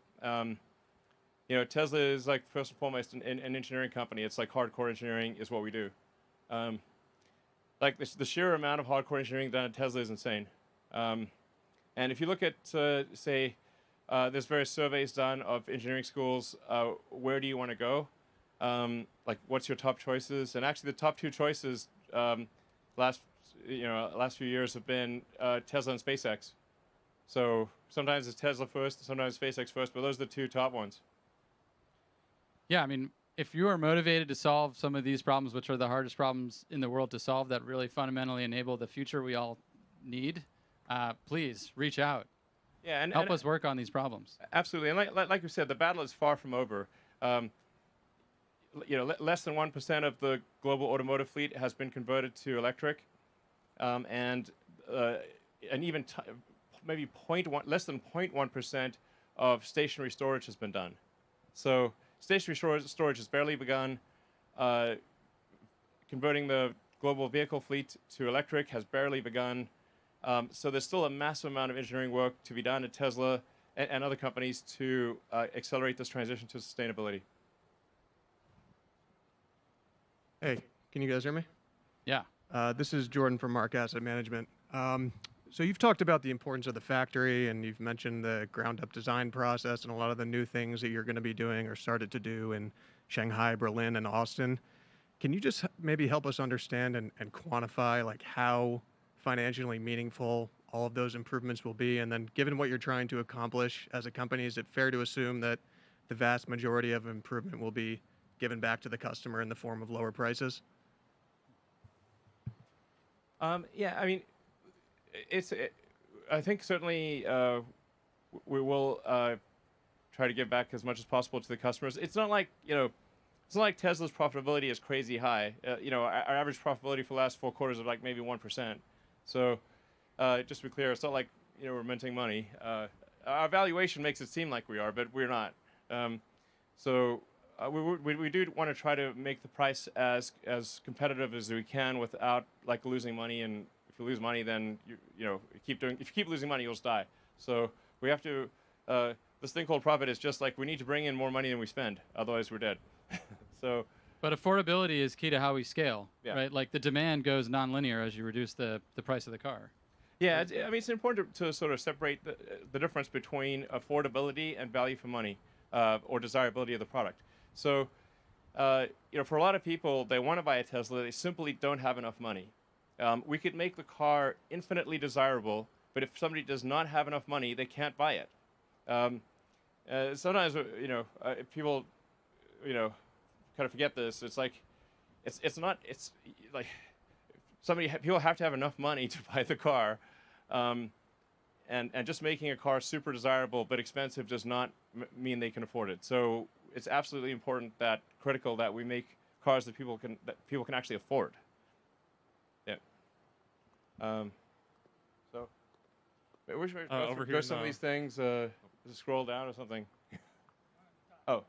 Tesla is like first and foremost an engineering company. It's like hardcore engineering is what we do. Like the sheer amount of hardcore engineering done at Tesla is insane. And if you look at, say, there's various surveys done of engineering schools, where do you want to go? Like, what's your top choices? And actually, the top two choices, last few years have been Tesla and SpaceX. So sometimes it's Tesla first, sometimes SpaceX first, but those are the two top ones. Yeah, I mean, if you are motivated to solve some of these problems, which are the hardest problems in the world to solve, that really fundamentally enable the future we all need, please reach out. Yeah, and help us work on these problems. Absolutely, and like you said, the battle is far from over. Less than 1% of the global automotive fleet has been converted to electric, and even maybe less than 0.1% of stationary storage has been done. So stationary storage has barely begun. Converting the global vehicle fleet to electric has barely begun. So there's still a massive amount of engineering work to be done at Tesla and other companies to accelerate this transition to sustainability. Hey, can you guys hear me? Yeah. This is Jordan from Mark Asset Management. So you've talked about the importance of the factory, and you've mentioned the ground-up design process and a lot of the new things that you're going to be doing or started to do in Shanghai, Berlin, and Austin. Can you just maybe help us understand and quantify like how financially meaningful all of those improvements will be? And then given what you're trying to accomplish as a company, is it fair to assume that the vast majority of improvement will be given back to the customer in the form of lower prices? Yeah, I mean, I think certainly we will try to give back as much as possible to the customers. It's not like, it's not like Tesla's profitability is crazy high. Our average profitability for the last 4 quarters is like maybe 1%. So just to be clear, it's not like, we're minting money. Our valuation makes it seem like we are, but we're not. We do want to try to make the price as competitive as we can without like losing money. And if you lose money, then if you keep losing money, you'll just die. So we have to. This thing called profit is just like we need to bring in more money than we spend, otherwise we're dead. But affordability is key to how we scale, Yeah. right? Like the demand goes nonlinear as you reduce the price of the car. Yeah, it's important to sort of separate the difference between affordability and value for money, or desirability of the product. So, for a lot of people, they want to buy a Tesla, they simply don't have enough money. We could make the car infinitely desirable, but if somebody does not have enough money, they can't buy it. Sometimes, people, kind of forget this. It's like, it's like people have to have enough money to buy the car. And just making a car super desirable but expensive does not mean they can afford it. So it's absolutely critical that we make cars that people can actually afford. Yeah. So where should I over go here some of now. these things? Just scroll down or something. Oh.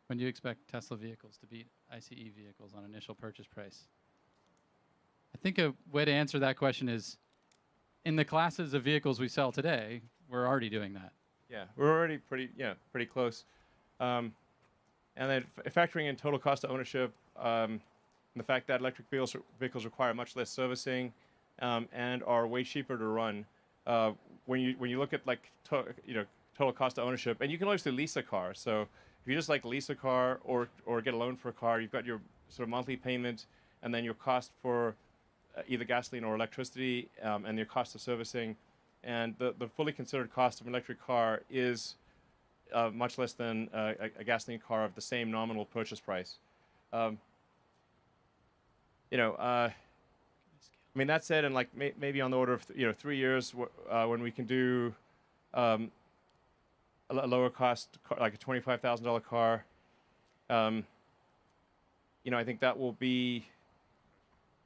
When do you expect Tesla vehicles to beat ICE vehicles on initial purchase price? I think a way to answer that question is, in the classes of vehicles we sell today, we're already doing that. Yeah, we're already pretty close. And then factoring in total cost of ownership, and the fact that electric vehicles require much less servicing, and are way cheaper to run. When you look at like total cost of ownership, and you can obviously lease a car. So if you just like lease a car or get a loan for a car, you've got your sort of monthly payment, and then your cost for either gasoline or electricity, and your cost of servicing. And the fully considered cost of an electric car is much less than a gasoline car of the same nominal purchase price. I mean, that said, and like maybe on the order of 3 years, when we can do a lower cost car, like a $25,000 car, I think that will be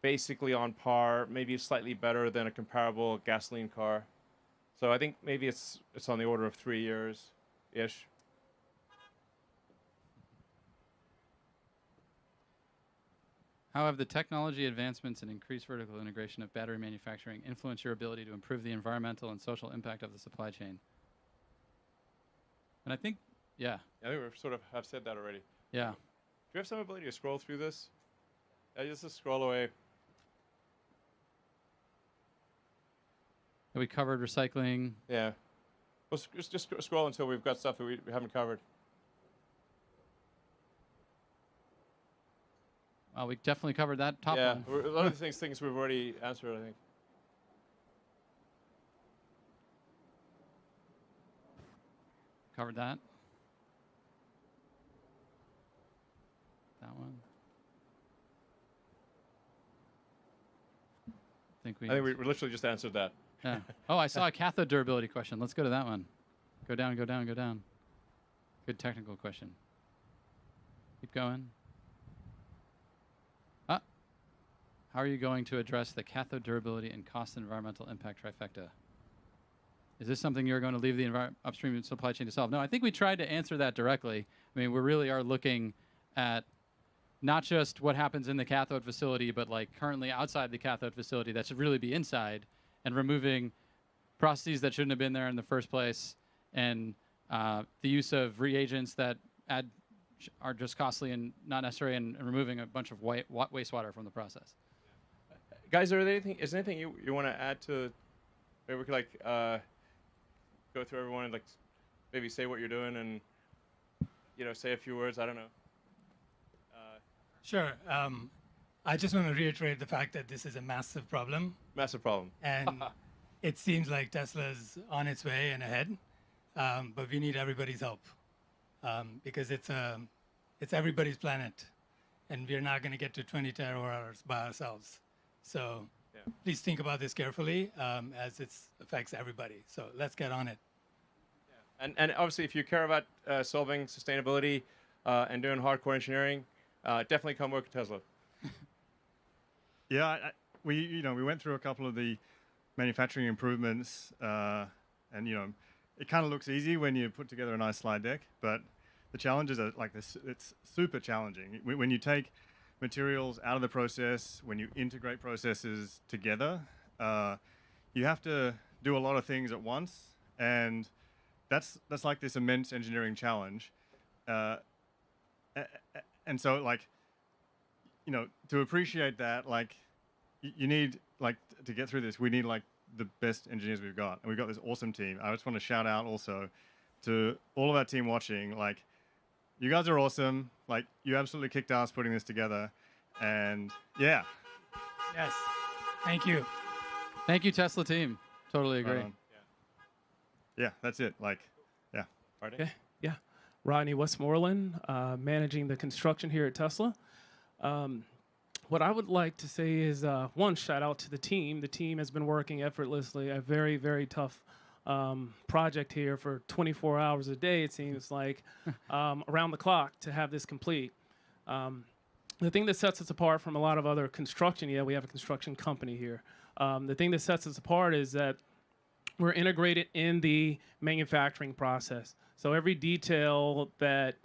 basically on par, maybe slightly better than a comparable gasoline car. So I think maybe it's on the order of 3 years-ish. How have the technology advancements and increased vertical integration of battery manufacturing influenced your ability to improve the environmental and social impact of the supply chain? And I think, yeah. I think we sort of have said that already. Yeah. Do you have some ability to scroll through this? Just scroll away. We covered recycling. Yeah. Well, just scroll until we've got stuff that we haven't covered. Well, we definitely covered that top yeah, one. a lot of these things we've already answered, I think. Covered that. That one. I think we literally just answered that. Yeah. Oh, I saw a cathode durability question. Let's go to that one. Go down, go down, go down. Good technical question. Keep going. How are you going to address the cathode durability and cost and environmental impact trifecta? Is this something you're going to leave the upstream supply chain to solve? No, I think we tried to answer that directly. I mean, we really are looking at not just what happens in the cathode facility, but like currently outside the cathode facility that should really be inside, and removing processes that shouldn't have been there in the first place, and the use of reagents that are just costly and not necessary, and removing a bunch of wastewater from the process. Guys, is there anything you want to add to? Maybe we could go through everyone and maybe say what you're doing and say a few words. I don't know. Sure. I just want to reiterate the fact that this is a massive problem. Massive problem. And it seems like Tesla's on its way and ahead, but we need everybody's help because it's everybody's planet, and we're not going to get to 20 terawatt-hours by ourselves. So please think about this carefully as it affects everybody. So let's get on it. Yeah. And obviously, if you care about solving sustainability and doing hardcore engineering, definitely come work at Tesla. Yeah, we went through a couple of the manufacturing improvements, and it kind of looks easy when you put together a nice slide deck, but the challenges are like this. It's super challenging when you take materials out of the process, when you integrate processes together. You have to do a lot of things at once, and that's like this immense engineering challenge. And so, to appreciate that, you need, to get through this, we need, the best engineers we've got. And we've got this awesome team. I just want to shout out also to all of our team watching. You guys are awesome. You absolutely kicked ass putting this together. And, yeah. Yes. Thank you. Thank you, Tesla team. Totally agree. Yeah, that's it. Yeah. Okay. Yeah. Rodney Westmoreland, managing the construction here at Tesla. What I would like to say is, one, shout out to the team. The team has been working effortlessly. A very, very tough project here for 24 hours a day, it seems like, around the clock to have this complete. The thing that sets us apart from a lot of other construction, we have a construction company here. The thing that sets us apart is that we're integrated in the manufacturing process. So every detail that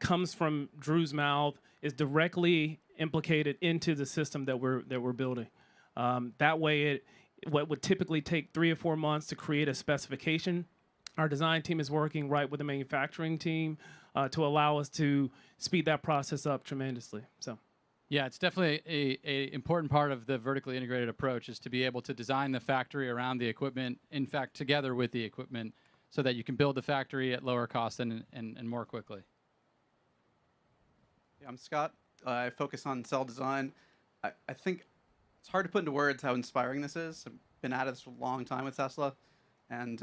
comes from Drew's mouth is directly implicated into the system that we're building. That way, what would typically take 3 or 4 months to create a specification, our design team is working right with the manufacturing team to allow us to speed that process up tremendously. So. Yeah, it's definitely a important part of the vertically integrated approach is to be able to design the factory around the equipment, in fact, together with the equipment, so that you can build the factory at lower cost and more quickly. Yeah, I'm Scott. I focus on cell design. I think it's hard to put into words how inspiring this is. I've been at it for a long time with Tesla, and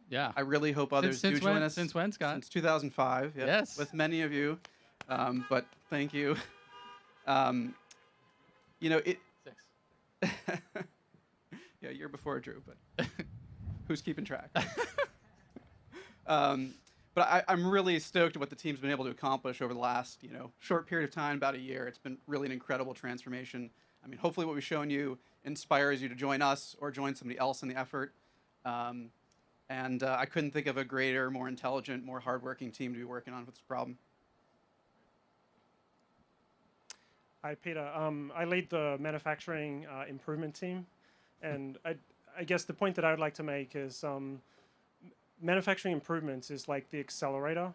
yeah, I really hope others do join us. Since when, Scott? Since 2005. Yep, yes. With many of you, but thank you. Yeah, year before Drew, but who's keeping track? But I'm really stoked at what the team's been able to accomplish over the last, short period of time, about a year. It's been really an incredible transformation. I mean, hopefully what we've shown you inspires you to join us or join somebody else in the effort. And I couldn't think of a greater, more intelligent, more hardworking team to be working on with this problem. Hi, Peter. I lead the manufacturing improvement team. And I guess the point that I would like to make is manufacturing improvements is like the accelerator.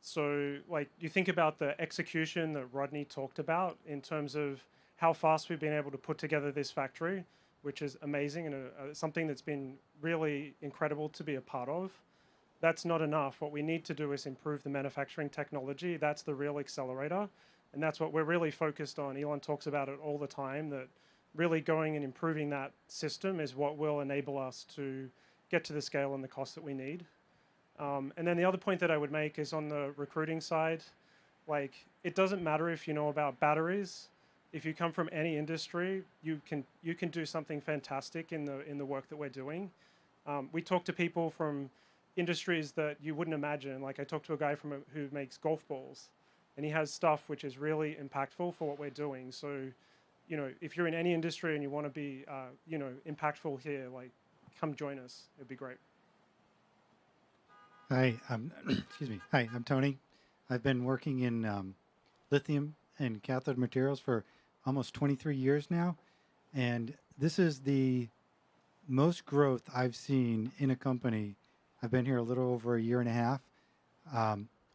So you think about the execution that Rodney talked about in terms of how fast we've been able to put together this factory, which is amazing and something that's been really incredible to be a part of. That's not enough. What we need to do is improve the manufacturing technology. That's the real accelerator. And that's what we're really focused on. Elon talks about it all the time, that really going and improving that system is what will enable us to get to the scale and the cost that we need. And then the other point that I would make is on the recruiting side, like, it doesn't matter if you know about batteries. If you come from any industry, you can do something fantastic in the work that we're doing. We talk to people from industries that you wouldn't imagine. Like, I talked to a guy who makes golf balls, and he has stuff which is really impactful for what we're doing. So, you know, if you're in any industry and you want to be, you know, impactful here, like, come join us. It'd be great. Hi, excuse me. Hi, I'm Tony. I've been working in lithium and cathode materials for almost 23 years now, and this is the most growth I've seen in a company. I've been here a little over a year and a half.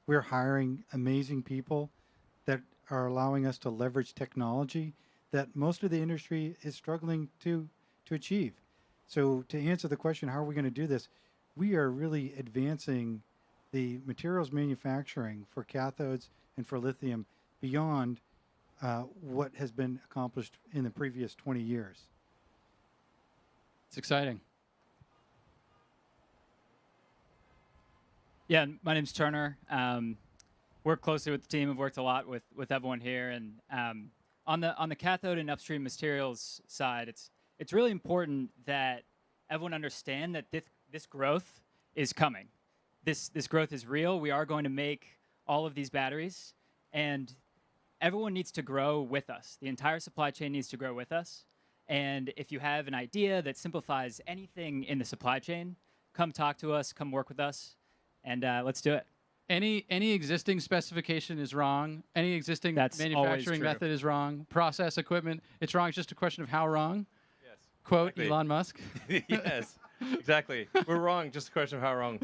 We're hiring amazing people that are allowing us to leverage technology that most of the industry is struggling to achieve. So to answer the question, how are we going to do this? We are really advancing the materials manufacturing for cathodes and for lithium beyond what has been accomplished in the previous 20 years. It's exciting. Yeah, my name's Turner. Work closely with the team. I've worked a lot with everyone here, and on the cathode and upstream materials side, it's really important that everyone understand that this growth is coming. This growth is real. We are going to make all of these batteries, and everyone needs to grow with us. The entire supply chain needs to grow with us. And if you have an idea that simplifies anything in the supply chain, come talk to us, come work with us, and let's do it. Any existing specification is wrong. Any existing That's always manufacturing true. method is wrong. Process equipment, it's wrong. It's just a question of how wrong. Yes. Quote Exactly. Elon Musk. Yes, exactly. We're wrong. Just a question of how wrong.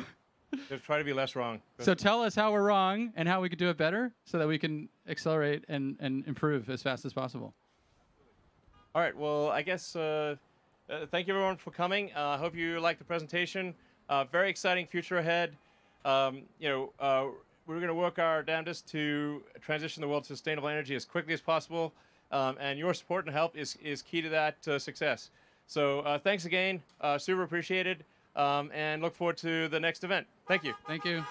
Just try to be less wrong. So tell us how we're wrong and how we could do it better so that we can accelerate and improve as fast as possible. All right. Well, I guess thank you everyone for coming. I hope you liked the presentation. Very exciting future ahead. We're going to work our damnedest to transition the world to sustainable energy as quickly as possible, and your support and help is key to that success. So thanks again, super appreciated, and look forward to the next event. Thank you. Thank you.